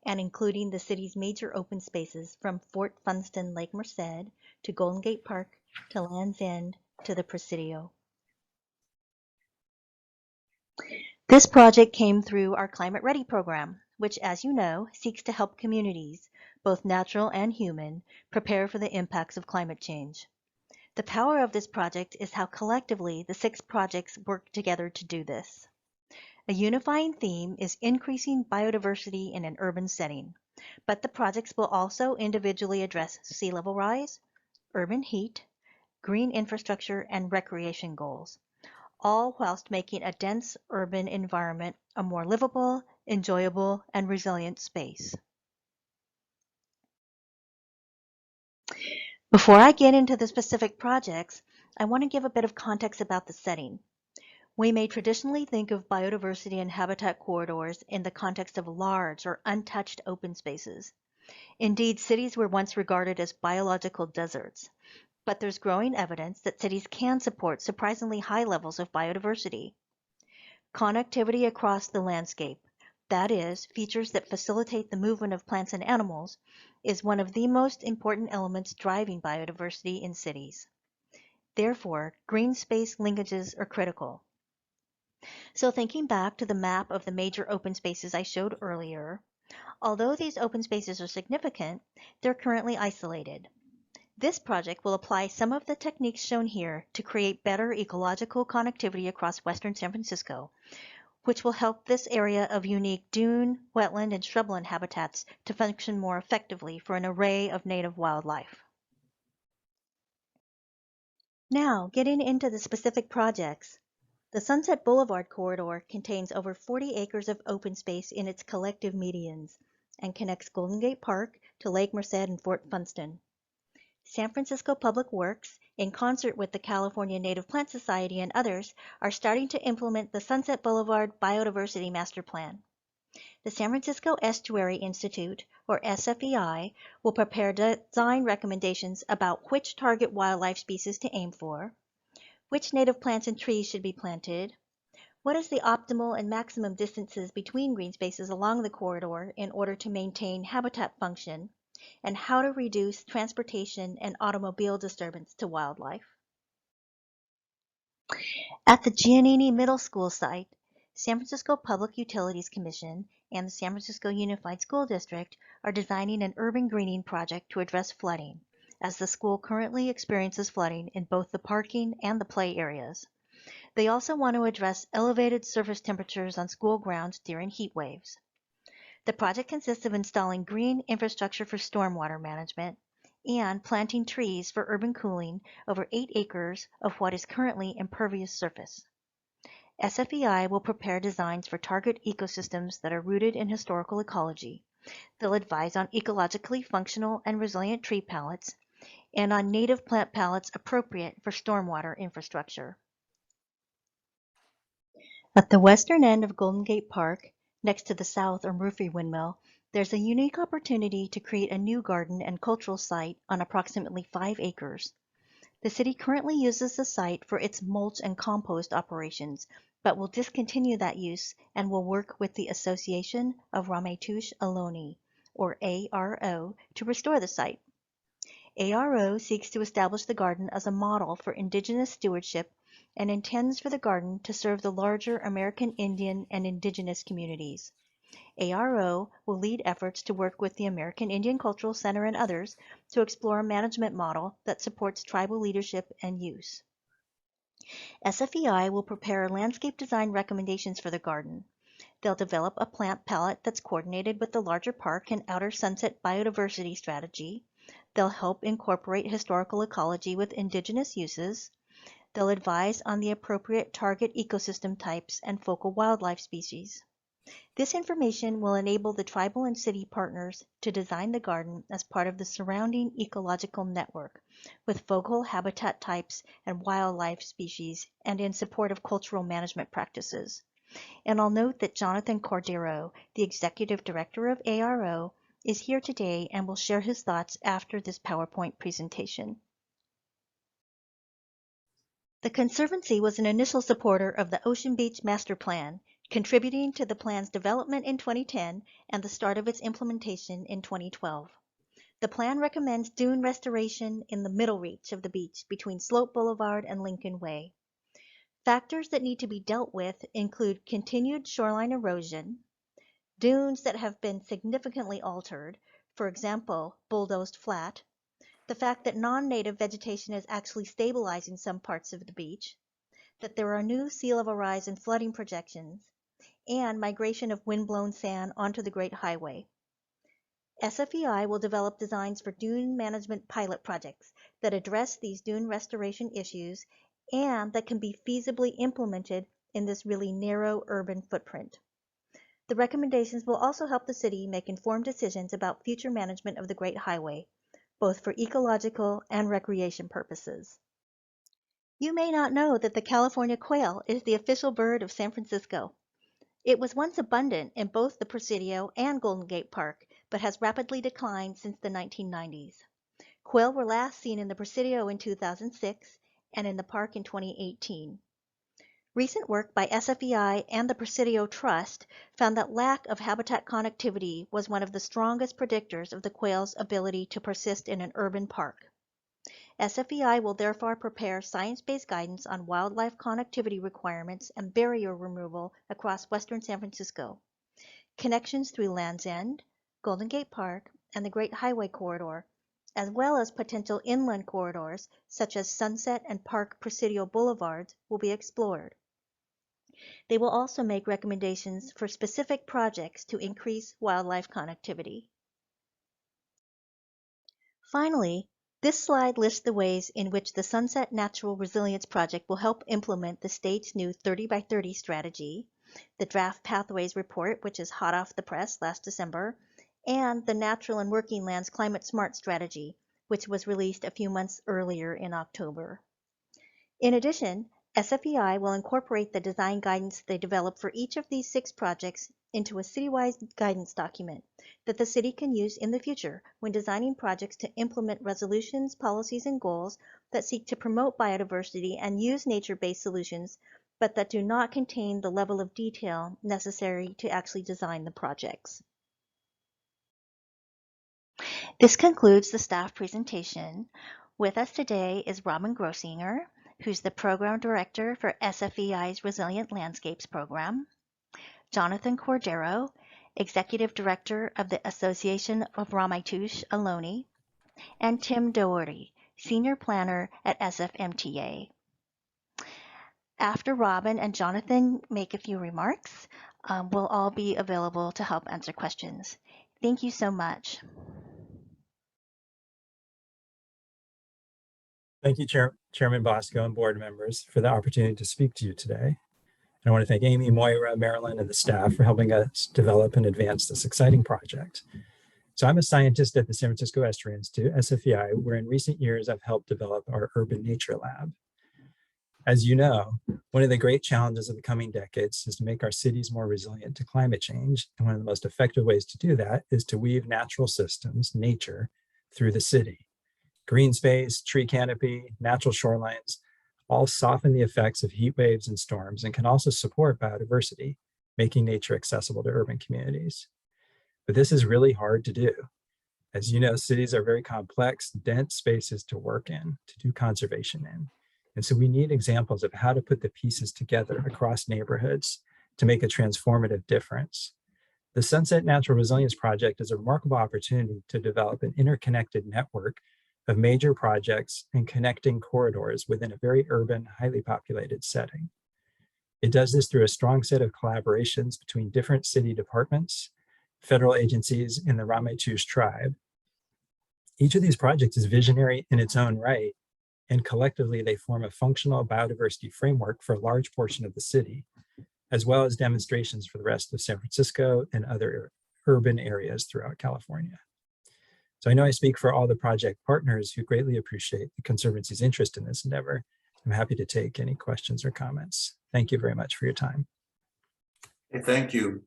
and including the city's major open spaces from Fort Funston Lake Merced to Golden Gate Park to Land's End to the Presidio. This project came through our Climate Ready program, which, as you know, seeks to help communities, both natural and human, prepare for the impacts of climate change. The power of this project is how collectively the 6 projects work together to do this. A unifying theme is increasing biodiversity in an urban setting, but the projects will also individually address sea level rise, urban heat, green infrastructure, and recreation goals, all whilst making a dense urban environment a more livable, enjoyable, and resilient space. Before I get into the specific projects, I want to give a bit of context about the setting. We may traditionally think of biodiversity and habitat corridors in the context of large or untouched open spaces. Indeed, cities were once regarded as biological deserts, but there's growing evidence that cities can support surprisingly high levels of biodiversity. Connectivity across the landscape, that is, features that facilitate the movement of plants and animals, is one of the most important elements driving biodiversity in cities. Therefore, green space linkages are critical. So thinking back to the map of the major open spaces I showed earlier, although these open spaces are significant, they're currently isolated. This project will apply some of the techniques shown here to create better ecological connectivity across western San Francisco, which will help this area of unique dune, wetland, and shrubland habitats to function more effectively for an array of native wildlife. Now, getting into the specific projects. The Sunset Boulevard corridor contains over 40 acres of open space in its collective medians and connects Golden Gate Park to Lake Merced and Fort Funston. San Francisco Public Works, in concert with the California Native Plant Society and others, are starting to implement the Sunset Boulevard Biodiversity Master Plan. The San Francisco Estuary Institute, or SFEI, will prepare design recommendations about which target wildlife species to aim for, which native plants and trees should be planted, what is the optimal and maximum distances between green spaces along the corridor in order to maintain habitat function, and how to reduce transportation and automobile disturbance to wildlife. At the Giannini Middle School site, San Francisco Public Utilities Commission and the San Francisco Unified School District are designing an urban greening project to address flooding, as the school currently experiences flooding in both the parking and the play areas. They also want to address elevated surface temperatures on school grounds during heat waves. The project consists of installing green infrastructure for stormwater management and planting trees for urban cooling over 8 acres of what is currently impervious surface. SFEI will prepare designs for target ecosystems that are rooted in historical ecology, They'll advise on ecologically functional and resilient tree palettes and on native plant palettes appropriate for stormwater infrastructure. At the western end of Golden Gate Park, next to the South or Murphy Windmill, there's a unique opportunity to create a new garden and cultural site on approximately 5 acres. The city currently uses the site for its mulch and compost operations, but will discontinue that use and will work with the Association of Ramaytush Ohlone, or ARO, to restore the site. ARO seeks to establish the garden as a model for indigenous stewardship and intends for the garden to serve the larger American Indian and indigenous communities. ARO will lead efforts to work with the American Indian Cultural Center and others to explore a management model that supports tribal leadership and use. SFEI will prepare landscape design recommendations for the garden. They'll develop a plant palette that's coordinated with the larger park and outer sunset biodiversity strategy. They'll help incorporate historical ecology with indigenous uses. They'll advise on the appropriate target ecosystem types and focal wildlife species. This information will enable the tribal and city partners to design the garden as part of the surrounding ecological network with focal habitat types and wildlife species and in support of cultural management practices. And I'll note that Jonathan Cordero, the Executive Director of ARO, is here today and will share his thoughts after this PowerPoint presentation. The Conservancy was an initial supporter of the Ocean Beach Master Plan, contributing to the plan's development in 2010 and the start of its implementation in 2012. The plan recommends dune restoration in the middle reach of the beach between Slope Boulevard and Lincoln Way. Factors that need to be dealt with include continued shoreline erosion, dunes that have been significantly altered, for example, bulldozed flat, the fact that non-native vegetation is actually stabilizing some parts of the beach, that there are new sea level rise and flooding projections, and migration of wind-blown sand onto the Great Highway. SFEI will develop designs for dune management pilot projects that address these dune restoration issues and that can be feasibly implemented in this really narrow urban footprint. The recommendations will also help the city make informed decisions about future management of the Great Highway, both for ecological and recreation purposes. You may not know that the California quail is the official bird of San Francisco. It was once abundant in both the Presidio and Golden Gate Park, but has rapidly declined since the 1990s. Quail were last seen in the Presidio in 2006 and in the park in 2018. Recent work by SFEI and the Presidio Trust found that lack of habitat connectivity was one of the strongest predictors of the quail's ability to persist in an urban park. SFEI will therefore prepare science-based guidance on wildlife connectivity requirements and barrier removal across western San Francisco. Connections through Land's End, Golden Gate Park, and the Great Highway Corridor, as well as potential inland corridors such as Sunset and Park Presidio Boulevards, will be explored. They will also make recommendations for specific projects to increase wildlife connectivity. Finally, this slide lists the ways in which the Sunset Natural Resilience Project will help implement the state's new 30 by 30 strategy, the Draft Pathways Report, which is hot off the press last December, and the Natural and Working Lands Climate Smart Strategy, which was released a few months earlier in October. In addition, SFEI will incorporate the design guidance they develop for each of these 6 projects into a citywide guidance document that the city can use in the future when designing projects to implement resolutions, policies, and goals that seek to promote biodiversity and use nature-based solutions, but that do not contain the level of detail necessary to actually design the projects. This concludes the staff presentation. With us today is Robin Grossinger, who's the Program Director for SFEI's Resilient Landscapes Program, Jonathan Cordero, Executive Director of the Association of Ramaytush Ohlone, and Tim Doherty, Senior Planner at SFMTA. After Robin and Jonathan make a few remarks, we'll all be available to help answer questions. Thank you so much. Thank you, Chairman Bosco and board members, for the opportunity to speak to you today. And I want to thank Amy, Moira, Marilyn, and the staff for helping us develop and advance this exciting project. So I'm a scientist at the San Francisco Estuary Institute, SFEI, where in recent years I've helped develop our Urban Nature Lab. As you know, one of the great challenges of the coming decades is to make our cities more resilient to climate change. And one of the most effective ways to do that is to weave natural systems, nature, through the city. Green space, tree canopy, natural shorelines, all soften the effects of heat waves and storms and can also support biodiversity, making nature accessible to urban communities. But this is really hard to do. As you know, cities are very complex, dense spaces to work in, to do conservation in. And so we need examples of how to put the pieces together across neighborhoods to make a transformative difference. The Sunset Natural Resilience Project is a remarkable opportunity to develop an interconnected network of major projects and connecting corridors within a very urban, highly populated setting. It does this through a strong set of collaborations between different city departments, federal agencies, and the Ramaytush tribe. Each of these projects is visionary in its own right, and collectively they form a functional biodiversity framework for a large portion of the city, as well as demonstrations for the rest of San Francisco and other urban areas throughout California. So I know I speak for all the project partners who greatly appreciate the Conservancy's interest in this endeavor. I'm happy to take any questions or comments. Thank you very much for your time. Thank you.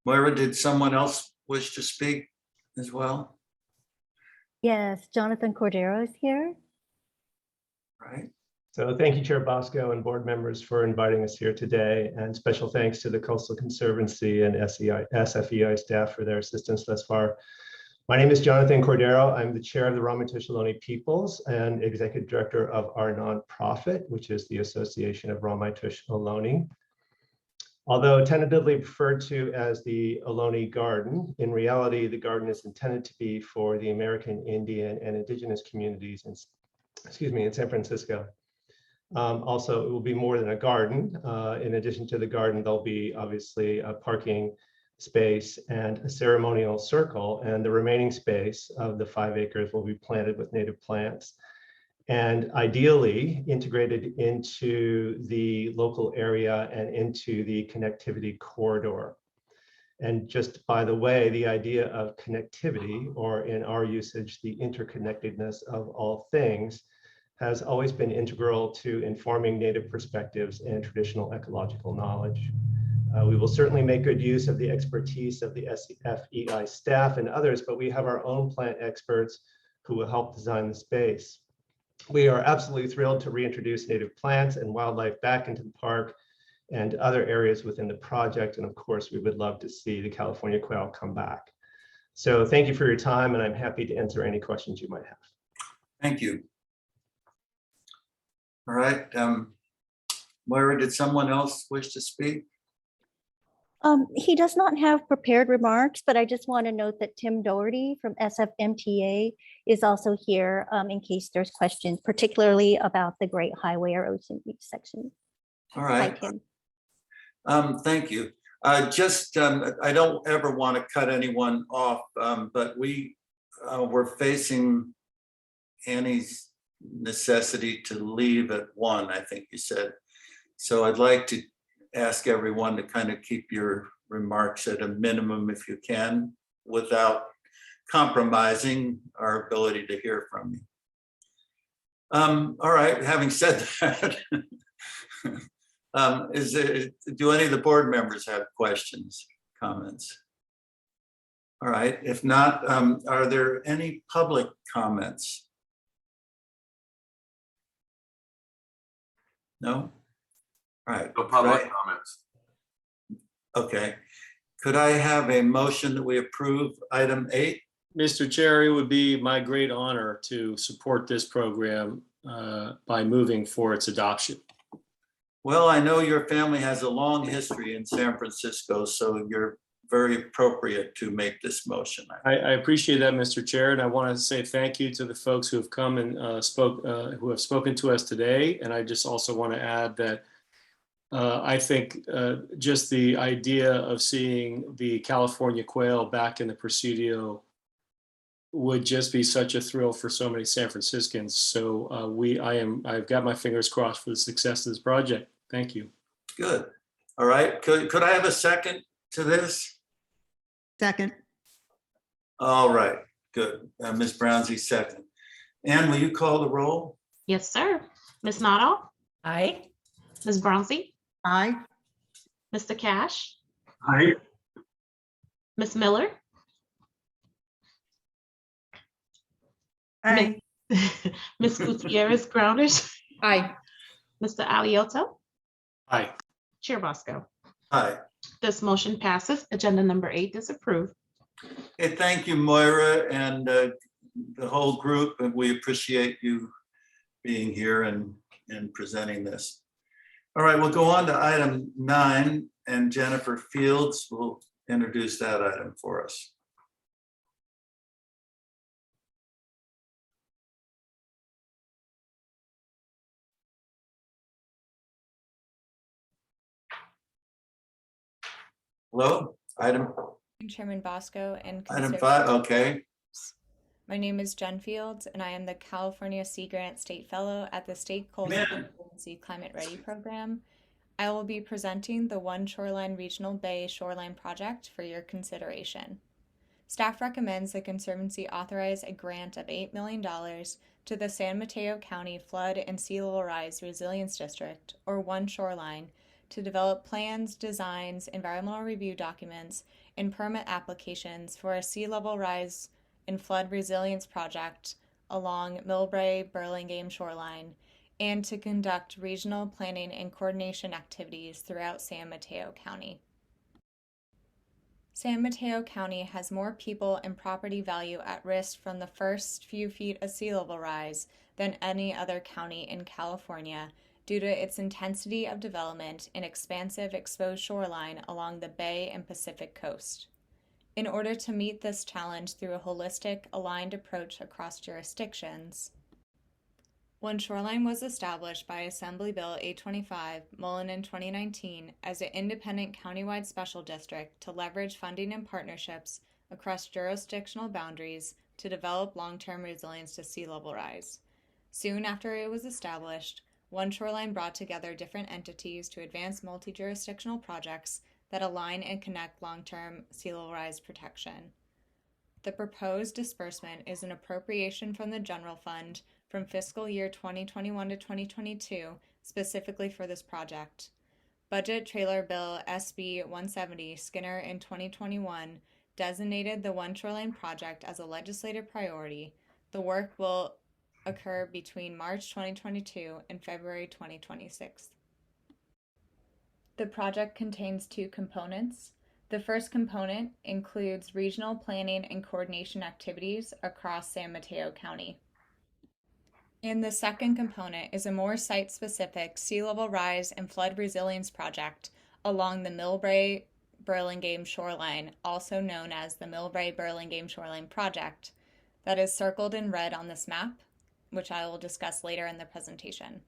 Moira, did someone else wish to speak as well? Yes, Jonathan Cordero is here. Right. So thank you, Chair Bosco and board members for inviting us here today, and special thanks to the Coastal Conservancy and SFEI staff for their assistance thus far. My name is Jonathan Cordero. I'm the chair of the Ramaytush Ohlone Peoples and executive director of our nonprofit, which is the Association of Ramaytush Ohlone. Although tentatively referred to as the Ohlone Garden, in reality, the garden is intended to be for the American Indian and indigenous communities in San Francisco. Also, it will be more than a garden. In addition to the garden, there'll be obviously a parking space and a ceremonial circle, and the remaining space of the 5 acres will be planted with native plants and ideally integrated into the local area and into the connectivity corridor. And just by the way, the idea of connectivity, or in our usage, the interconnectedness of all things, has always been integral to informing native perspectives and traditional ecological knowledge. We will certainly make good use of the expertise of the SFEI staff and others, but we have our own plant experts who will help design the space. We are absolutely thrilled to reintroduce native plants and wildlife back into the park and other areas within the project. And of course, we would love to see the California quail come back. So thank you for your time, and I'm happy to answer any questions you might have. Thank you. All right. Moira, did someone else wish to speak? He does not have prepared remarks, but I just want to note that Tim Doherty from SFMTA is also here in case there's questions, particularly about the Great Highway or Ocean Beach section. All right. Hi, Tim. Thank you. I don't ever want to cut anyone off, but we're facing Annie's necessity to leave at 1, I think you said. So I'd like to ask everyone to kind of keep your remarks at a minimum if you can, without compromising our ability to hear from you. All right, having said that, do any of the board members have questions, comments? All right, if not, are there any public comments? No? All right. No public comments. Okay. Could I have a motion that we approve item 8? Mr. Chair, it would be my great honor to support this program by moving for its adoption. Well, I know your family has a long history in San Francisco, so you're very appropriate to make this motion. I appreciate that, Mr. Chair, and I want to say thank you to the folks who have come and who have spoken to us today. And I just also want to add that I think just the idea of seeing the California quail back in the Presidio would just be such a thrill for so many San Franciscans. So I've got my fingers crossed for the success of this project. Thank you. Good. All right. Could I have a second to this? Second. All right. Good. Ms. Brownsy, second. Ann, will you call the roll? Yes, sir. Ms. Noddle, Aye. Ms. Brownsy, Aye. Mr. Cash, Aye. Ms. Miller, Aye. Ms. Gutierrez Grounish, Aye. Mr. Alioto, Aye. Chair Bosco. Aye. This motion passes. Agenda number 8 is approved. Hey, thank you, Moira, and the whole group, and we appreciate you being here and presenting this. All right, we'll go on to item 9, and Jennifer Fields will introduce that item for us. Hello, item Chairman Bosco and item Conservancy. 5, okay. My name is Jen Fields, and I am the California Sea Grant State Fellow at the State Coastal Conservancy Climate Ready Program. I will be presenting the One Shoreline Regional Bay Shoreline Project for your consideration. Staff recommends the Conservancy authorize a grant of $8 million to the San Mateo County Flood and Sea Level Rise Resilience District, or One Shoreline, to develop plans, designs, environmental review documents, and permit applications for a sea level rise and flood resilience project along Millbrae Burlingame shoreline, and to conduct regional planning and coordination activities throughout San Mateo County. San Mateo County has more people and property value at risk from the first few feet of sea level rise than any other county in California due to its intensity of development and expansive exposed shoreline along the Bay and Pacific coast. In order to meet this challenge through a holistic, aligned approach across jurisdictions, One Shoreline was established by Assembly Bill 825, Mullen in 2019, as an independent countywide special district to leverage funding and partnerships across jurisdictional boundaries to develop long-term resilience to sea level rise. Soon after it was established, One Shoreline brought together different entities to advance multi-jurisdictional projects that align and connect long-term sea level rise protection. The proposed disbursement is an appropriation from the general fund from fiscal year 2021 to 2022, specifically for this project. Budget Trailer Bill SB 170 Skinner in 2021 designated the One Shoreline project as a legislative priority. The work will occur between March 2022 and February 2026. The project contains 2 components. The first component includes regional planning and coordination activities across San Mateo County. And the second component is a more site-specific sea level rise and flood resilience project along the Millbrae Burlingame shoreline, also known as the Millbrae Burlingame Shoreline Project, that is circled in red on this map, which I will discuss later in the presentation.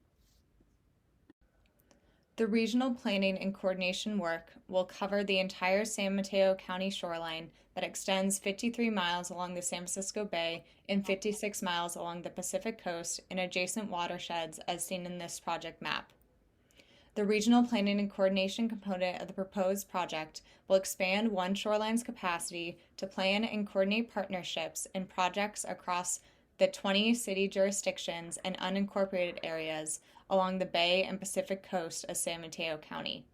The regional planning and coordination work will cover the entire San Mateo County shoreline that extends 53 miles along the San Francisco Bay and 56 miles along the Pacific coast and adjacent watersheds as seen in this project map. The regional planning and coordination component of the proposed project will expand One Shoreline's capacity to plan and coordinate partnerships and projects across the 20 city jurisdictions and unincorporated areas along the Bay and Pacific coast of San Mateo County.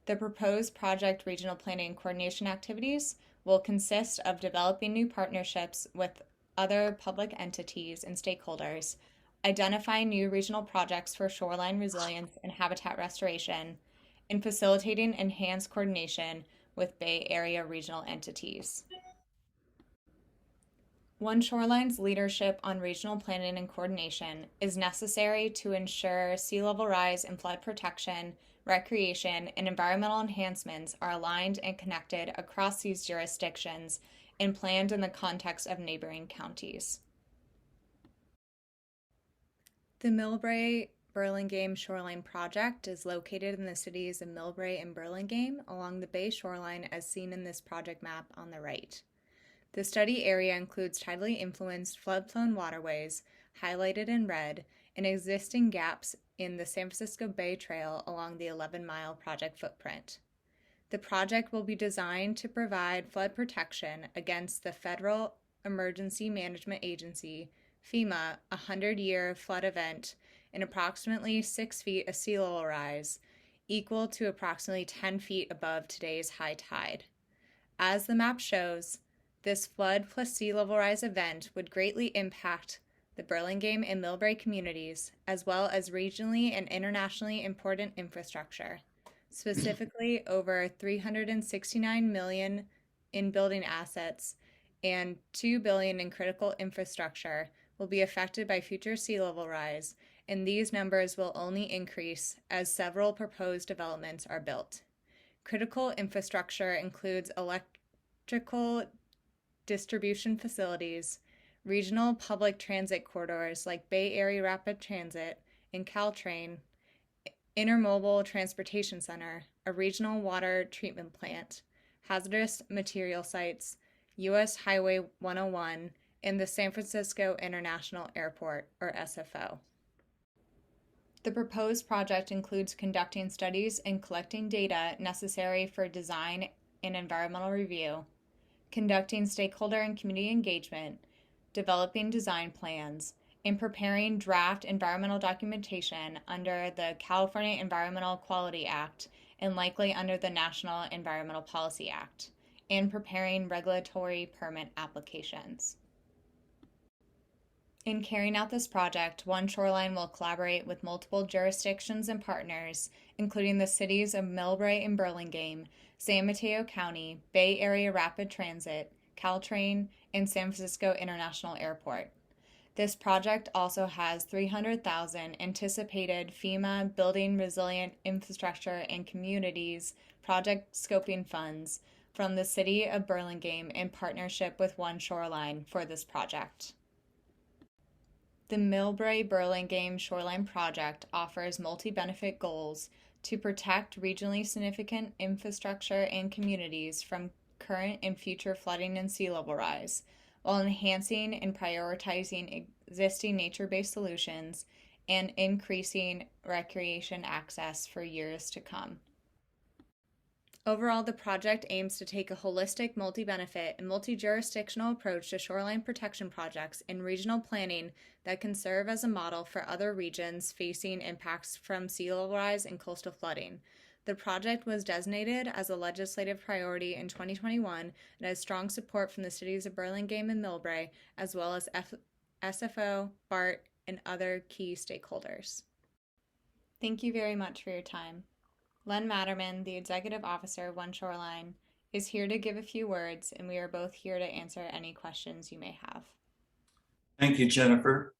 The proposed project regional planning and coordination activities will consist of developing new partnerships with other public entities and stakeholders, identifying new regional projects for shoreline resilience and habitat restoration, and facilitating enhanced coordination with Bay Area regional entities. One Shoreline's leadership on regional planning and coordination is necessary to ensure sea level rise and flood protection, recreation, and environmental enhancements are aligned and connected across these jurisdictions and planned in the context of neighboring counties. The Millbrae Burlingame Shoreline Project is located in the cities of Millbrae and Burlingame along the Bay shoreline as seen in this project map on the right. The study area includes tidally influenced flood-plain waterways, highlighted in red, and existing gaps in the San Francisco Bay Trail along the 11-mile project footprint. The project will be designed to provide flood protection against the Federal Emergency Management Agency, FEMA, 100-year flood event in approximately 6 feet of sea level rise, equal to approximately 10 feet above today's high tide. As the map shows, this flood plus sea level rise event would greatly impact the Burlingame and Millbrae communities, as well as regionally and internationally important infrastructure. Specifically, over $369 million in building assets and $2 billion in critical infrastructure will be affected by future sea level rise, and these numbers will only increase as several proposed developments are built. Critical infrastructure includes electrical distribution facilities, regional public transit corridors like Bay Area Rapid Transit and Caltrain, Intermodal Transportation Center, a regional water treatment plant, hazardous material sites, U.S. Highway 101, and the San Francisco International Airport, or SFO. The proposed project includes conducting studies and collecting data necessary for design and environmental review, conducting stakeholder and community engagement, developing design plans, and preparing draft environmental documentation under the California Environmental Quality Act and likely under the National Environmental Policy Act, and preparing regulatory permit applications. In carrying out this project, One Shoreline will collaborate with multiple jurisdictions and partners, including the cities of Millbrae and Burlingame, San Mateo County, Bay Area Rapid Transit, Caltrain, and San Francisco International Airport. This project also has $300,000 anticipated FEMA Building Resilient Infrastructure and Communities project scoping funds from the City of Burlingame in partnership with One Shoreline for this project. The Millbrae-Burlingame Shoreline Project offers multi-benefit goals to protect regionally significant infrastructure and communities from current and future flooding and sea level rise, while enhancing and prioritizing existing nature-based solutions and increasing recreation access for years to come. Overall, the project aims to take a holistic, multi-benefit, and multi-jurisdictional approach to shoreline protection projects and regional planning that can serve as a model for other regions facing impacts from sea level rise and coastal flooding. The project was designated as a legislative priority in 2021 and has strong support from the cities of Burlingame and Millbrae, as well as SFO, BART, and other key stakeholders. Thank you very much for your time. Len Matterman, the Executive Officer of One Shoreline, is here to give a few words, and we are both here to answer any questions you may have. Thank you, Jennifer.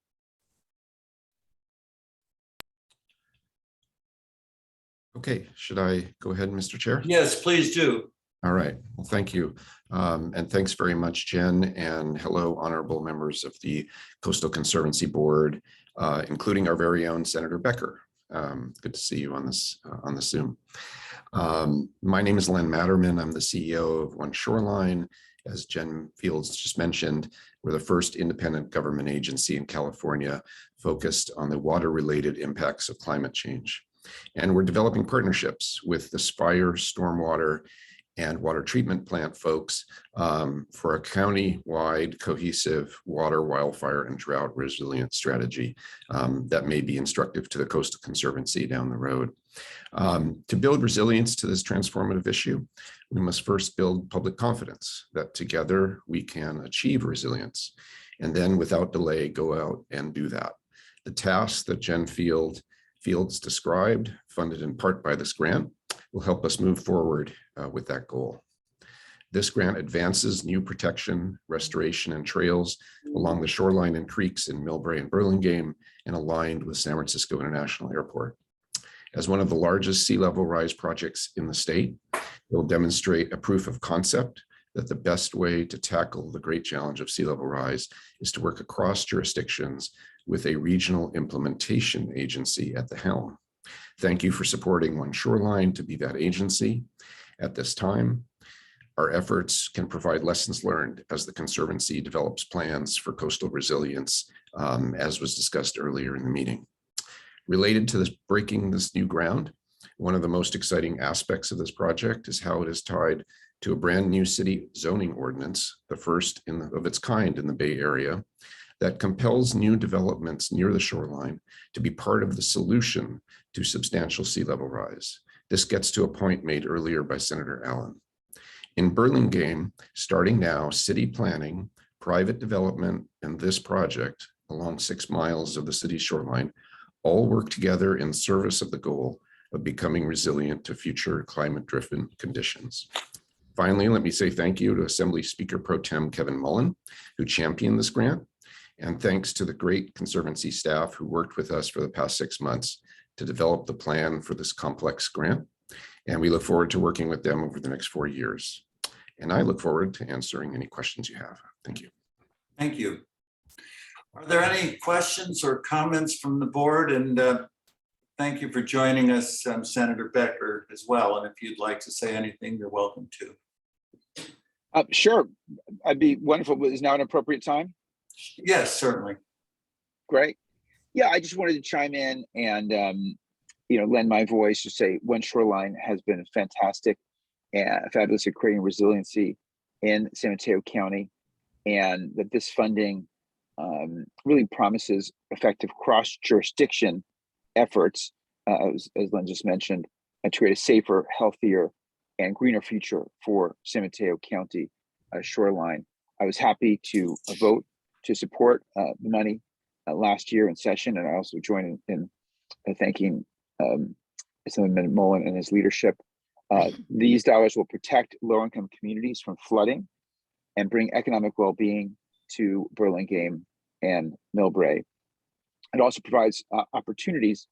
Okay, should I go ahead, Mr. Chair? Yes, please do. All right, well, thank you. And thanks very much, Jen, and hello, honorable members of the Coastal Conservancy Board, including our very own Senator Becker. Good to see you on this Zoom. My name is Len Matterman. I'm the CEO of One Shoreline. As Jen Fields just mentioned, we're the first independent government agency in California focused on the water-related impacts of climate change. And we're developing partnerships with the Spire Stormwater and water treatment plant folks for a county-wide cohesive water, wildfire, and drought resilient strategy that may be instructive to the Coastal Conservancy down the road. To build resilience to this transformative issue, we must first build public confidence that together we can achieve resilience, and then without delay go out and do that. The task that Jen Fields described, funded in part by this grant, will help us move forward with that goal. This grant advances new protection, restoration, and trails along the shoreline and creeks in Millbrae and Burlingame and aligned with San Francisco International Airport. As one of the largest sea level rise projects in the state, it will demonstrate a proof of concept that the best way to tackle the great challenge of sea level rise is to work across jurisdictions with a regional implementation agency at the helm. Thank you for supporting One Shoreline to be that agency at this time. Our efforts can provide lessons learned as the Conservancy develops plans for coastal resilience, as was discussed earlier in the meeting. Related to this breaking this new ground, one of the most exciting aspects of this project is how it is tied to a brand new city zoning ordinance, the first of its kind in the Bay Area, that compels new developments near the shoreline to be part of the solution to substantial sea level rise. This gets to a point made earlier by Senator Allen. In Burlingame, starting now, city planning, private development, and this project along 6 miles of the city's shoreline all work together in service of the goal of becoming resilient to future climate-driven conditions. Finally, let me say thank you to Assembly Speaker Pro Tem Kevin Mullen, who championed this grant, and thanks to the great Conservancy staff who worked with us for the past 6 months to develop the plan for this complex grant. And we look forward to working with them over the next 4 years. And I look forward to answering any questions you have. Thank you. Thank you. Are there any questions or comments from the board? And thank you for joining us, Senator Becker, as well. And if you'd like to say anything, you're welcome to. Sure, I'd be wonderful. Is now an appropriate time? Yes, certainly. Great. Yeah, I just wanted to chime in and lend my voice to say One Shoreline has been fantastic and fabulous at creating resiliency in San Mateo County, and that this funding really promises effective cross-jurisdiction efforts, as Len just mentioned, to create a safer, healthier, and greener future for San Mateo County shoreline. I was happy to vote to support the money last year in session, and I also join in thanking Assemblyman Mullen and his leadership. These dollars will protect low-income communities from flooding and bring economic well-being to Burlingame and Millbrae. It also provides opportunities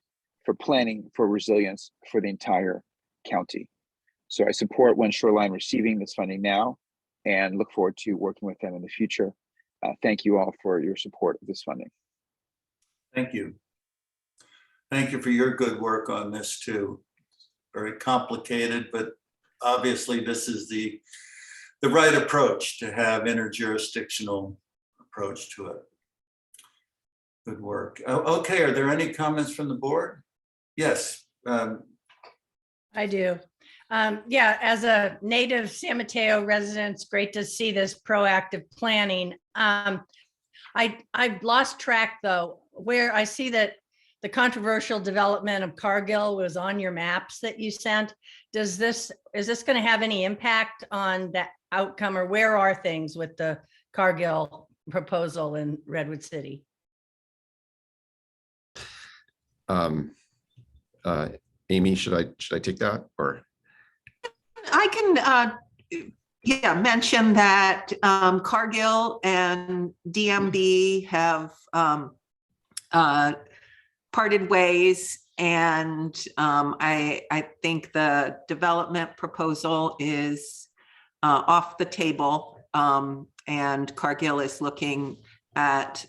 for planning for resilience for the entire county. So I support One Shoreline receiving this funding now and look forward to working with them in the future. Thank you all for your support of this funding. Thank you. Thank you for your good work on this too. Very complicated, but obviously this is the right approach to have interjurisdictional approach to it. Good work. Okay, are there any comments from the board? Yes. I do. Yeah, as a native San Mateo resident, it's great to see this proactive planning. I've lost track though, where I see that the controversial development of Cargill was on your maps that you sent. Is this going to have any impact on that outcome, or where are things with the Cargill proposal in Redwood City? Amy, should I take that, or? I can mention that Cargill and DMB have parted ways, and I think the development proposal is off the table, and Cargill is looking at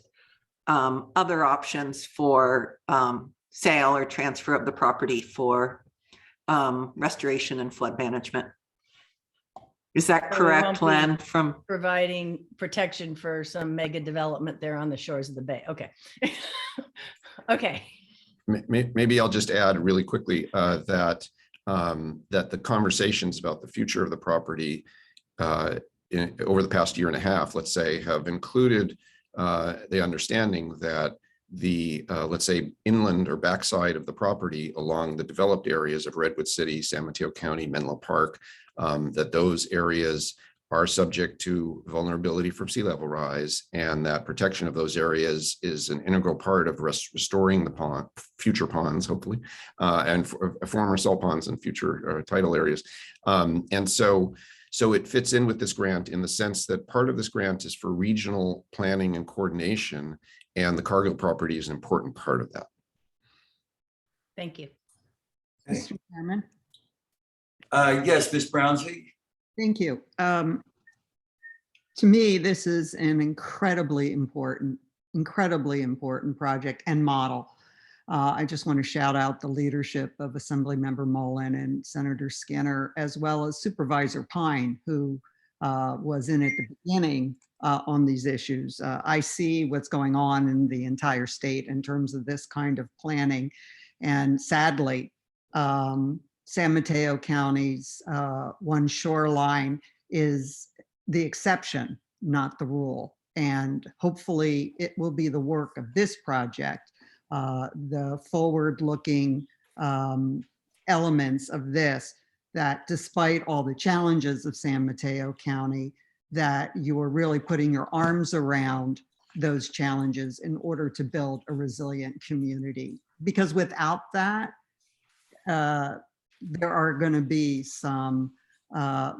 other options for sale or transfer of the property for restoration and flood management. Is that correct, Len? From providing protection for some mega development there on the shores of the bay. Okay. Okay. Maybe I'll just add really quickly that the conversations about the future of the property over the past year and a half, let's say, have included the understanding that the let's say inland or backside of the property along the developed areas of Redwood City, San Mateo County, Menlo Park, that those areas are subject to vulnerability from sea level rise, and that protection of those areas is an integral part of restoring the future ponds, hopefully, and former salt ponds and future tidal areas. And so it fits in with this grant in the sense that part of this grant is for regional planning and coordination, and the Cargill property is an important part of that. Thank you. Mr. Chairman. Yes, Ms. Brownsy. Thank you. To me, this is an incredibly important project and model. I just want to shout out the leadership of Assemblymember Mullen and Senator Skinner, as well as Supervisor Pine, who was in at the beginning on these issues. I see what's going on in the entire state in terms of this kind of planning. And sadly, San Mateo County's one shoreline is the exception, not the rule. And hopefully it will be the work of this project, the forward-looking elements of this, that despite all the challenges of San Mateo County, that you are really putting your arms around those challenges in order to build a resilient community. Because without that, there are going to be some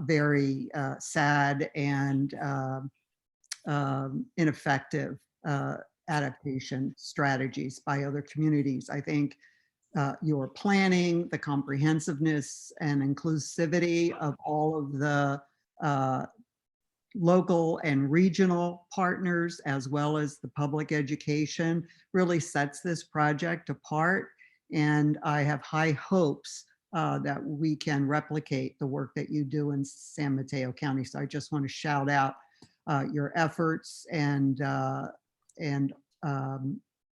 very sad and ineffective adaptation strategies by other communities. I think your planning, the comprehensiveness and inclusivity of all of the local and regional partners, as well as the public education, really sets this project apart. And I have high hopes that we can replicate the work that you do in San Mateo County. So I just want to shout out your efforts and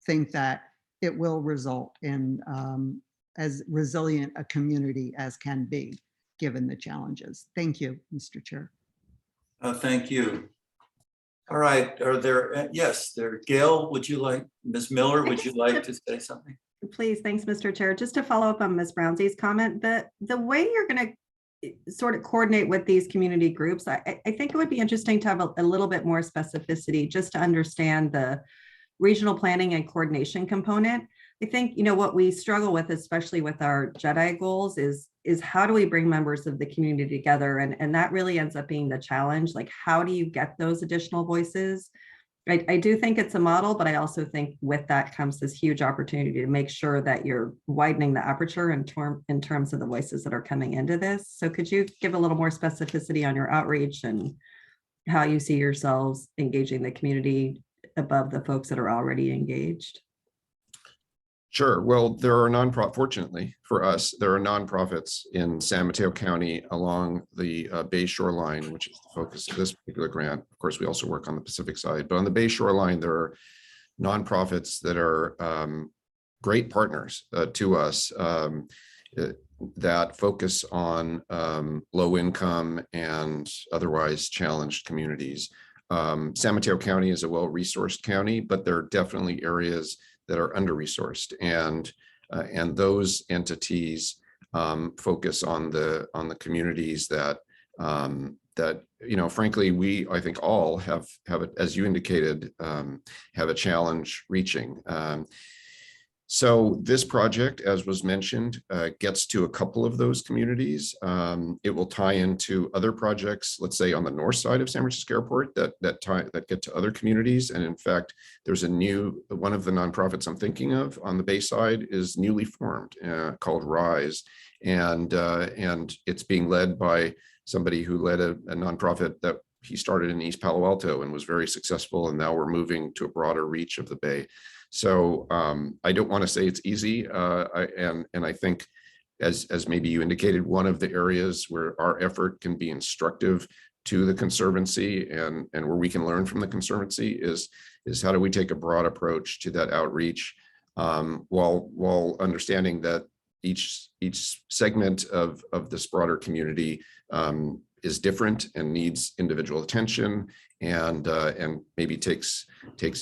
think that it will result in as resilient a community as can be, given the challenges. Thank you, Mr. Chair. Thank you. All right, are there, yes, there, Gail, would you like, Ms. Miller, would you like to say something? Please, thanks, Mr. Chair. Just to follow up on Ms. Brownsley's comment, the way you're going to sort of coordinate with these community groups, I think it would be interesting to have a little bit more specificity just to understand the regional planning and coordination component. I think, you know, what we struggle with, especially with our JEDI goals, is how do we bring members of the community together? And that really ends up being the challenge. Like, how do you get those additional voices? I do think it's a model, but I also think with that comes this huge opportunity to make sure that you're widening the aperture in terms of the voices that are coming into this. So could you give a little more specificity on your outreach and how you see yourselves engaging the community above the folks that are already engaged? Sure. Well, there are fortunately for us, there are nonprofits in San Mateo County along the Bay Shoreline, which is the focus of this particular grant. Of course, we also work on the Pacific side, but on the Bay Shoreline, there are nonprofits that are great partners to us that focus on low income and otherwise challenged communities. San Mateo County is a well-resourced county, but there are definitely areas that are under-resourced, and those entities focus on the communities that you know, frankly, I think all have as you indicated, have a challenge reaching. So this project, as was mentioned, gets to a couple of those communities. It will tie into other projects, let's say on the north side of San Francisco Airport, that get to other communities. And in fact, there's one of the nonprofits I'm thinking of on the Bay side is newly formed, called Rise, and it's being led by somebody who led a nonprofit that he started in East Palo Alto and was very successful. And now we're moving to a broader reach of the Bay. So I don't want to say it's easy, and I think, as maybe you indicated, one of the areas where our effort can be instructive to the Conservancy and where we can learn from the Conservancy is how do we take a broad approach to that outreach, while understanding that each segment of this broader community is different and needs individual attention and maybe takes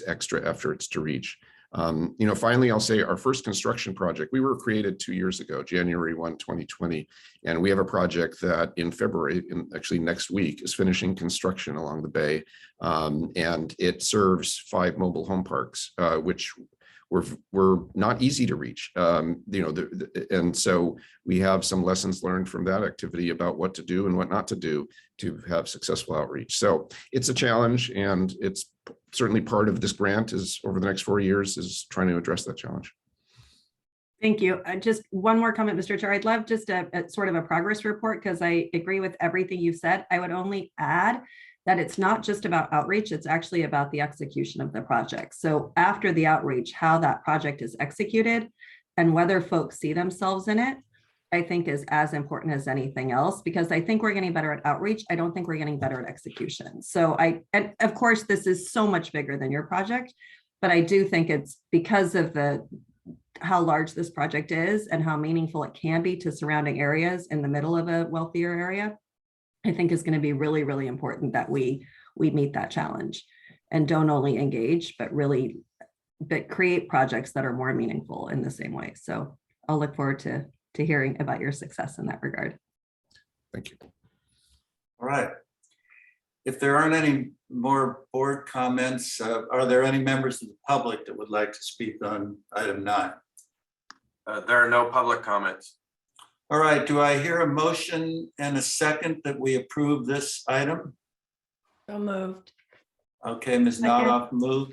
extra efforts to reach. You know, finally, I'll say our first construction project, we were created 2 years ago, January 1, 2020. And we have a project that in February, actually next week, is finishing construction along the Bay. And it serves 5 mobile home parks, which were not easy to reach. You know, and so we have some lessons learned from that activity about what to do and what not to do to have successful outreach. So it's a challenge, and it's certainly part of this grant is over the next 4 years is trying to address that challenge. Thank you. Just one more comment, Mr. Chair. I'd love just a sort of a progress report, because I agree with everything you said. I would only add that it's not just about outreach, it's actually about the execution of the project. So after the outreach, how that project is executed and whether folks see themselves in it, I think is as important as anything else, because I think we're getting better at outreach. I don't think we're getting better at execution. So and of course, this is so much bigger than your project, but I do think it's because of how large this project is and how meaningful it can be to surrounding areas in the middle of a wealthier area. I think is going to be really, really important that we meet that challenge and don't only engage, but create projects that are more meaningful in the same way. So I'll look forward to hearing about your success in that regard. Thank you. All right. If there aren't any more board comments, are there any members of the public that would like to speak on item 9? There are no public comments. All right, do I hear a motion and a second that we approve this item? So moved. Okay, Ms. Nodoff moved.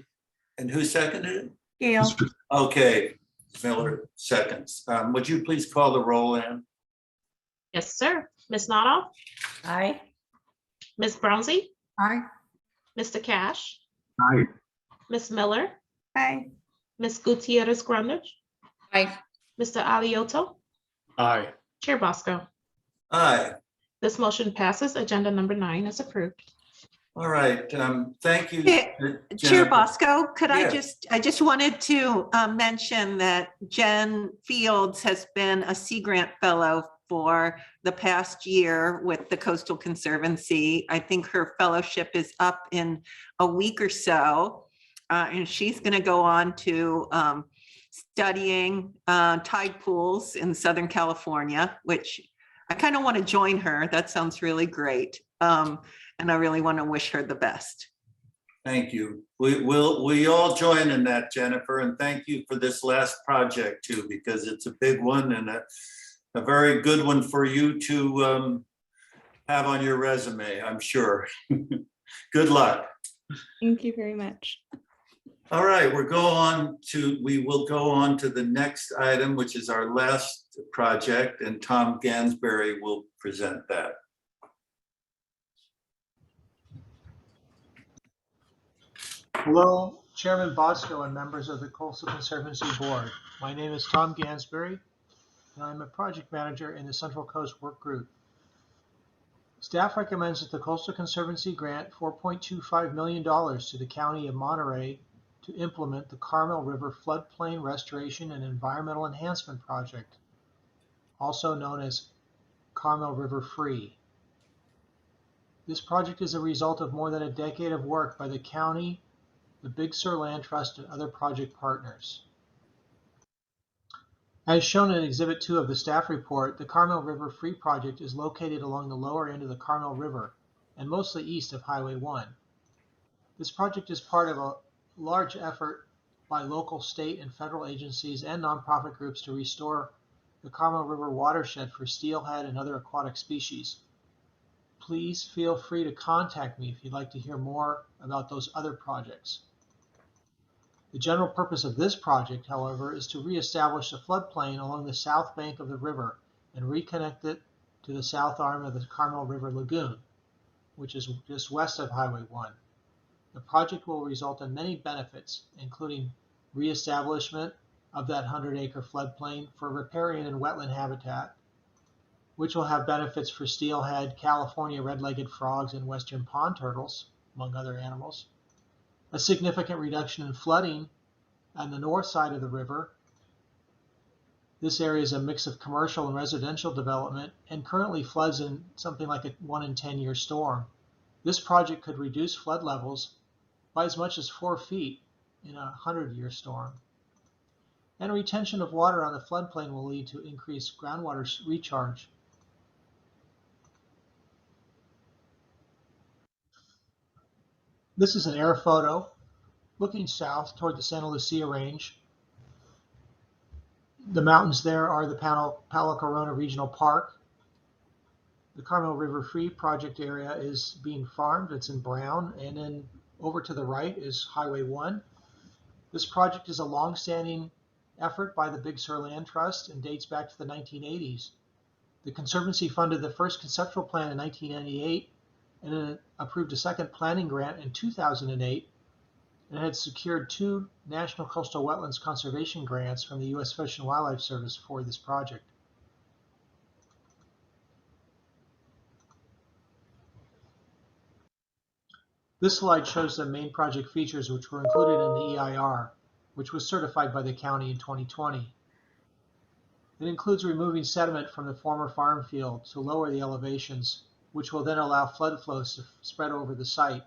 And who seconded it? Gail. Okay, Miller seconds. Would you please call the roll, Ann? Yes, sir. Ms. Nodoff, Aye. Ms. Brownsy, Aye. Mr. Cash, Aye. Ms. Miller, Aye. Ms. Gutierrez Grundage, Aye. Mr. Alioto, Aye. Chair Bosco. Aye. This motion passes. Agenda number 9 is approved. All right, thank you. Chair Jennifer. Bosco, could Yes. I just wanted to mention that Jen Fields has been a Sea Grant Fellow for the past year with the Coastal Conservancy. I think her fellowship is up in a week or so, and she's going to go on to studying tide pools in Southern California, which I kind of want to join her. That sounds really great. And I really want to wish her the best. Thank you. We all join in that, Jennifer, and thank you for this last project too, because it's a big one and a very good one for you to have on your resume, I'm sure. Good luck. Thank you very much. All right, we will go on to the next item, which is our last project, and Tom Gansberry will present that. Hello, Chairman Bosco and members of the Coastal Conservancy Board. My name is Tom Gansberry, and I'm a project manager in the Central Coast Work Group. Staff recommends that the Coastal Conservancy grant $4.25 million to the County of Monterey to implement the Carmel River Floodplain Restoration and Environmental Enhancement Project, also known as Carmel River Free. This project is a result of more than a decade of work by the county, the Big Sur Land Trust, and other project partners. As shown in Exhibit 2 of the staff report, the Carmel River Free project is located along the lower end of the Carmel River and mostly east of Highway 1. This project is part of a large effort by local, state, and federal agencies and nonprofit groups to restore the Carmel River watershed for steelhead and other aquatic species. Please feel free to contact me if you'd like to hear more about those other projects. The general purpose of this project, however, is to reestablish a floodplain along the south bank of the river and reconnect it to the south arm of the Carmel River Lagoon, which is just west of Highway 1. The project will result in many benefits, including reestablishment of that 100-acre floodplain for riparian and wetland habitat, which will have benefits for steelhead, California red-legged frogs, and western pond turtles, among other animals. A significant reduction in flooding on the north side of the river. This area is a mix of commercial and residential development and currently floods in something like a 1 in 10-year storm. This project could reduce flood levels by as much as 4 feet in a 100-year storm. And retention of water on the floodplain will lead to increased groundwater recharge. This is an air photo looking south toward the Santa Lucia Range. The mountains there are the Palo Corona Regional Park. The Carmel River Free project area is being farmed. It's in brown. And then over to the right is Highway 1. This project is a long-standing effort by the Big Sur Land Trust and dates back to the 1980s. The Conservancy funded the first conceptual plan in 1998 and then approved a second planning grant in 2008 and had secured 2 National Coastal Wetlands Conservation grants from the U.S. Fish and Wildlife Service for this project. This slide shows the main project features which were included in the EIR, which was certified by the county in 2020. It includes removing sediment from the former farm field to lower the elevations, which will then allow flood flows to spread over the site.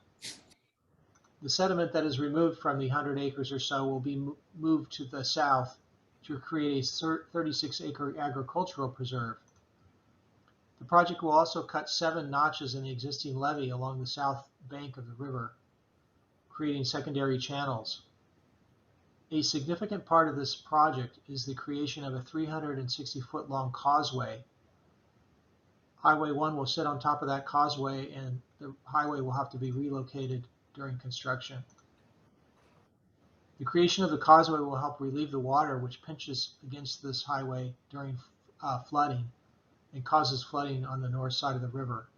The sediment that is removed from the 100 acres or so will be moved to the south to create a 36-acre agricultural preserve. The project will also cut 7 notches in the existing levee along the south bank of the river, creating secondary channels. A significant part of this project is the creation of a 360-foot long causeway. Highway 1 will sit on top of that causeway, and the highway will have to be relocated during construction. The creation of the causeway will help relieve the water which pinches against this highway during flooding and causes flooding on the north side of the river.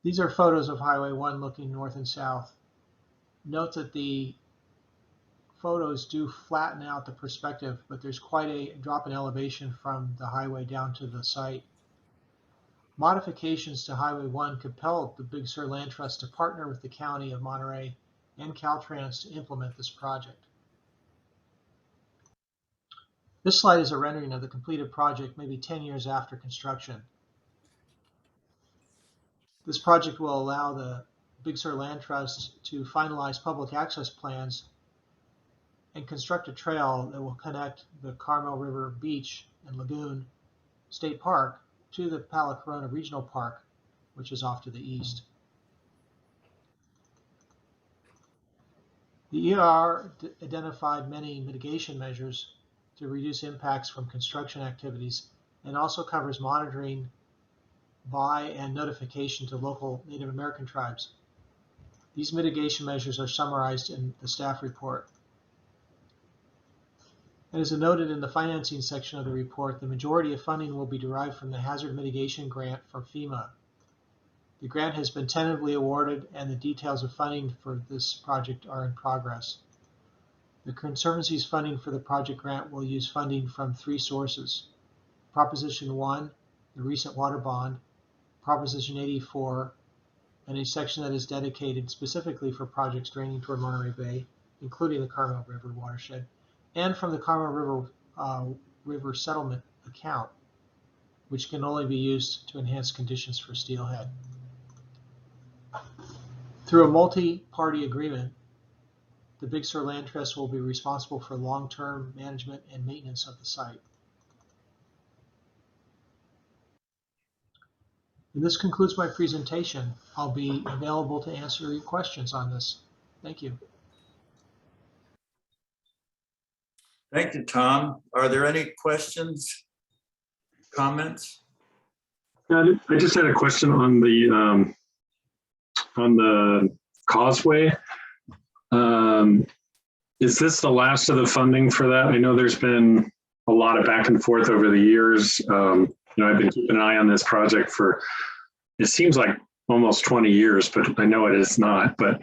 These are photos of Highway 1 looking north and south. Note that the photos do flatten out the perspective, but there's quite a drop in elevation from the highway down to the site. Modifications to Highway 1 compelled the Big Sur Land Trust to partner with the County of Monterey and Caltrans to implement this project. This slide is a rendering of the completed project maybe 10 years after construction. This project will allow the Big Sur Land Trust to finalize public access plans and construct a trail that will connect the Carmel River Beach and Lagoon State Park to the Palo Corona Regional Park, which is off to the east. The EIR identified many mitigation measures to reduce impacts from construction activities and also covers monitoring by and notification to local Native American tribes. These mitigation measures are summarized in the staff report. And as noted in the financing section of the report, the majority of funding will be derived from the Hazard Mitigation Grant from FEMA. The grant has been tentatively awarded and the details of funding for this project are in progress. The Conservancy's funding for the project grant will use funding from 3 sources: Proposition 1, the recent water bond, Proposition 84, and a section that is dedicated specifically for projects draining toward Monterey Bay, including the Carmel River watershed, and from the Carmel River Settlement Account, which can only be used to enhance conditions for steelhead. Through a multi-party agreement, the Big Sur Land Trust will be responsible for long-term management and maintenance of the site. And this concludes my presentation. I'll be available to answer your questions on this. Thank you. Thank you, Tom. Are there any questions, comments? I just had a question on the causeway. Is this the last of the funding for that? I know there's been a lot of back and forth over the years. I've been keeping an eye on this project for, it seems like almost 20 years, but I know it is not. But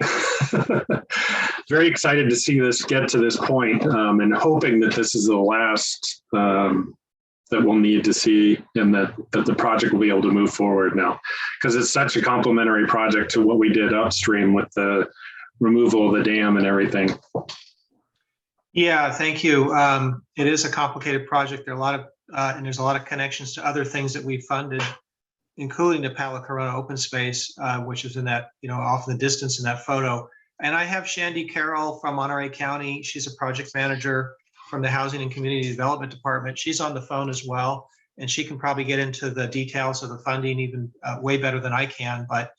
very excited to see this get to this point, and hoping that this is the last that we'll need to see, and that the project will be able to move forward now, because it's such a complementary project to what we did upstream with the removal of the dam and everything. Yeah, thank you. It is a complicated project. There are a lot of and there's a lot of connections to other things that we funded, including the Palo Corona open space, which is in that, off in the distance in that photo. And I have Shandy Carroll from Monterey County. She's a project manager from the Housing and Community Development Department. She's on the phone as well, and she can probably get into the details of the funding even way better than I can. But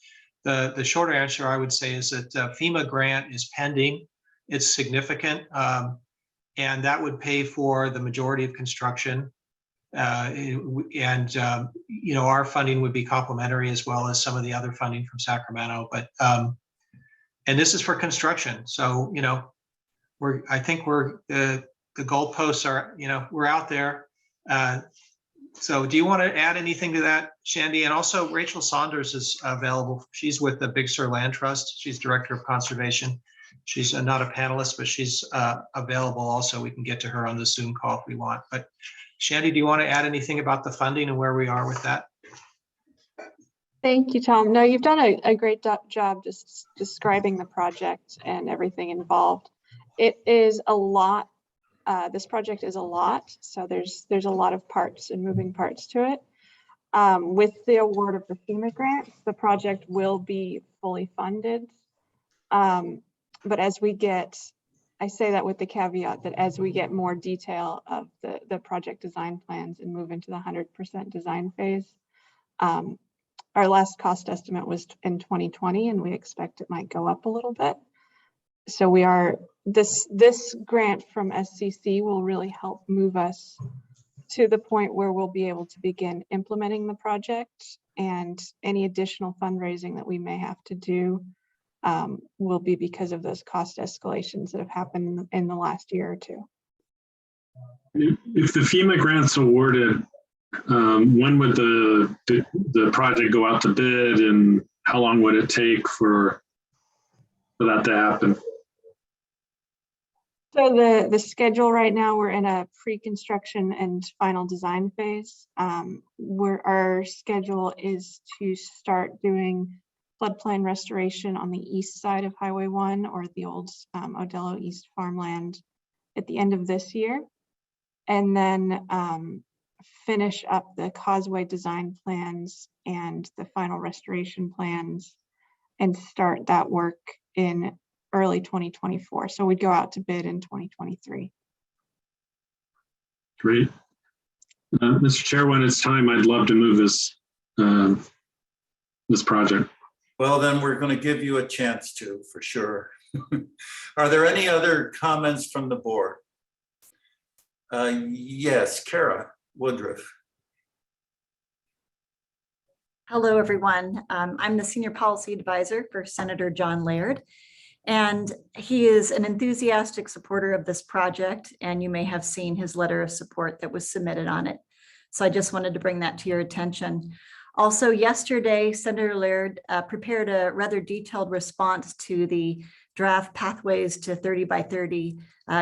the shorter answer I would say is that FEMA grant is pending. It's significant, and that would pay for the majority of construction. Our funding would be complementary, as well as some of the other funding from Sacramento. But and this is for construction, so I think we're the goalposts are, we're out there. So do you want to add anything to that, Shandy? And also Rachel Saunders is available. She's with the Big Sur Land Trust. She's Director of Conservation. She's not a panelist, but she's available also. We can get to her on the Zoom call if we want. But Shandy, do you want to add anything about the funding and where we are with that? Thank you, Tom. No, you've done a great job just describing the project and everything involved. It is a lot. This project is a lot, so there's a lot of parts and moving parts to it. With the award of the FEMA grant, the project will be fully funded. But as we get, I say that with the caveat that as we get more detail of the project design plans and move into the 100% design phase, our last cost estimate was in 2020, and we expect it might go up a little bit. So we are, this grant from SCC will really help move us to the point where we'll be able to begin implementing the project, and any additional fundraising that we may have to do will be because of those cost escalations that have happened in the last year or two. If the FEMA grant's awarded, when would the project go out to bid, and how long would it take for that to happen? So the schedule right now, we're in a pre-construction and final design phase. Where our schedule is to start doing floodplain restoration on the east side of Highway 1, or the old Odello East farmland, at the end of this year, and then finish up the causeway design plans and the final restoration plans and start that work in early 2024. So we'd go out to bid in 2023. Great. Mr. Chair, when it's time, I'd love to move this project. Well, then we're going to give you a chance to, for sure. Are there any other comments from the board? Yes, Kara Woodruff. Hello, everyone. I'm the Senior Policy Advisor for Senator John Laird, and he is an enthusiastic supporter of this project, and you may have seen his letter of support that was submitted on it. So I just wanted to bring that to your attention. Also, yesterday, Senator Laird prepared a rather detailed response to the draft Pathways to 30 by 30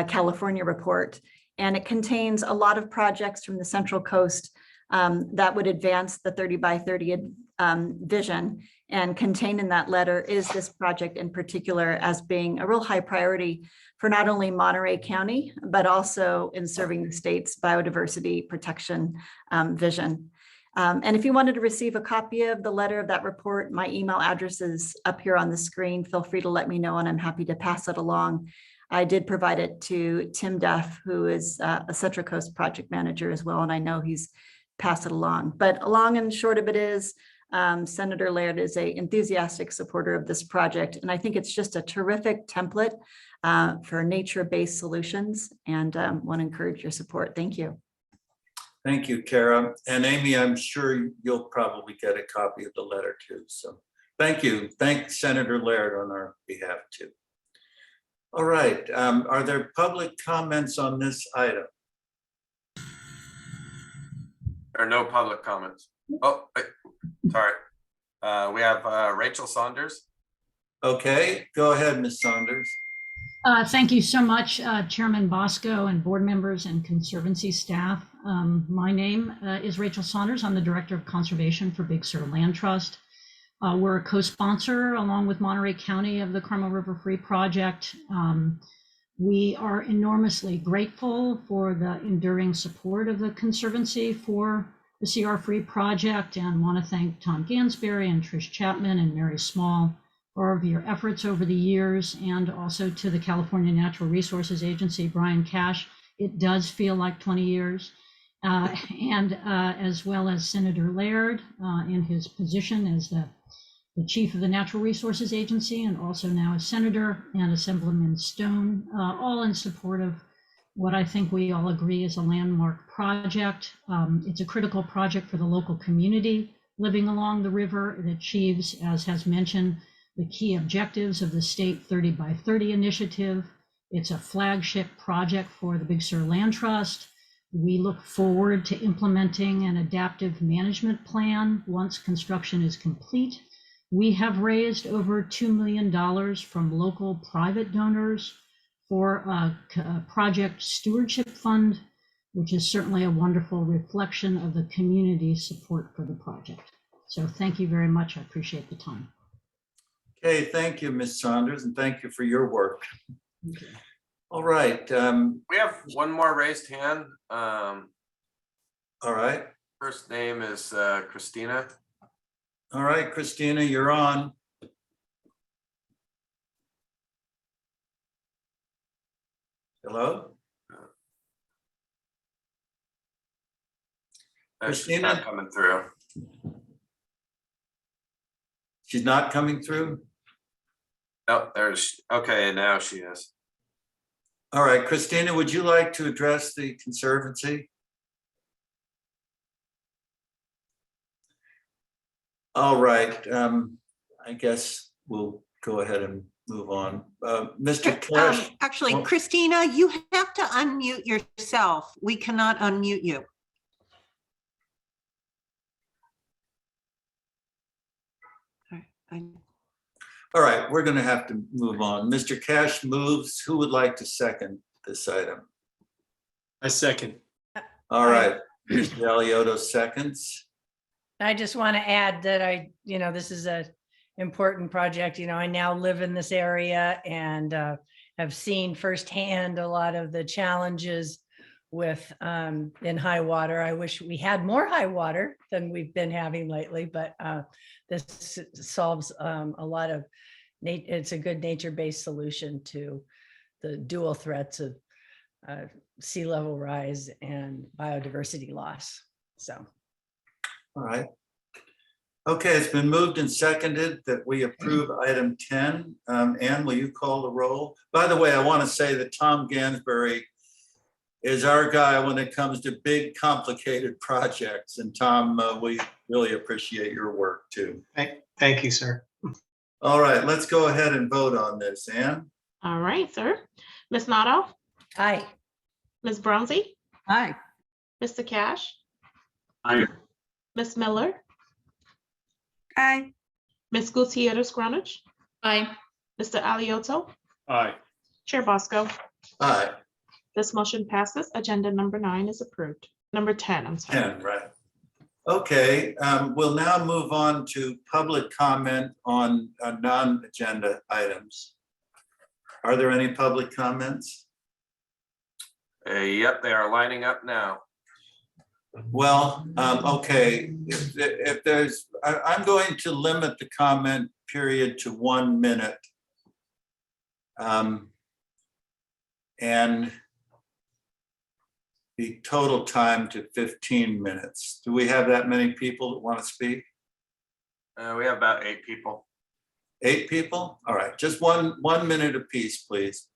California report, and it contains a lot of projects from the Central Coast that would advance the 30 by 30 vision. And contained in that letter is this project in particular as being a real high priority for not only Monterey County, but also in serving the state's biodiversity protection vision. And if you wanted to receive a copy of the letter of that report, my email address is up here on the screen. Feel free to let me know, and I'm happy to pass it along. I did provide it to Tim Duff, who is a Central Coast project manager as well, and I know he's passed it along. But long and short of it is, Senator Laird is an enthusiastic supporter of this project, and I think it's just a terrific template for nature-based solutions, and want to encourage your support. Thank you. Thank you, Kara. And Amy, I'm sure you'll probably get a copy of the letter too. So thank you. Thank Senator Laird on our behalf too. All right. Are there public comments on this item? There are no public comments. Oh, wait, sorry. We have Rachel Saunders. Okay, go ahead, Ms. Saunders. Thank you so much, Chairman Bosco and board members and Conservancy staff. My name is Rachel Saunders. I'm the Director of Conservation for Big Sur Land Trust. We're a co-sponsor along with Monterey County of the Carmel River Free Project. We are enormously grateful for the enduring support of the Conservancy for the CR Free Project, and want to thank Tom Gansberry and Trish Chapman and Mary Small for all of your efforts over the years, and also to the California Natural Resources Agency, Brian Cash. It does feel like 20 years. And as well as Senator Laird in his position as the chief of the Natural Resources Agency, and also now a senator, and Assemblyman Stone, all in support of what I think we all agree is a landmark project. It's a critical project for the local community living along the river. It achieves, as has mentioned, the key objectives of the state 30 by 30 initiative. It's a flagship project for the Big Sur Land Trust. We look forward to implementing an adaptive management plan once construction is complete. We have raised over $2 million from local private donors for a project stewardship fund, which is certainly a wonderful reflection of the community's support for the project. So thank you very much. I appreciate the time. Okay, thank you, Ms. Saunders, and thank you for your work. All right. We have one more raised hand. All right. First name is Christina. All right, Christina, you're on. Hello? She's not coming through. She's not coming through? Oh, there's, okay, now she is. All right, Christina, would you like to address the Conservancy? All right, I guess we'll go ahead and move on. Mr. Cash. Actually, Christina, you have to unmute yourself. We cannot unmute you. All right, we're going to have to move on. Mr. Cash moves. Who would like to second this item? I second. All right, Mr. Aliotto seconds. I just want to add that this is a important project. I now live in this area and have seen firsthand a lot of the challenges with in high water. I wish we had more high water than we've been having lately, but this solves a lot of, it's a good nature-based solution to the dual threats of sea level rise and biodiversity loss. So. All right. Okay, it's been moved and seconded that we approve item 10. Ann, will you call the roll? By the way, I want to say that Tom Gansberry is our guy when it comes to big, complicated projects. And Tom, we really appreciate your work too. Thank you, sir. All right, let's go ahead and vote on this, Ann. All right, sir. Ms. Noto? Aye. Ms. Bronzy? Aye. Mr. Cash? Aye. Ms. Miller? Aye. Ms. Gutierrez Greenwich? Aye. Mr. Aliotto? Aye. Chair Bosco? Aye. This motion passes. Agenda number 9 is approved. Number 10, I'm sorry. 10, right. Okay, we'll now move on to public comment on non-agenda items. Are there any public comments? Yep, they are lining up now. Well, okay, if there's, I'm going to limit the comment period to 1 minute. And the total time to 15 minutes. Do we have that many people that want to speak? We have about 8 people. 8 people? All right, just one minute apiece, please.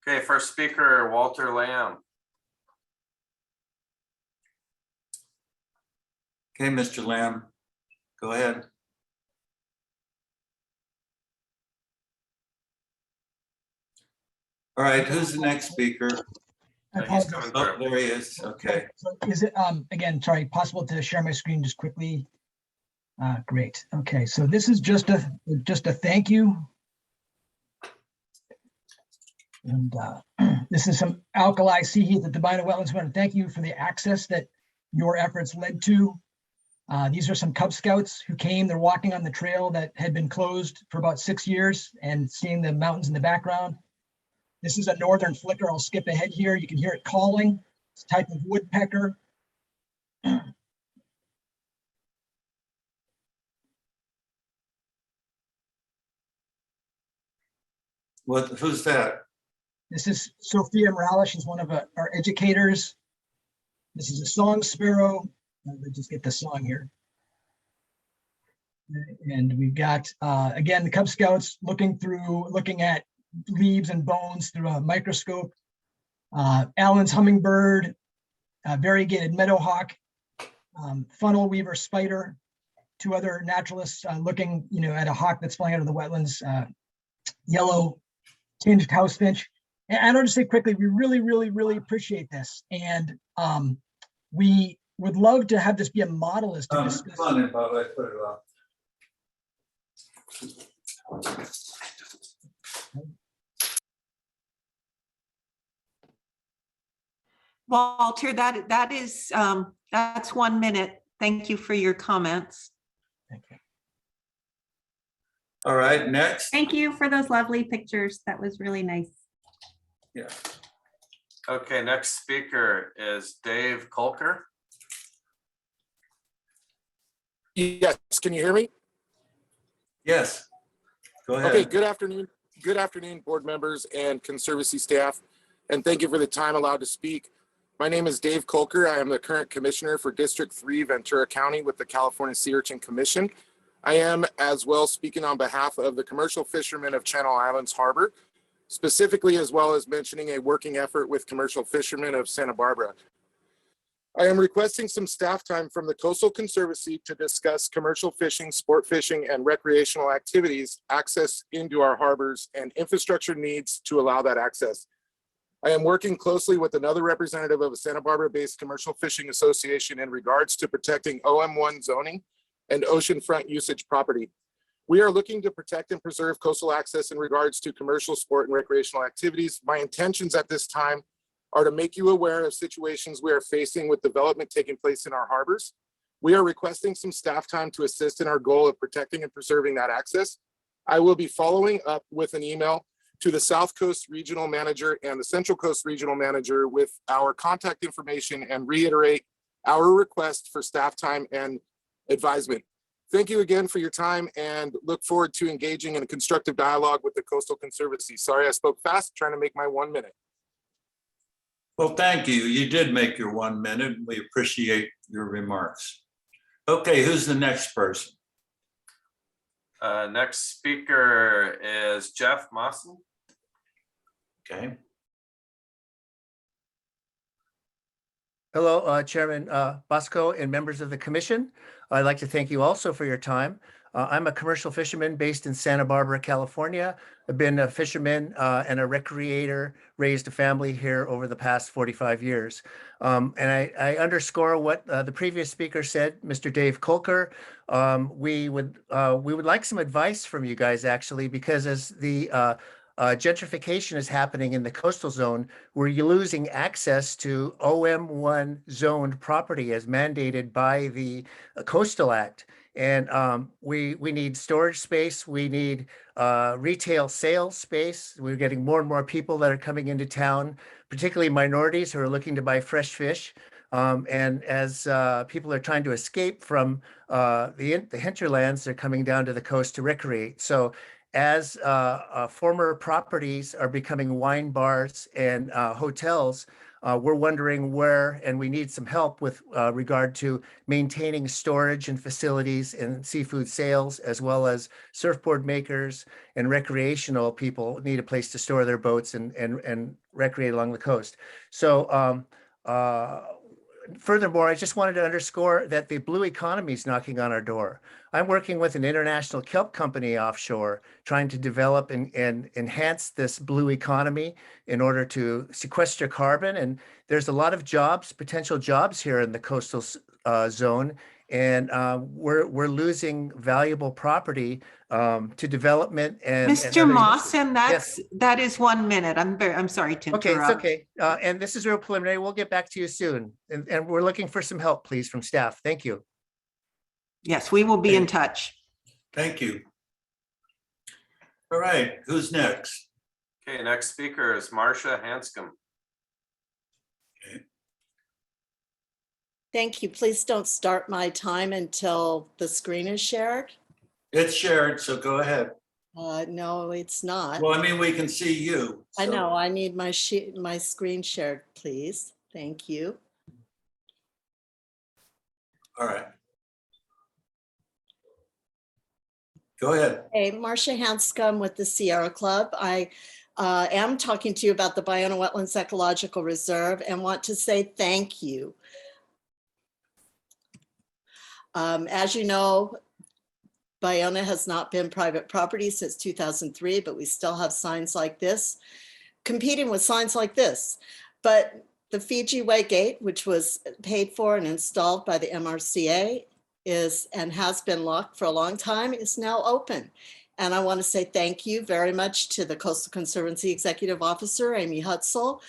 Okay, first speaker, Walter Lamb. Okay, Mr. Lamb, go ahead. All right, who's the next speaker? He's coming Oh, through. there he is. Okay. So is it, again, sorry, possible to share my screen just quickly? Great. Okay, so this is just a thank you. And this is some alkali sea heat that the Bina Wetlands want to thank you for the access that your efforts led to. These are some Cub Scouts who came, they're walking on the trail that had been closed for about 6 years and seeing the mountains in the background. This is a northern flicker. I'll skip ahead here. You can hear it calling. It's a type of woodpecker. Who's that? This is Sophia Morales. She's one of our educators. This is a song sparrow. Let's just get the song here. And we've got, again, the Cub Scouts looking at leaves and bones through a microscope. Allen's hummingbird, variegated meadowhawk, funnel weaver spider, 2 other naturalists looking, at a hawk that's flying out of the wetlands, yellow Tinged House Finch. And I want to say quickly, we really, really, really appreciate this. And we would love to have this be a model as to discuss. Come on in, Bob, I put it up. Walter, that's 1 minute. Thank you for your comments. Thank you. All right, next. Thank you for those lovely pictures. That was really nice. Yeah. Okay, next speaker is Dave Kolker. Yes, can you hear me? Yes, go ahead. Okay, good afternoon. Good afternoon, board members and Conservancy staff, and thank you for the time allowed to speak. My name is Dave Kolker. I am the current commissioner for District 3, Ventura County with the California Sea Urchin Commission. I am as well speaking on behalf of the commercial fishermen of Channel Islands Harbor, specifically as well as mentioning a working effort with commercial fishermen of Santa Barbara. I am requesting some staff time from the Coastal Conservancy to discuss commercial fishing, sport fishing, and recreational activities, access into our harbors, and infrastructure needs to allow that access. I am working closely with another representative of a Santa Barbara-based commercial fishing association in regards to protecting OM1 zoning and oceanfront usage property. We are looking to protect and preserve coastal access in regards to commercial, sport, and recreational activities. My intentions at this time are to make you aware of situations we are facing with development taking place in our harbors. We are requesting some staff time to assist in our goal of protecting and preserving that access. I will be following up with an email to the South Coast Regional Manager and the Central Coast Regional Manager with our contact information and reiterate our request for staff time and advisement. Thank you again for your time and look forward to engaging in a constructive dialogue with the Coastal Conservancy. Sorry I spoke fast, trying to make my 1 minute. Well, thank you. You did make your 1 minute. We appreciate your remarks. Okay, who's the next person? Next speaker is Jeff Mawson. Okay. Hello, Chairman Bosco and members of the commission. I'd like to thank you also for your time. I'm a commercial fisherman based in Santa Barbara, California. I've been a fisherman and a recreator, raised a family here over the past 45 years. And I underscore what the previous speaker said, Mr. Dave Kolker. We would like some advice from you guys, actually, because as the gentrification is happening in the coastal zone, we're losing access to OM1 zoned property as mandated by the Coastal Act. And we need storage space. We need retail sales space. We're getting more and more people that are coming into town, particularly minorities who are looking to buy fresh fish. And as people are trying to escape from the hinterlands, they're coming down to the coast to recreate. So as former properties are becoming wine bars and hotels, we're wondering where, and we need some help with regard to maintaining storage and facilities and seafood sales, as well as surfboard makers and recreational people need a place to store their boats and recreate along the coast. So furthermore, I just wanted to underscore that the blue economy is knocking on our door. I'm working with an international kelp company offshore, trying to develop and enhance this blue economy in order to sequester carbon. And there's a lot of jobs, potential jobs here in the coastal zone. And we're losing valuable property to development and Mr. Mawson, Yes. that is 1 minute. I'm sorry to interrupt. Okay, it's okay. And this is real preliminary. We'll get back to you soon. And we're looking for some help, please, from staff. Thank you. Yes, we will be in touch. Thank you. All right, who's next? Okay, next speaker is Marcia Hanscom. Thank you. Please don't start my time until the screen is shared. It's shared, so go ahead. No, it's not. Well, I mean, we can see you. I know. I need my screen shared, please. Thank you. All right. Go ahead. Hey, Marcia Hanscom with the Sierra Club. I am talking to you about the Ballona Wetlands Ecological Reserve and want to say thank you. As you know, Bayona has not been private property since 2003, but we still have signs like this, competing with signs like this. But the Fiji Way Gate, which was paid for and installed by the MRCA, is and has been locked for a long time, is now open. And I want to say thank you very much to the Coastal Conservancy Executive Officer, Amy Hutzel.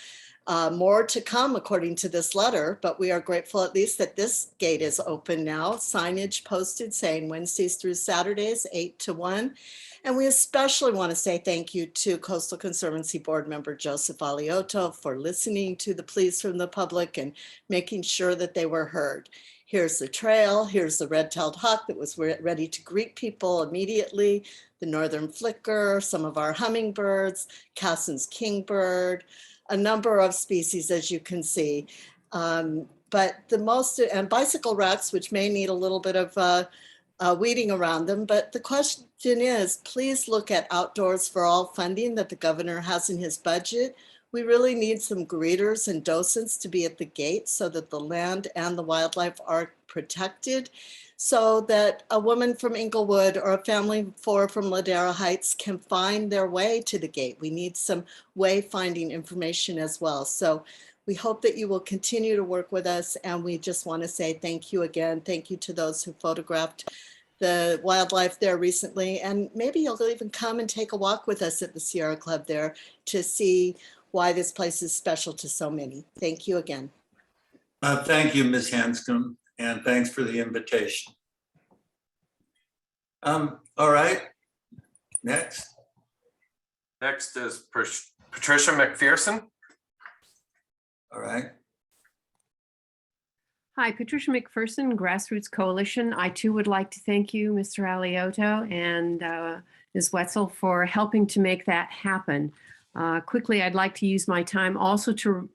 More to come according to this letter, but we are grateful at least that this gate is open now. Signage posted saying Wednesdays through Saturdays, 8 to 1. And we especially want to say thank you to Coastal Conservancy Board Member Joseph Aliotto for listening to the pleas from the public and making sure that they were heard. Here's the trail, here's the red-tailed hawk that was ready to greet people immediately, the northern flicker, some of our hummingbirds, Cassin's kingbird, a number of species, as you can see. But the most, and bicycle rats, which may need a little bit of weeding around them. But the question is, please look at Outdoors for All funding that the governor has in his budget. We really need some greeters and docents to be at the gate so that the land and the wildlife are protected, so that a woman from Inglewood or a family of 4 from Ladera Heights can find their way to the gate. We need some wayfinding information as well. So we hope that you will continue to work with us, and we just want to say thank you again. Thank you to those who photographed the wildlife there recently, and maybe you'll even come and take a walk with us at the Sierra Club there to see why this place is special to so many. Thank you again. Thank you, Ms. Hanscom, and thanks for the invitation. All right, next. Next is Patricia McPherson. All right. Hi, Patricia McPherson, Grassroots Coalition. I too would like to thank you, Mr. Aliotto and Ms. Wetzel, for helping to make that happen. Quickly, I'd like to use my time also to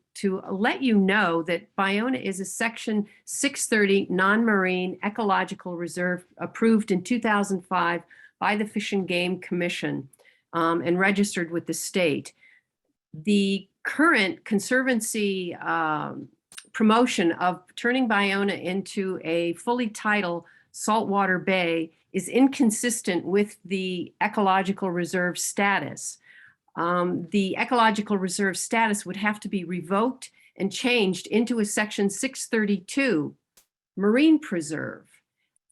let you know that Bayona is a Section 630 non-marine ecological reserve approved in 2005 by the Fish and Game Commission and registered with the state. The current Conservancy promotion of turning Bayona into a fully tidal saltwater bay is inconsistent with the ecological reserve status. The ecological reserve status would have to be revoked and changed into a Section 632 marine preserve,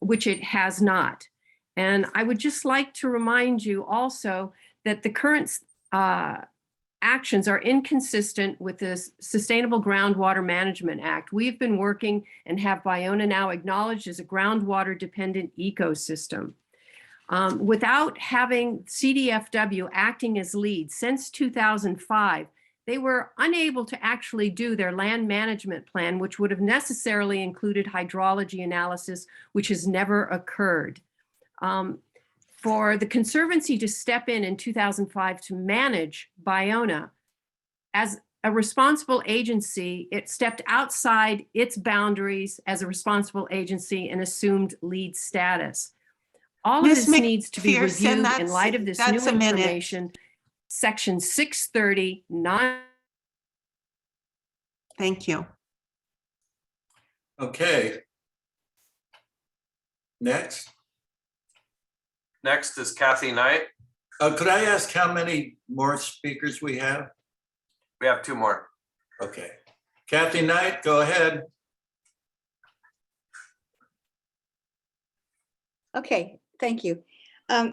which it has not. And I would just like to remind you also that the current actions are inconsistent with the Sustainable Groundwater Management Act. We've been working and have Bayona now acknowledged as a groundwater dependent ecosystem. Without having CDFW acting as lead since 2005, they were unable to actually do their land management plan, which would have necessarily included hydrology analysis, which has never occurred. For the Conservancy to step in 2005 to manage Bayona, as a responsible agency, it stepped outside its boundaries as a responsible agency and assumed lead status. All of this needs to be reviewed in light of this new information. Section 630, Thank you. Okay. Next. Next is Kathy Knight. Could I ask how many more speakers we have? We have 2 more. Okay. Kathy Knight, go ahead. Okay, thank you.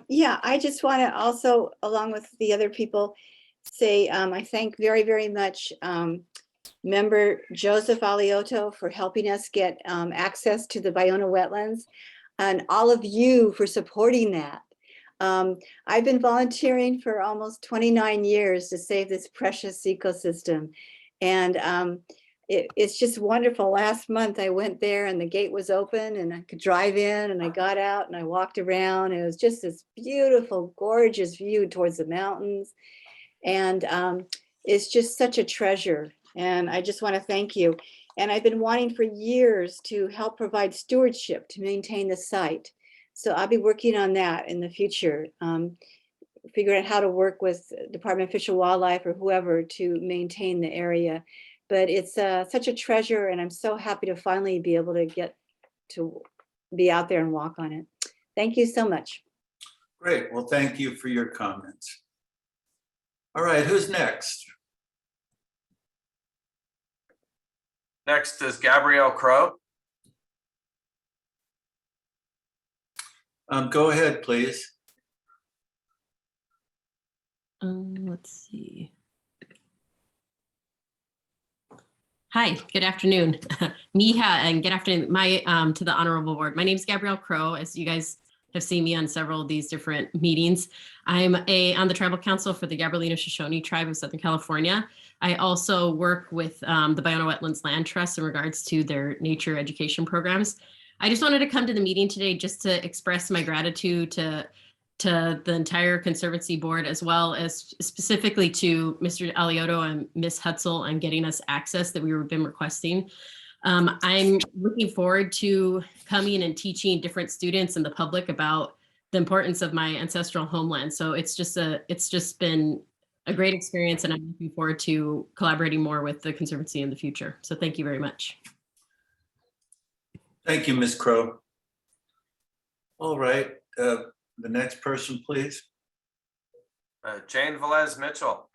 Yeah, I just want to also, along with the other people, say I thank very, very much Member Joseph Aliotto for helping us get access to the Bayona wetlands, and all of you for supporting that. I've been volunteering for almost 29 years to save this precious ecosystem. And it's just wonderful. Last month I went there and the gate was open and I could drive in, and I got out and I walked around. It was just this beautiful, gorgeous view towards the mountains. And it's just such a treasure. And I just want to thank you. And I've been wanting for years to help provide stewardship to maintain the site. So I'll be working on that in the future, figuring out how to work with Department of Fish and Wildlife or whoever to maintain the area. But it's such a treasure, and I'm so happy to finally be able to get to be out there and walk on it. Thank you so much. Great. Well, thank you for your comments. All right, who's next? Next is Gabrielle Crow. Go ahead, please. Let's see. Hi, good afternoon. Miha, and good afternoon to the Honorable Board. My name is Gabrielle Crow. As you guys have seen me on several of these different meetings, I'm on the Tribal Council for the Gabrielino Shoshone Tribe of Southern California. I also work with the Ballona Wetlands Land Trust in regards to their nature education programs. I just wanted to come to the meeting today just to express my gratitude to the entire Conservancy Board, as well as specifically to Mr. Alioto and Ms. Hutzel on getting us access that we've been requesting. I'm looking forward to coming and teaching different students and the public about the importance of my ancestral homeland. So it's just been a great experience, and I'm looking forward to collaborating more with the Conservancy in the future. So thank you very much. Thank you, Ms. Crow. All right, the next person, please. Jane Velez Mitchell.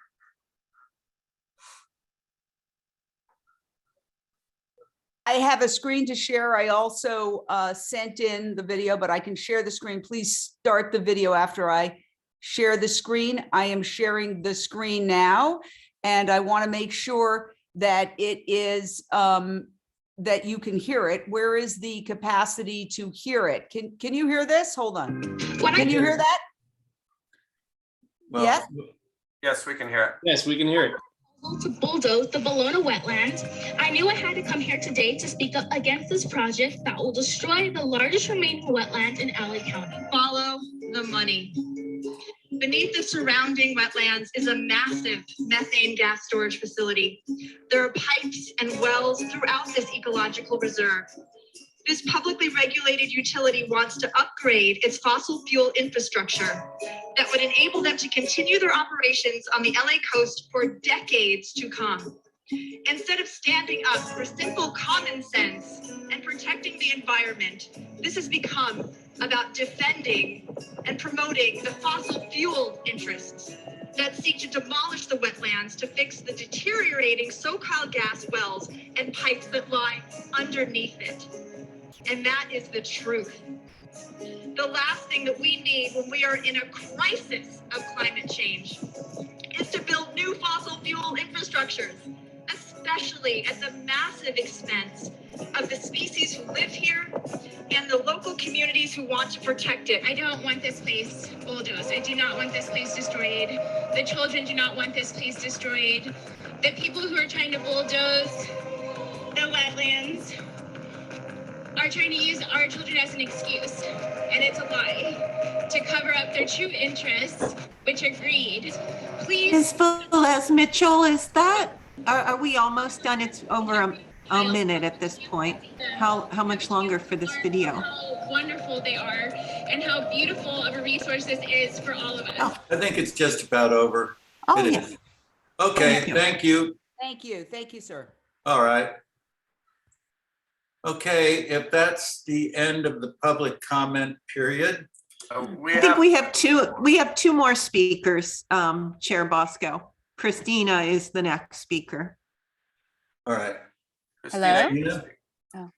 I have a screen to share. I also sent in the video, but I can share the screen. Please start the video after I share the screen. I am sharing the screen now, and I want to make sure that it is that you can hear it. Where is the capacity to hear it? Can you hear this? Hold on. Can you hear that? Well, yes. Yes, we can hear it. Yes, we can hear it. To bulldoze the Ballona wetland, I knew I had to come here today to speak up against this project that will destroy the largest remaining wetland in LA County. Follow the money. Beneath the surrounding wetlands is a massive methane gas storage facility. There are pipes and wells throughout this ecological reserve. This publicly regulated utility wants to upgrade its fossil fuel infrastructure that would enable them to continue their operations on the LA coast for decades to come. Instead of standing up for simple common sense and protecting the environment, this has become about defending and promoting the fossil fuel interests that seek to demolish the wetlands to fix the deteriorating so-called gas wells and pipes that lie underneath it. And that is the truth. The last thing that we need when we are in a crisis of climate change is to build new fossil fuel infrastructures, especially at the massive expense of the species who live here and the local communities who want to protect it. I don't want this place bulldozed. I do not want this place destroyed. The children do not want this place destroyed. The people who are trying to bulldoze the wetlands are trying to use our children as an excuse, and it's a lie, to cover up their true interests, which are greed. Please. Ms. Velez Mitchell, is that, are we almost done? It's over a minute at this point. How much longer for this video? How wonderful they are, and how beautiful of a resource this is for all of us. I think it's just about over. Oh, It yeah. is. Okay, thank you. Thank you. Thank you, sir. All right. Okay, if that's the end of the public comment period. I think we have two more speakers, Chair Bosco. Christina is the next speaker. All right. Hello? Christina? Oh.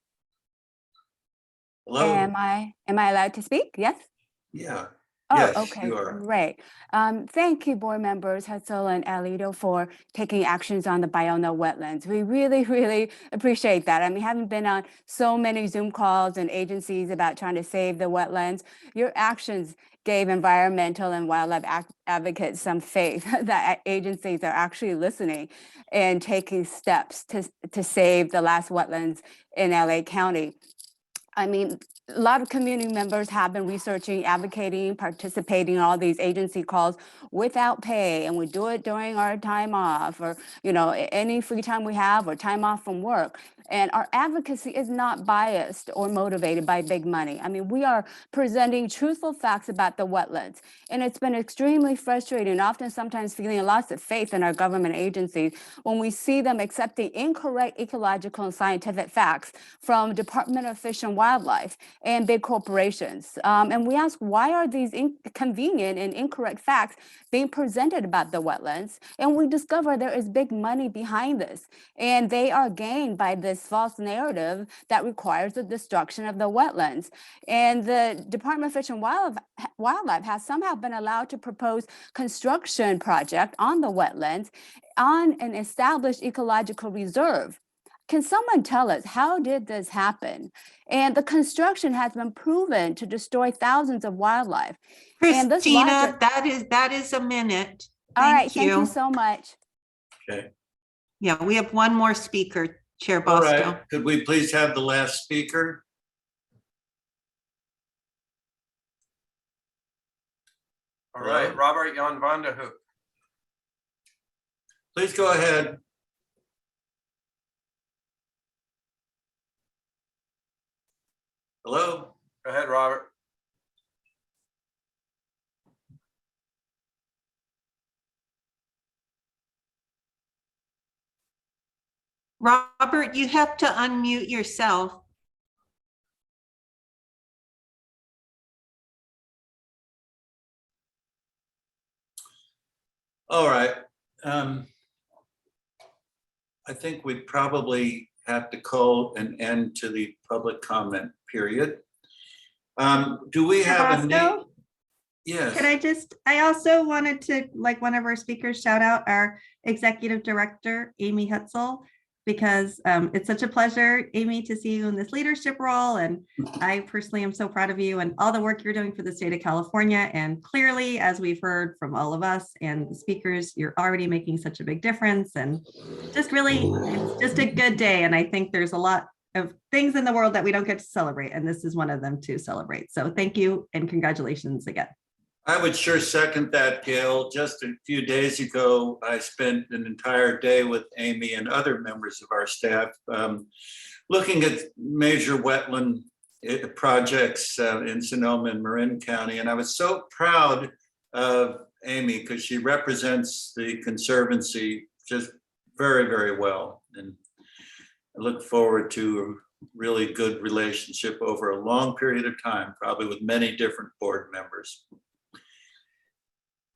Hello? Am I allowed to speak? Yes? Yeah. Oh, Yes, okay, you are. great. Thank you, board members Hutzel and Alito, for taking actions on the Ballona wetlands. We really, really appreciate that. I mean, having been on so many Zoom calls and agencies about trying to save the wetlands, your actions gave environmental and wildlife advocates some faith that agencies are actually listening and taking steps to save the last wetlands in LA County. I mean, a lot of community members have been researching, advocating, participating in all these agency calls without pay, and we do it during our time off, or any free time we have, or time off from work. And our advocacy is not biased or motivated by big money. I mean, we are presenting truthful facts about the wetlands. And it's been extremely frustrating, often sometimes feeling lots of faith in our government agencies when we see them accepting incorrect ecological and scientific facts from Department of Fish and Wildlife and big corporations. And we ask, why are these inconvenient and incorrect facts being presented about the wetlands? And we discover there is big money behind this. And they are gained by this false narrative that requires the destruction of the wetlands. And the Department of Fish and Wildlife has somehow been allowed to propose construction project on the wetlands on an established ecological reserve. Can someone tell us, how did this happen? And the construction has been proven to destroy thousands of wildlife. And this Christina, that is a minute. All right, thank you so much. Okay. Yeah, we have one more speaker, Chair All Bosco. right, could we please have the last speaker? All right, Robert Jan van der Hoek. Please go ahead. Hello? Go ahead, Robert. Robert, you have to unmute yourself. All right. I think we probably have to call an end to the public comment period. Do we have a need? Yes. Could I also wanted to, like one of our speakers, shout out our Executive Director, Amy Hetzel, because it's such a pleasure, Amy, to see you in this leadership role. And I personally am so proud of you and all the work you're doing for the state of California. And clearly, as we've heard from all of us and the speakers, you're already making such a big difference. And just really, it's just a good day. And I think there's a lot of things in the world that we don't get to celebrate. And this is one of them to celebrate. So thank you and congratulations again. I would sure second that, Gail. Just a few days ago, I spent an entire day with Amy and other members of our staff looking at major wetland projects in Sonoma and Marin County. And I was so proud of Amy because she represents the Conservancy just very, very well. And I look forward to a really good relationship over a long period of time, probably with many different board members.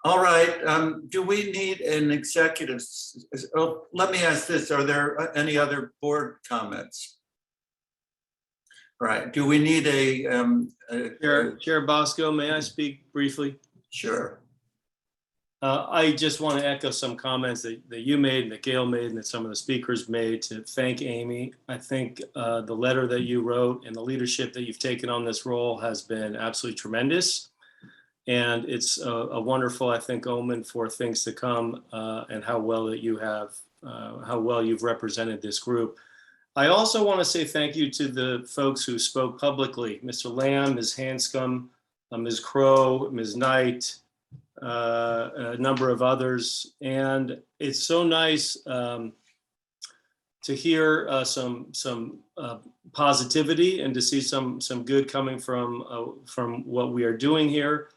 All right, do we need an executive? Oh, let me ask this, are there any other board comments? All right, do we need Chair Bosco, may I speak briefly? Sure. I just want to echo some comments that you made and that Gail made and that some of the speakers made to thank Amy. I think the letter that you wrote and the leadership that you've taken on this role has been absolutely tremendous. And it's a wonderful, I think, omen for things to come and how well that you have, how well you've represented this group. I also want to say thank you to the folks who spoke publicly, Mr. Lamb, Ms. Hanscom, Ms. Crow, Ms. Knight, a number of others. And it's so nice to hear some positivity and to see some good coming from what we are doing here.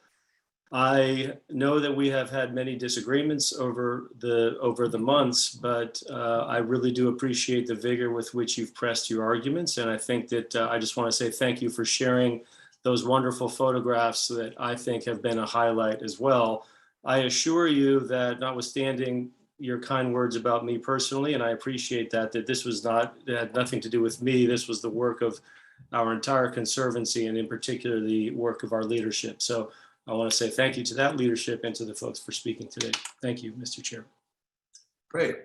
I know that we have had many disagreements over the months, but I really do appreciate the vigor with which you've pressed your arguments. And I think that I just want to say thank you for sharing those wonderful photographs that I think have been a highlight as well. I assure you that notwithstanding your kind words about me personally, and I appreciate that this was it had nothing to do with me. This was the work of our entire Conservancy and in particular the work of our leadership. So I want to say thank you to that leadership and to the folks for speaking today. Thank you, Mr. Chair. Great.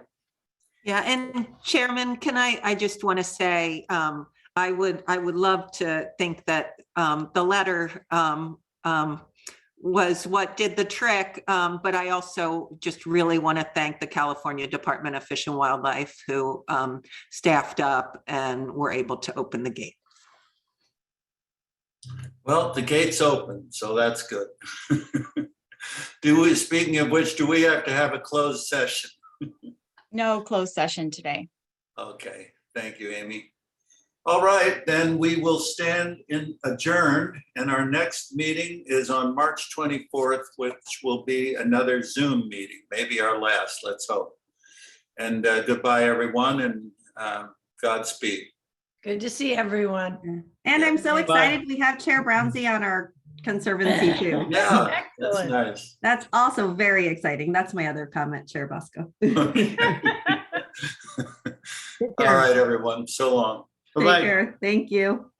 Yeah, and Chairman, I just want to say, I would love to think that the letter was what did the trick, but I also just really want to thank the California Department of Fish and Wildlife who staffed up and were able to open the gate. Well, the gate's open, so that's good. Speaking of which, do we have to have a closed session? No closed session today. Okay, Thank you, Amy. All right, then we will stand in adjourned, and our next meeting is on March 24th, which will be another Zoom meeting, maybe our last, let's hope. And goodbye, everyone, and Godspeed. Good to see everyone. And I'm so Bye. excited we have Chair Brownsy on our Conservancy too. Yeah, that's Excellent. nice. That's also very exciting. That's my other comment, Chair Bosco. All right, everyone, so long. Take care. Thank you.